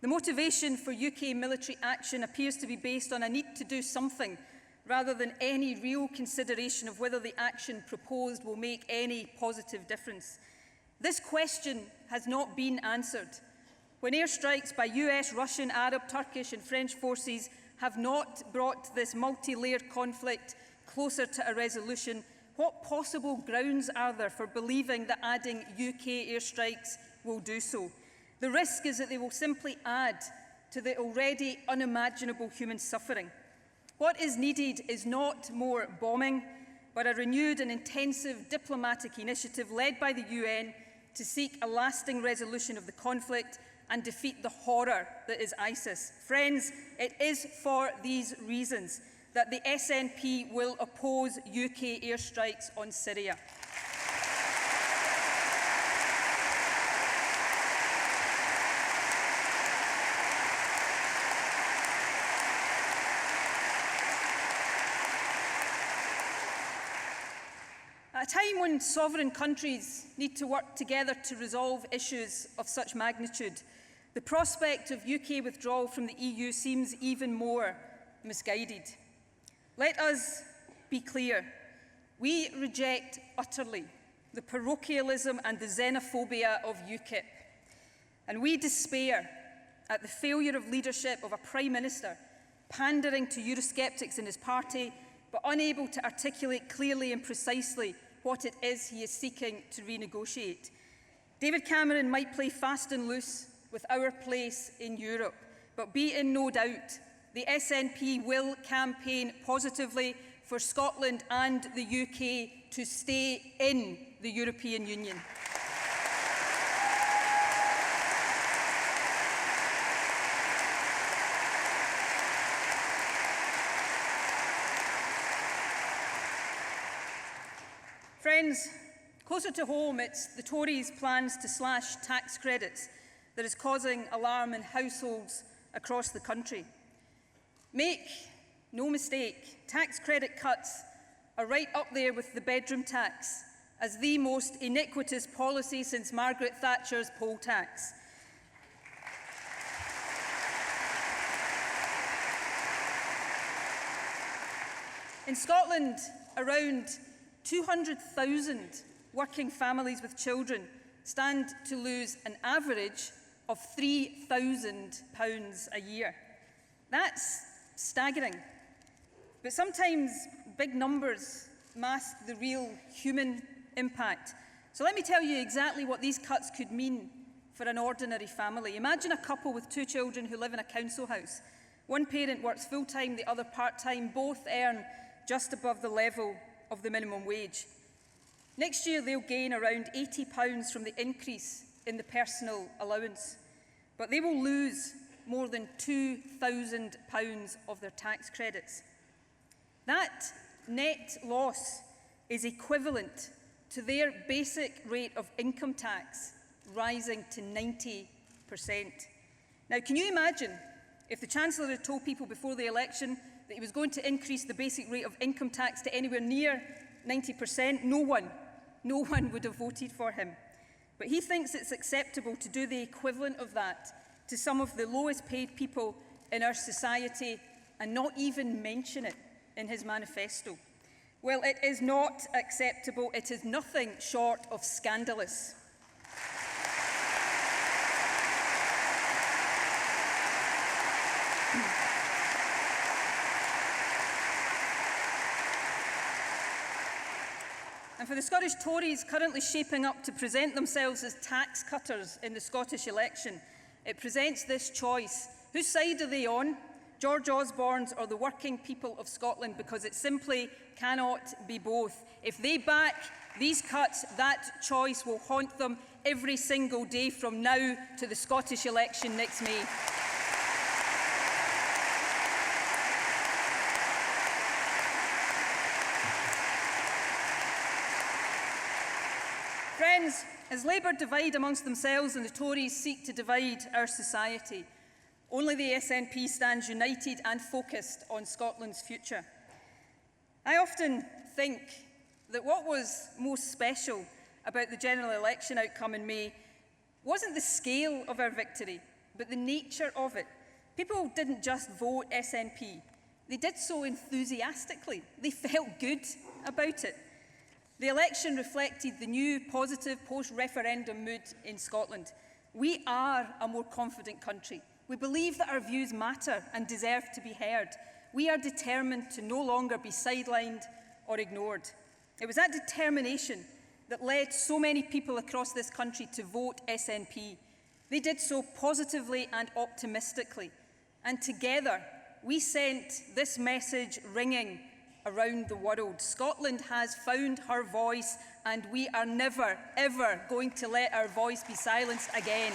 The motivation for UK military action appears to be based on a need to do something rather than any real consideration of whether the action proposed will make any positive difference. This question has not been answered. When airstrikes by US, Russian, Arab, Turkish and French forces have not brought this multi-layered conflict closer to a resolution, what possible grounds are there for believing that adding UK airstrikes will do so? The risk is that they will simply add to the already unimaginable human suffering. What is needed is not more bombing, but a renewed and intensive diplomatic initiative led by the UN to seek a lasting resolution of the conflict and defeat the horror that is ISIS. Friends, it is for these reasons that the SNP will oppose UK airstrikes on Syria. At a time when sovereign countries need to work together to resolve issues of such magnitude, the prospect of UK withdrawal from the EU seems even more misguided. Let us be clear. We reject utterly the parochialism and the xenophobia of UKIP. And we despair at the failure of leadership of a Prime Minister pandering to Eurosceptics in his party, but unable to articulate clearly and precisely what it is he is seeking to renegotiate. David Cameron might play fast and loose with our place in Europe, but be in no doubt, the SNP will campaign positively for Scotland and the UK to stay in the European Union. Friends, closer to home, it's the Tories' plans to slash tax credits that is causing alarm in households across the country. Make no mistake, tax credit cuts are right up there with the bedroom tax as the most iniquitous policy since Margaret Thatcher's poll tax. In Scotland, around 200,000 working families with children stand to lose an average of £3,000 a year. That's staggering. But sometimes big numbers mask the real human impact. So let me tell you exactly what these cuts could mean for an ordinary family. Imagine a couple with 2 children who live in a council house. One parent works full-time, the other part-time. Both earn just above the level of the minimum wage. Next year, they'll gain around £80 from the increase in the personal allowance, but they will lose more than £2,000 of their tax credits. That net loss is equivalent to their basic rate of income tax rising to 90%. Now, can you imagine if the Chancellor had told people before the election that he was going to increase the basic rate of income tax to anywhere near 90%, no one would have voted for him. But he thinks it's acceptable to do the equivalent of that to some of the lowest paid people in our society and not even mention it in his manifesto. Well, it is not acceptable. It is nothing short of scandalous. And for the Scottish Tories currently shaping up to present themselves as tax cutters in the Scottish election, it presents this choice. Whose side are they on? George Osborne's or the working people of Scotland? Because it simply cannot be both. If they back these cuts, that choice will haunt them every single day from now to the Scottish election next May. Friends, as Labour divide amongst themselves and the Tories seek to divide our society, only the SNP stands united and focused on Scotland's future. I often think that what was most special about the general election outcome in May wasn't the scale of our victory, but the nature of it. People didn't just vote SNP. They did so enthusiastically. They felt good about it. The election reflected the new positive post-referendum mood in Scotland. We are a more confident country. We believe that our views matter and deserve to be heard. We are determined to no longer be sidelined or ignored. It was that determination that led so many people across this country to vote SNP. They did so positively and optimistically. And together, we sent this message ringing around the world. Scotland has found her voice, and we are never, ever going to let our voice be silenced again.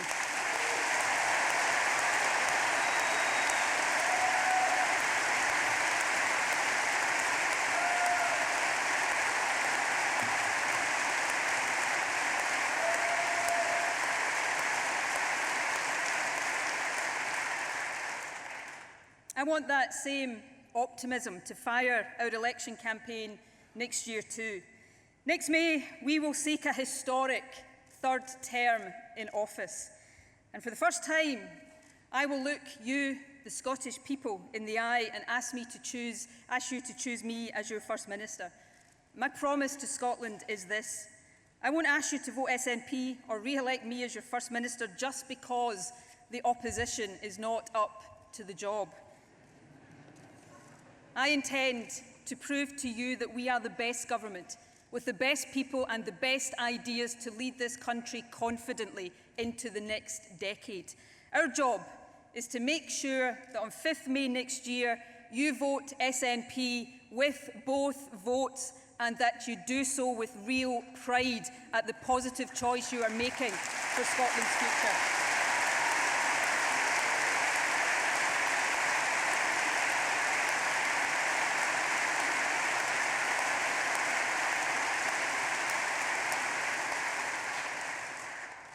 I want that same optimism to fire our election campaign next year too. Next May, we will seek a historic third term in office. And for the first time, I will look you, the Scottish people, in the eye and ask you to choose me as your First Minister. My promise to Scotland is this: I won't ask you to vote SNP or re-elect me as your First Minister just because the opposition is not up to the job. I intend to prove to you that we are the best government, with the best people and the best ideas to lead this country confidently into the next decade. Our job is to make sure that on 5th May next year, you vote SNP with both votes, and that you do so with real pride at the positive choice you are making for Scotland's future.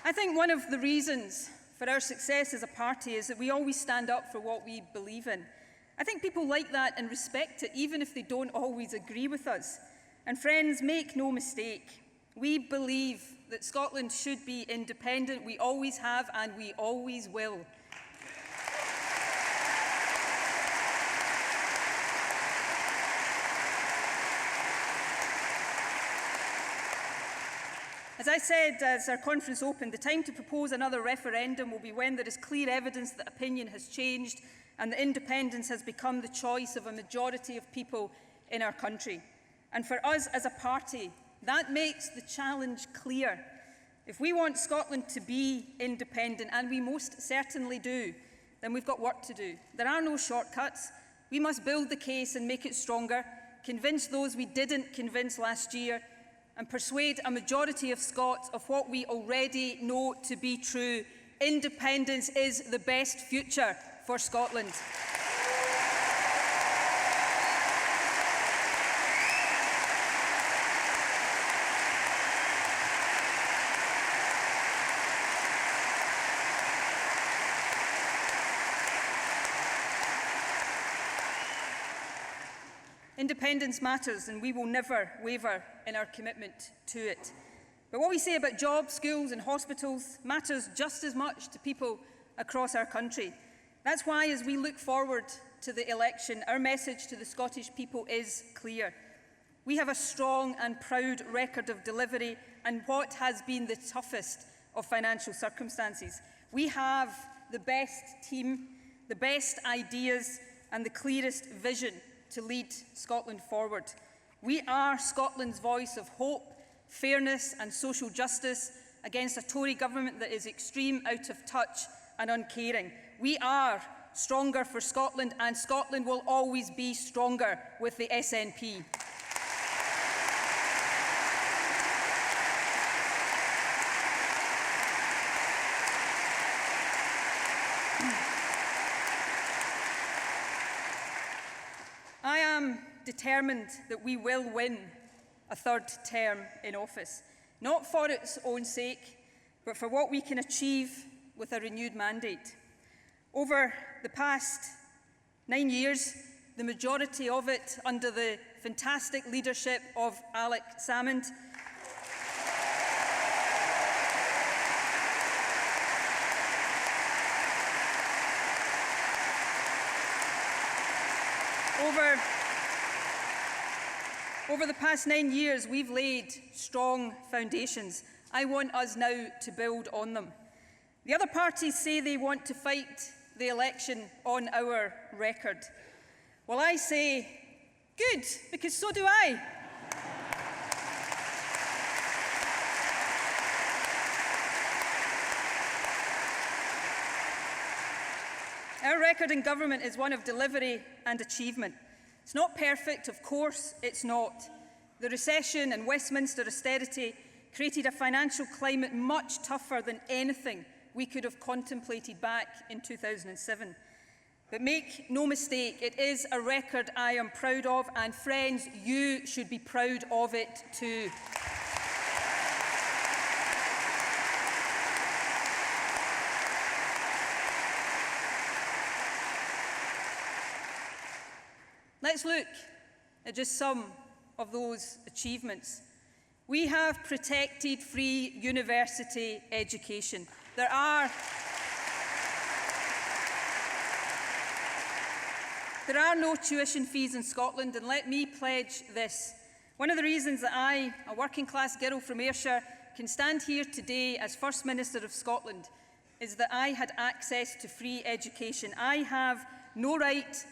I think one of the reasons for our success as a party is that we always stand up for what we believe in. I think people like that and respect it, even if they don't always agree with us. And friends, make no mistake, we believe that Scotland should be independent. We always have and we always will. As I said as our conference opened, the time to propose another referendum will be when there is clear evidence that opinion has changed and that independence has become the choice of a majority of people in our country. And for us as a party, that makes the challenge clear. If we want Scotland to be independent, and we most certainly do, then we've got work to do. There are no shortcuts. We must build the case and make it stronger, convince those we didn't convince last year, and persuade a majority of Scots of what we already know to be true. Independence is the best future for Scotland. Independence matters, and we will never waver in our commitment to it. But what we say about jobs, schools and hospitals matters just as much to people across our country. That's why, as we look forward to the election, our message to the Scottish people is clear. We have a strong and proud record of delivery and what has been the toughest of financial circumstances. We have the best team, the best ideas and the clearest vision to lead Scotland forward. We are Scotland's voice of hope, fairness and social justice against a Tory government that is extreme, out of touch and uncaring. We are stronger for Scotland, and Scotland will always be stronger with the SNP. I am determined that we will win a third term in office, not for its own sake, but for what we can achieve with a renewed mandate. Over the past 9 years, the majority of it under the fantastic leadership of Alex Salmond, Over the past 9 years, we've laid strong foundations. I want us now to build on them. The other parties say they want to fight the election on our record. Well, I say, good, because so do I. Our record in government is one of delivery and achievement. It's not perfect, of course it's not. The recession and Westminster austerity created a financial climate much tougher than anything we could have contemplated back in 2007. But make no mistake, it is a record I am proud of, and friends, you should be proud of it too. Let's look at just some of those achievements. We have protected free university education. There are no tuition fees in Scotland, and let me pledge this. One of the reasons that I, a working class girl from Ayrshire, can stand here today as First Minister of Scotland is that I had access to free education. I have no right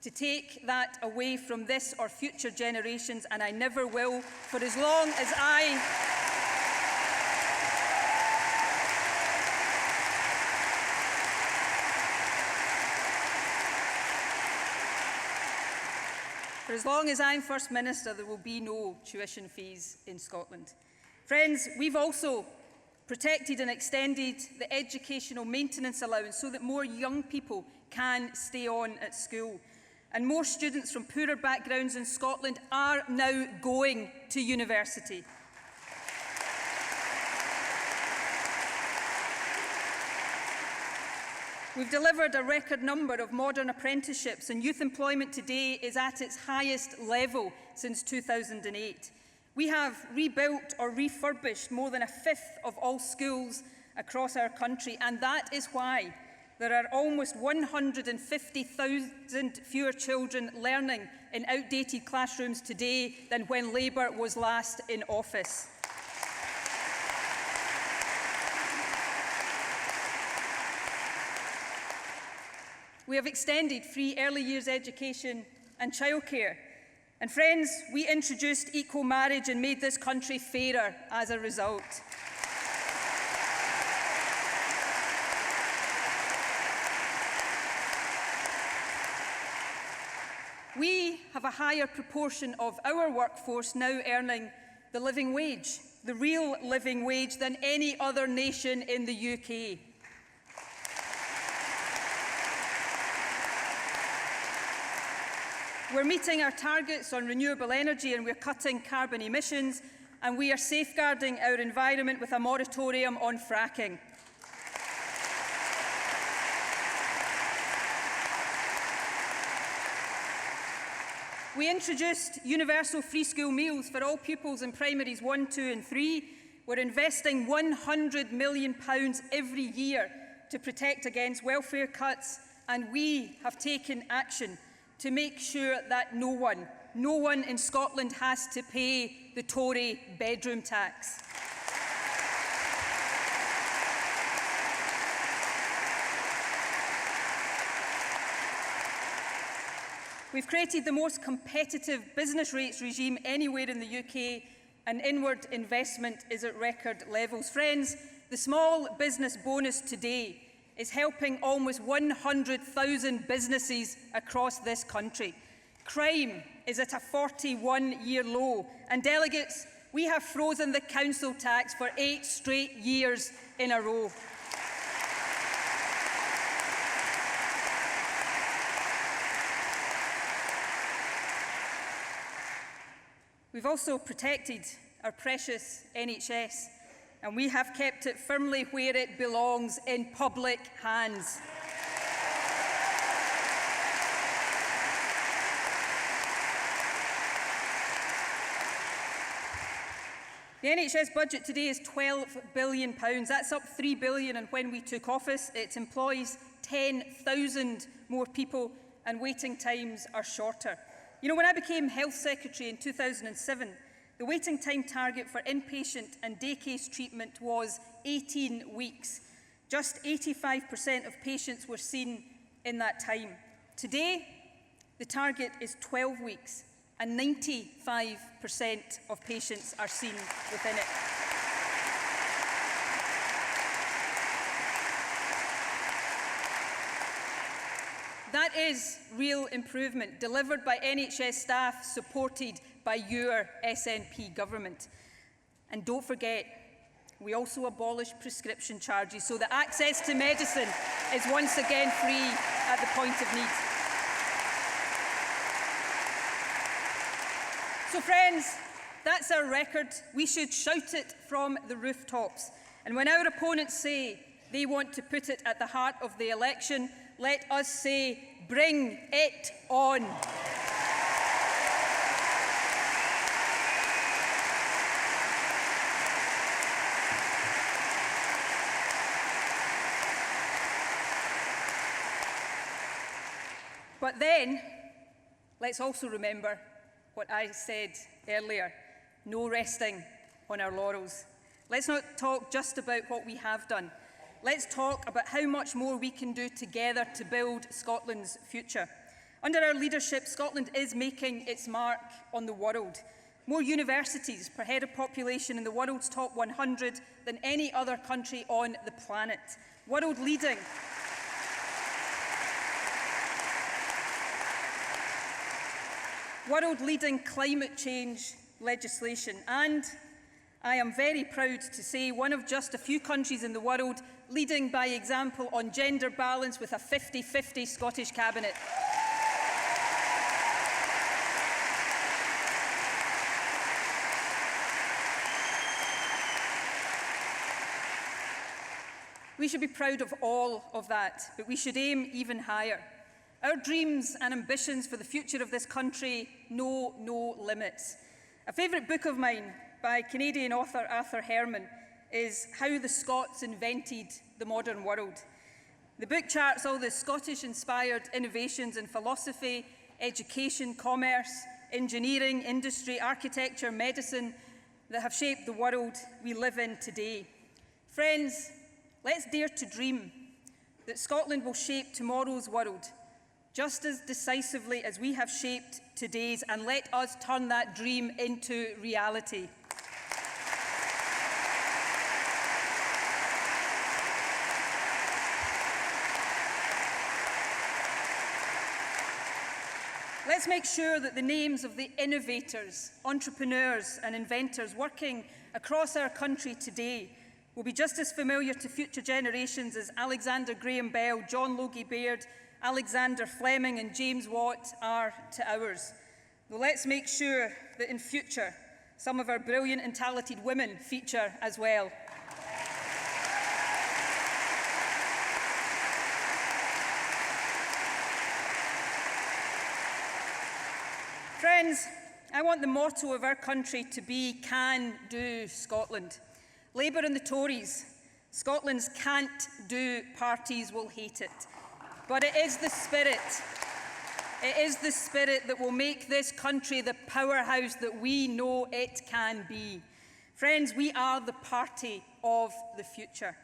to take that away from this or future generations, and I never will, for as long as I'm First Minister, there will be no tuition fees in Scotland. Friends, we've also protected and extended the educational maintenance allowance so that more young people can stay on at school. And more students from poorer backgrounds in Scotland are now going to university. We've delivered a record number of modern apprenticeships, and youth employment today is at its highest level since 2008. We have rebuilt or refurbished more than a fifth of all schools across our country, and that is why there are almost 150,000 fewer children learning in outdated classrooms today than when Labour was last in office. We have extended free early years education and childcare. And friends, we introduced equal marriage and made this country fairer as a result. We have a higher proportion of our workforce now earning the living wage, the real living wage, than any other nation in the UK. We're meeting our targets on renewable energy, and we're cutting carbon emissions, and we are safeguarding our environment with a moratorium on fracking. We introduced universal free school meals for all pupils in primaries 1, 2 and 3. We're investing £100 million every year to protect against welfare cuts, and we have taken action to make sure that no one in Scotland has to pay the Tory bedroom tax. We've created the most competitive business rates regime anywhere in the UK, and inward investment is at record levels. Friends, the small business bonus today is helping almost 100,000 businesses across this country. Crime is at a 41-year low, and delegates, we have frozen the council tax for 8 straight years in a row. We've also protected our precious NHS, and we have kept it firmly where it belongs, in public hands. The NHS budget today is £12 billion. That's up £3 billion, and when we took office, it employs 10,000 more people, and waiting times are shorter. You know, when I became Health Secretary in 2007, the waiting time target for inpatient and day case treatment was 18 weeks. Just 85% of patients were seen in that time. Today, the target is 12 weeks, and 95% of patients are seen within it. that is real improvement, delivered by NHS staff, supported by your SNP government. And don't forget, we also abolished prescription charges so that access to medicine is once again free at the point of need. So friends, that's our record. We should shout it from the rooftops. And when our opponents say they want to put it at the heart of the election, let us say, bring it on. But then, let's also remember what I said earlier, no resting on our laurels. Let's not talk just about what we have done. Let's talk about how much more we can do together to build Scotland's future. Under our leadership, Scotland is making its mark on the world. More universities per head of population in the world's top 100 than any other country on the planet. World leading. World-leading climate change legislation. And I am very proud to say one of just a few countries in the world leading by example on gender balance with a 50-50 Scottish Cabinet. We should be proud of all of that, but we should aim even higher. Our dreams and ambitions for the future of this country know no limits. A favourite book of mine by Canadian author Arthur Herman is How the Scots Invented the Modern World. The book charts all the Scottish-inspired innovations in philosophy, education, commerce, engineering, industry, architecture, medicine that have shaped the world we live in today. Friends, let's dare to dream that Scotland will shape tomorrow's world just as decisively as we have shaped today's, and let us turn that dream into reality. Let's make sure that the names of the innovators, entrepreneurs and inventors working across our country today will be just as familiar to future generations as Alexander Graham Bell, John Logie Baird, Alexander Fleming and James Watt are to ours. Though let's make sure that in future some of our brilliant and talented women feature as well. Friends, I want the motto of our country to be Can Do Scotland. Labour and the Tories, Scotland's can't do parties will hate it. But it is the spirit that will make this country the powerhouse that we know it can be. Friends, we are the party of the future.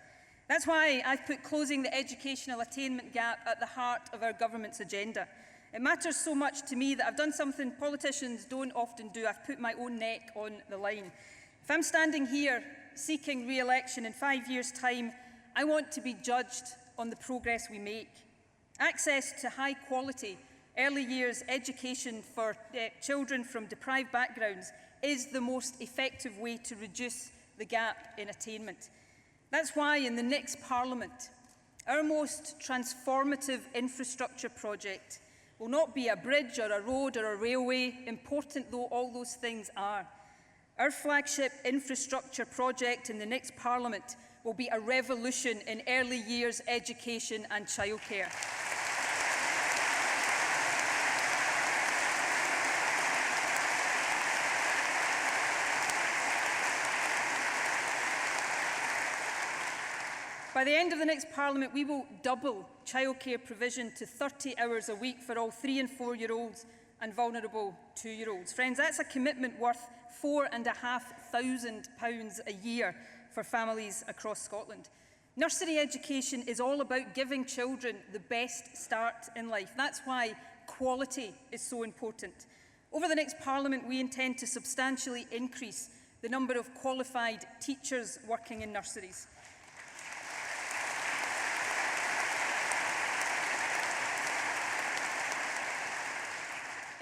That's why I've put closing the educational attainment gap at the heart of our government's agenda. It matters so much to me that I've done something politicians don't often do. I've put my own neck on the line. If I'm standing here seeking re-election in 5 years' time, I want to be judged on the progress we make. Access to high-quality early years education for children from deprived backgrounds is the most effective way to reduce the gap in attainment. That's why in the next Parliament, our most transformative infrastructure project will not be a bridge or a road or a railway, important though all those things are. Our flagship infrastructure project in the next Parliament will be a revolution in early years education and childcare. By the end of the next Parliament, we will double childcare provision to 30 hours a week for all 3- and 4-year-olds and vulnerable 2-year-olds. Friends, that's a commitment worth £4,500 a year for families across Scotland. Nursery education is all about giving children the best start in life. That's why quality is so important. Over the next Parliament, we intend to substantially increase the number of qualified teachers working in nurseries.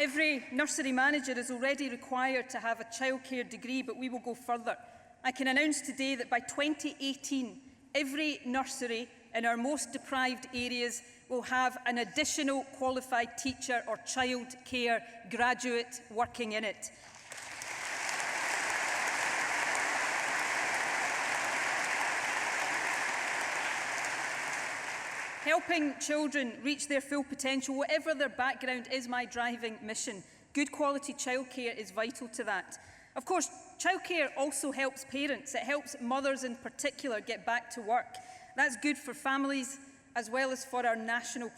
Every nursery manager is already required to have a childcare degree, but we will go further. I can announce today that by 2018, every nursery in our most deprived areas will have an additional qualified teacher or childcare graduate working in it. Helping children reach their full potential, whatever their background, is my driving mission. Good quality childcare is vital to that. Of course, childcare also helps parents. It helps mothers in particular get back to work. That's good for families as well as for our national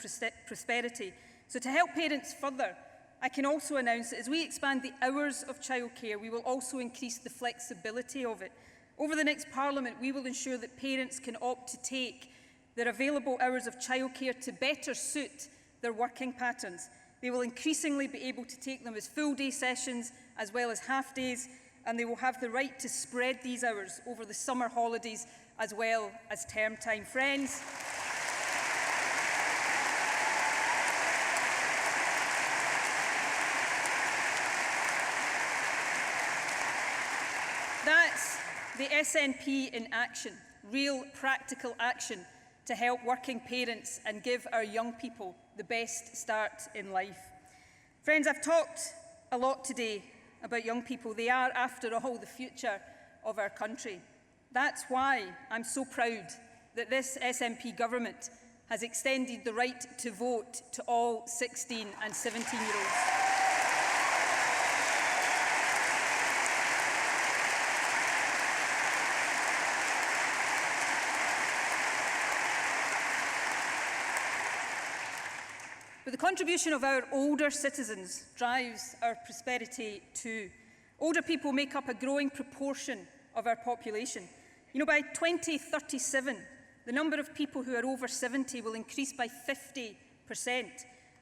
prosperity. So to help parents further, I can also announce that as we expand the hours of childcare, we will also increase the flexibility of it. Over the next Parliament, we will ensure that parents can opt to take their available hours of childcare to better suit their working patterns. They will increasingly be able to take them as full-day sessions as well as half-days, and they will have the right to spread these hours over the summer holidays as well as term time. Friends, that's the SNP in action, real practical action to help working parents and give our young people the best start in life. Friends, I've talked a lot today about young people. They are, after all, the future of our country. That's why I'm so proud that this SNP government has extended the right to vote to all 16 and 17-year-olds. But the contribution of our older citizens drives our prosperity too. Older people make up a growing proportion of our population. You know, by 2037, the number of people who are over 70 will increase by 50%.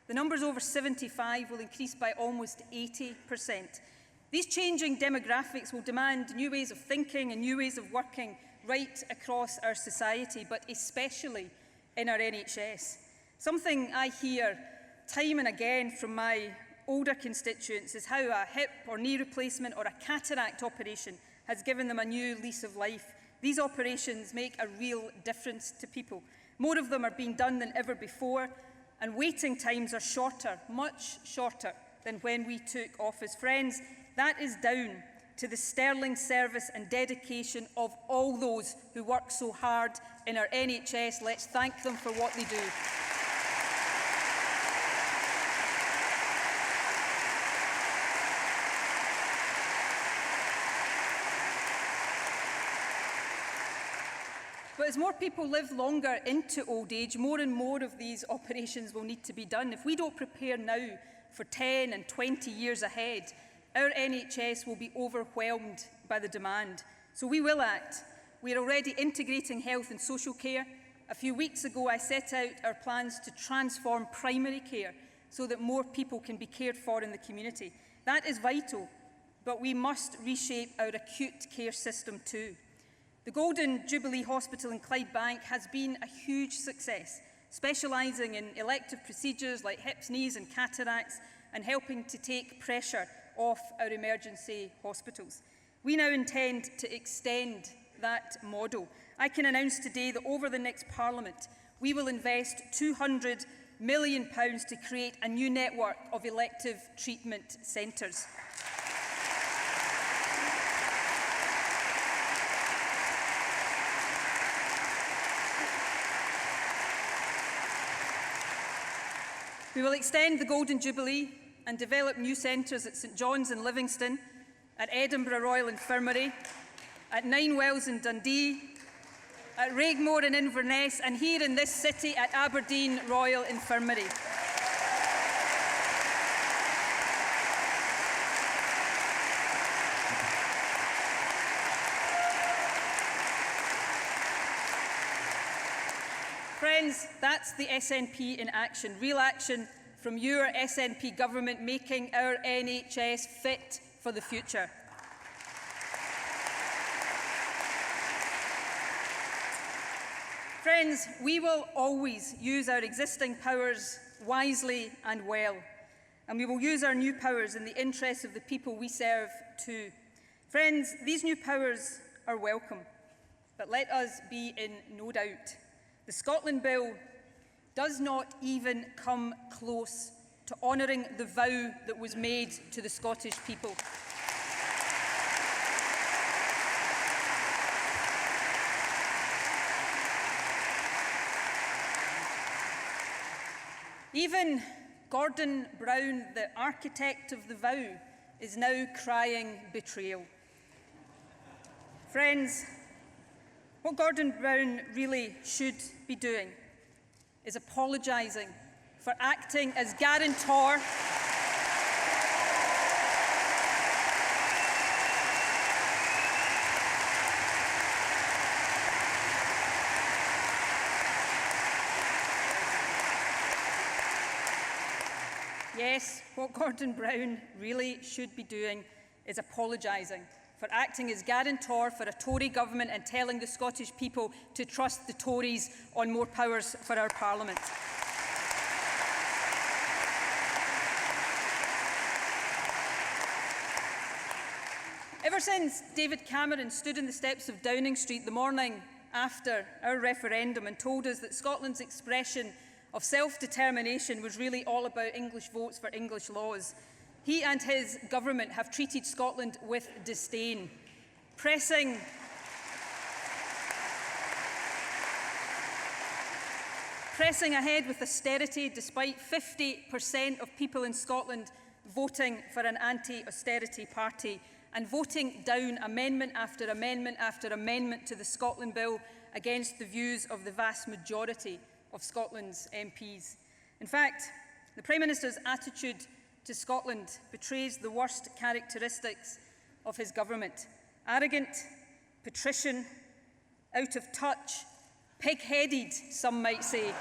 The numbers over 75 will increase by almost 80%. These changing demographics will demand new ways of thinking and new ways of working right across our society, but especially in our NHS. Something I hear time and again from my older constituents is how a hip or knee replacement or a cataract operation has given them a new lease of life. These operations make a real difference to people. More of them are being done than ever before, and waiting times are shorter, much shorter than when we took office. Friends, that is down to the sterling service and dedication of all those who work so hard in our NHS. Let's thank them for what they do. But as more people live longer into old age, more and more of these operations will need to be done. If we don't prepare now for 10 and 20 years ahead, our NHS will be overwhelmed by the demand. So we will act. We are already integrating health and social care. A few weeks ago, I set out our plans to transform primary care so that more people can be cared for in the community. That is vital, but we must reshape our acute care system too. The Golden Jubilee Hospital in Clydebank has been a huge success, specialising in elective procedures like hips, knees and cataracts, and helping to take pressure off our emergency hospitals. We now intend to extend that model. I can announce today that over the next Parliament, we will invest £200 million to create a new network of elective treatment centres. We will extend the Golden Jubilee and develop new centres at St John's in Livingston, at Edinburgh Royal Infirmary, at Ninewells in Dundee, at Raigmore in Inverness, and here in this city at Aberdeen Royal Infirmary. Friends, that's the SNP in action. Real action from your SNP government, making our NHS fit for the future. Friends, we will always use our existing powers wisely and well. and we will use our new powers in the interests of the people we serve too. Friends, these new powers are welcome, but let us be in no doubt. The Scotland Bill does not even come close to honouring the vow that was made to the Scottish people. Even Gordon Brown, the architect of the vow, is now crying betrayal. Friends, what Gordon Brown really should be doing is apologising for acting as guarantor Yes, what Gordon Brown really should be doing is apologising for acting as guarantor for a Tory government and telling the Scottish people to trust the Tories on more powers for our Parliament. Ever since David Cameron stood in the steps of Downing Street the morning after our referendum and told us that Scotland's expression of self-determination was really all about English votes for English laws, he and his government have treated Scotland with disdain, pressing ahead with austerity despite 50% of people in Scotland voting for an anti-austerity party and voting down amendment after amendment after amendment to the Scotland Bill against the views of the vast majority of Scotland's MPs. In fact, the Prime Minister's attitude to Scotland betrays the worst characteristics of his government: arrogant, patrician, out of touch, pig-headed, some might say.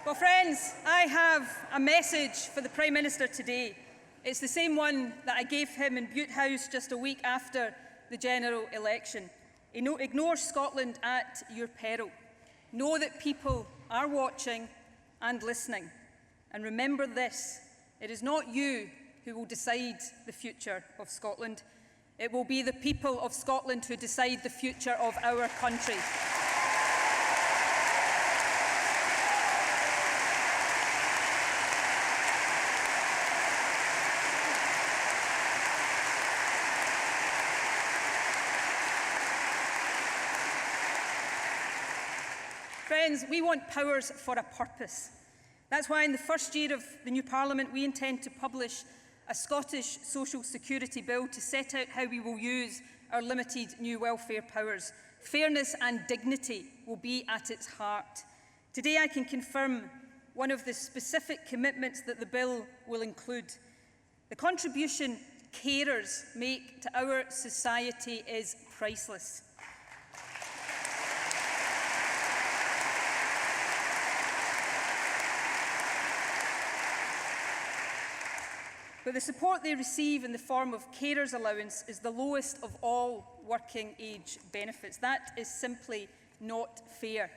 Well, friends, I have a message for the Prime Minister today. It's the same one that I gave him in Bute House just a week after the general election. Ignore Scotland at your peril. Know that people are watching and listening. And remember this: it is not you who will decide the future of Scotland. It will be the people of Scotland who decide the future of our country. Friends, we want powers for a purpose. That's why in the first year of the new Parliament we intend to publish a Scottish Social Security Bill to set out how we will use our limited new welfare powers. Fairness and dignity will be at its heart. Today I can confirm one of the specific commitments that the bill will include. The contribution carers make to our society is priceless. But the support they receive in the form of carers allowance is the lowest of all working age benefits. That is simply not fair.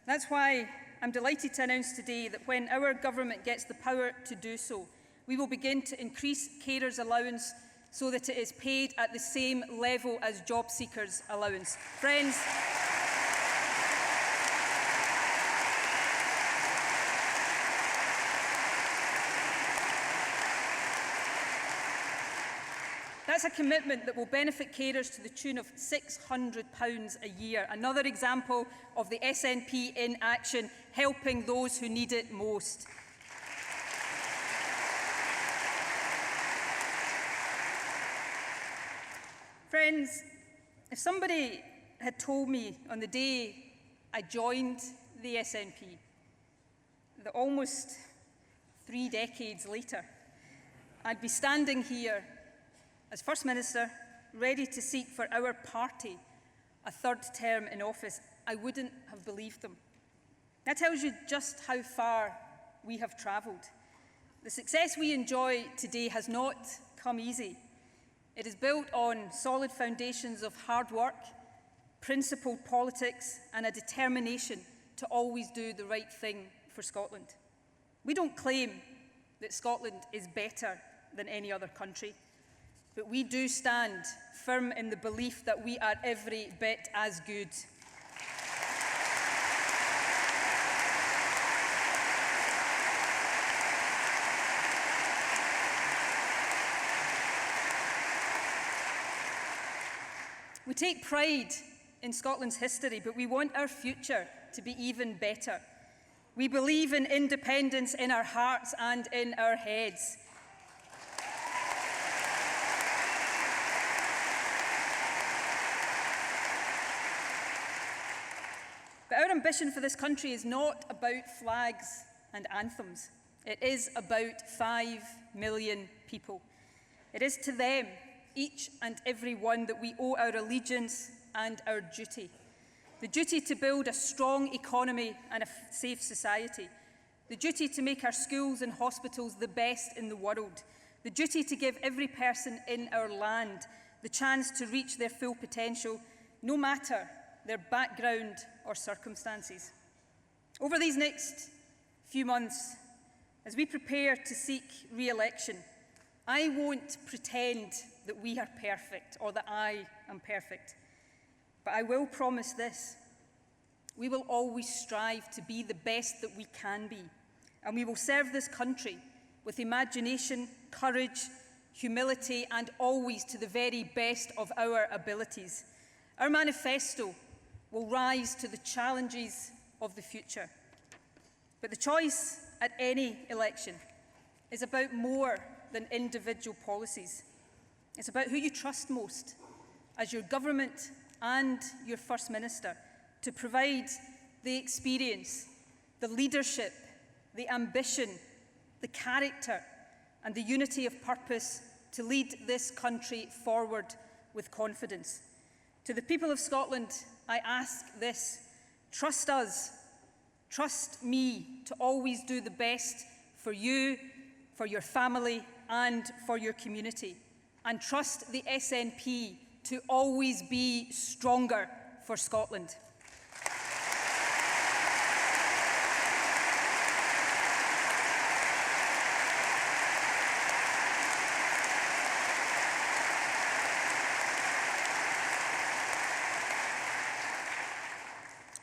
That's why I'm delighted to announce today that when our government gets the power to do so, we will begin to increase carers allowance so that it is paid at the same level as job seekers allowance. Friends, that's a commitment that will benefit carers to the tune of £600 a year. Another example of the SNP in action, helping those who need it most. Friends, if somebody had told me on the day I joined the SNP that almost 3 decades later I'd be standing here as First Minister, ready to seek for our party a third term in office, I wouldn't have believed them. That tells you just how far we have travelled. The success we enjoy today has not come easy. It is built on solid foundations of hard work, principled politics, and a determination to always do the right thing for Scotland. We don't claim that Scotland is better than any other country, but we do stand firm in the belief that we are every bit as good. We take pride in Scotland's history, but we want our future to be even better. We believe in independence in our hearts and in our heads. But our ambition for this country is not about flags and anthems. It is about 5 million people. It is to them, each and every one, that we owe our allegiance and our duty. The duty to build a strong economy and a safe society. The duty to make our schools and hospitals the best in the world. The duty to give every person in our land the chance to reach their full potential, no matter their background or circumstances. Over these next few months, as we prepare to seek re-election, I won't pretend that we are perfect or that I am perfect. But I will promise this: we will always strive to be the best that we can be, and we will serve this country with imagination, courage, humility, and always to the very best of our abilities. Our manifesto will rise to the challenges of the future. But the choice at any election is about more than individual policies. It's about who you trust most as your government and your First Minister to provide the experience, the leadership, the ambition, the character, and the unity of purpose to lead this country forward with confidence. To the people of Scotland, I ask this: trust us, trust me to always do the best for you, for your family, and for your community. And trust the SNP to always be stronger for Scotland.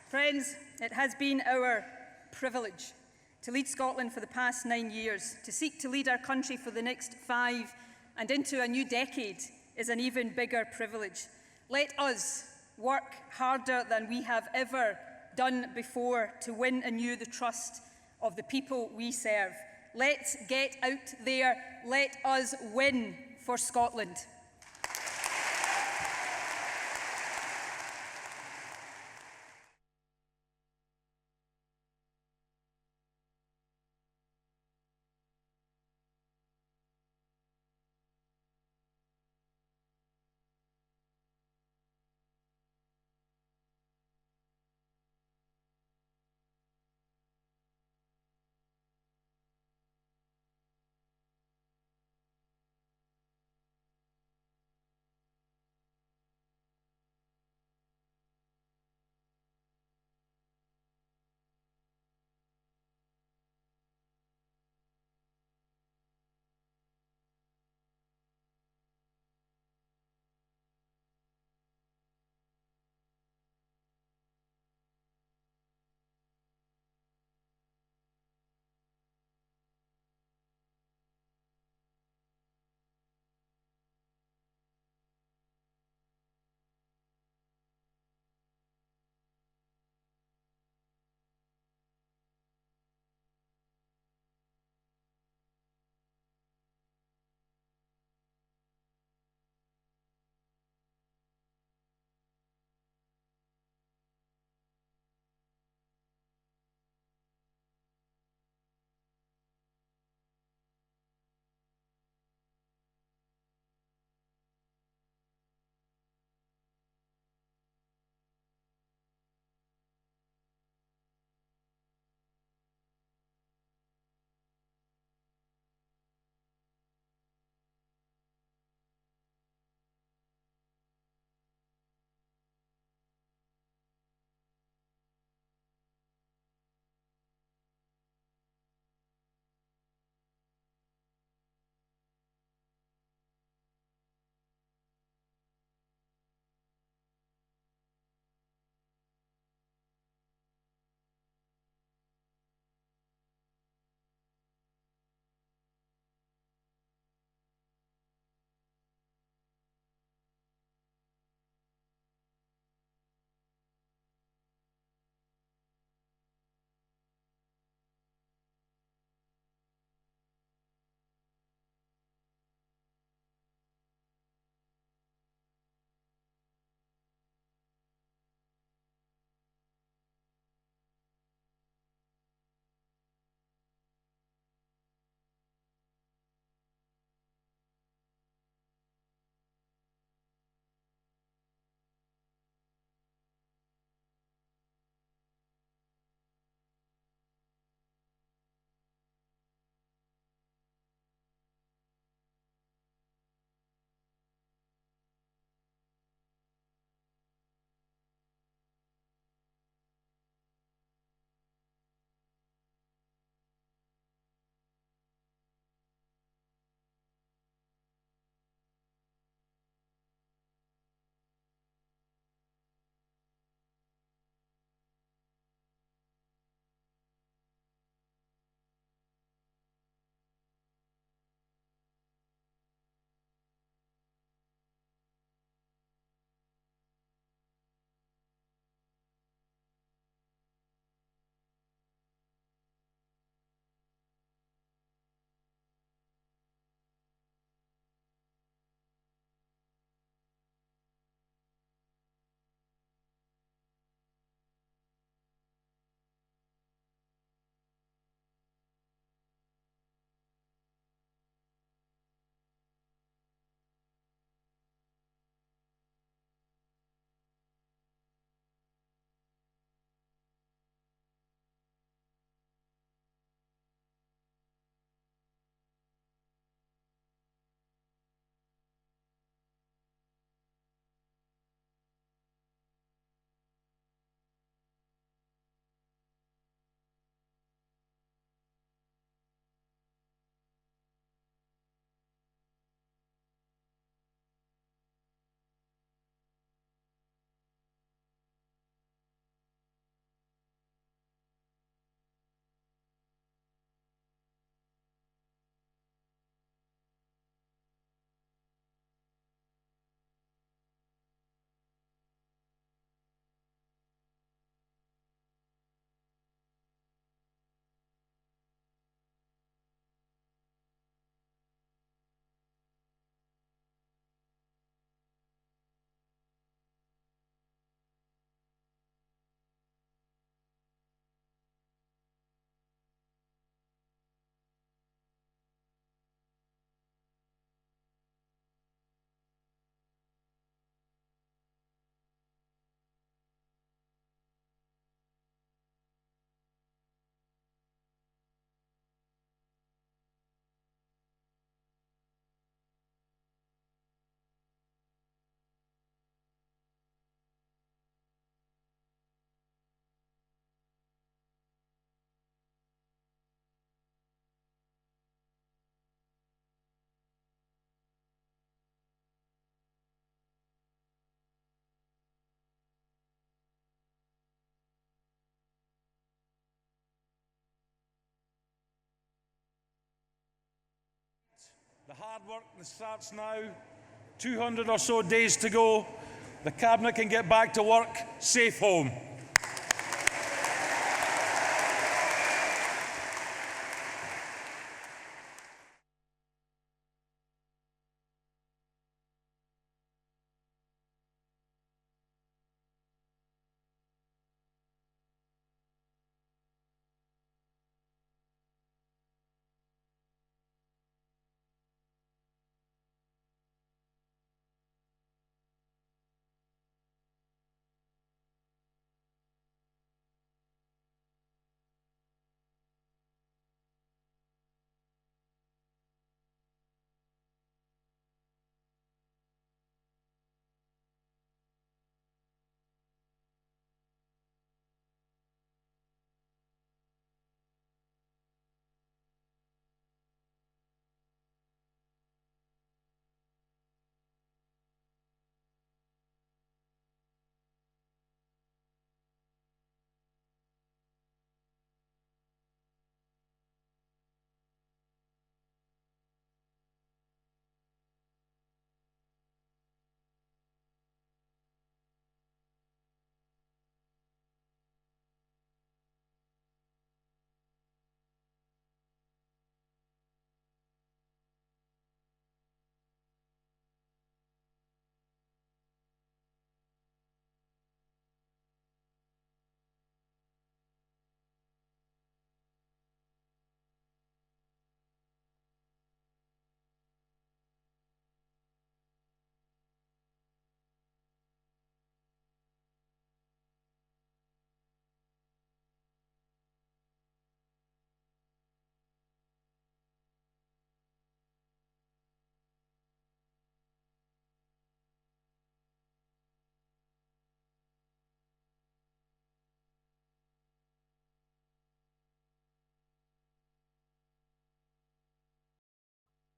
Friends, it has been our privilege to lead Scotland for the past 9 years. To seek to lead our country for the next 5 and into a new decade is an even bigger privilege. Let us work harder than we have ever done before to win anew the trust of the people we serve. Let's get out there. Let us win for Scotland. The hard work starts now. 200 or so days to go. The Cabinet can get back to work. Safe home.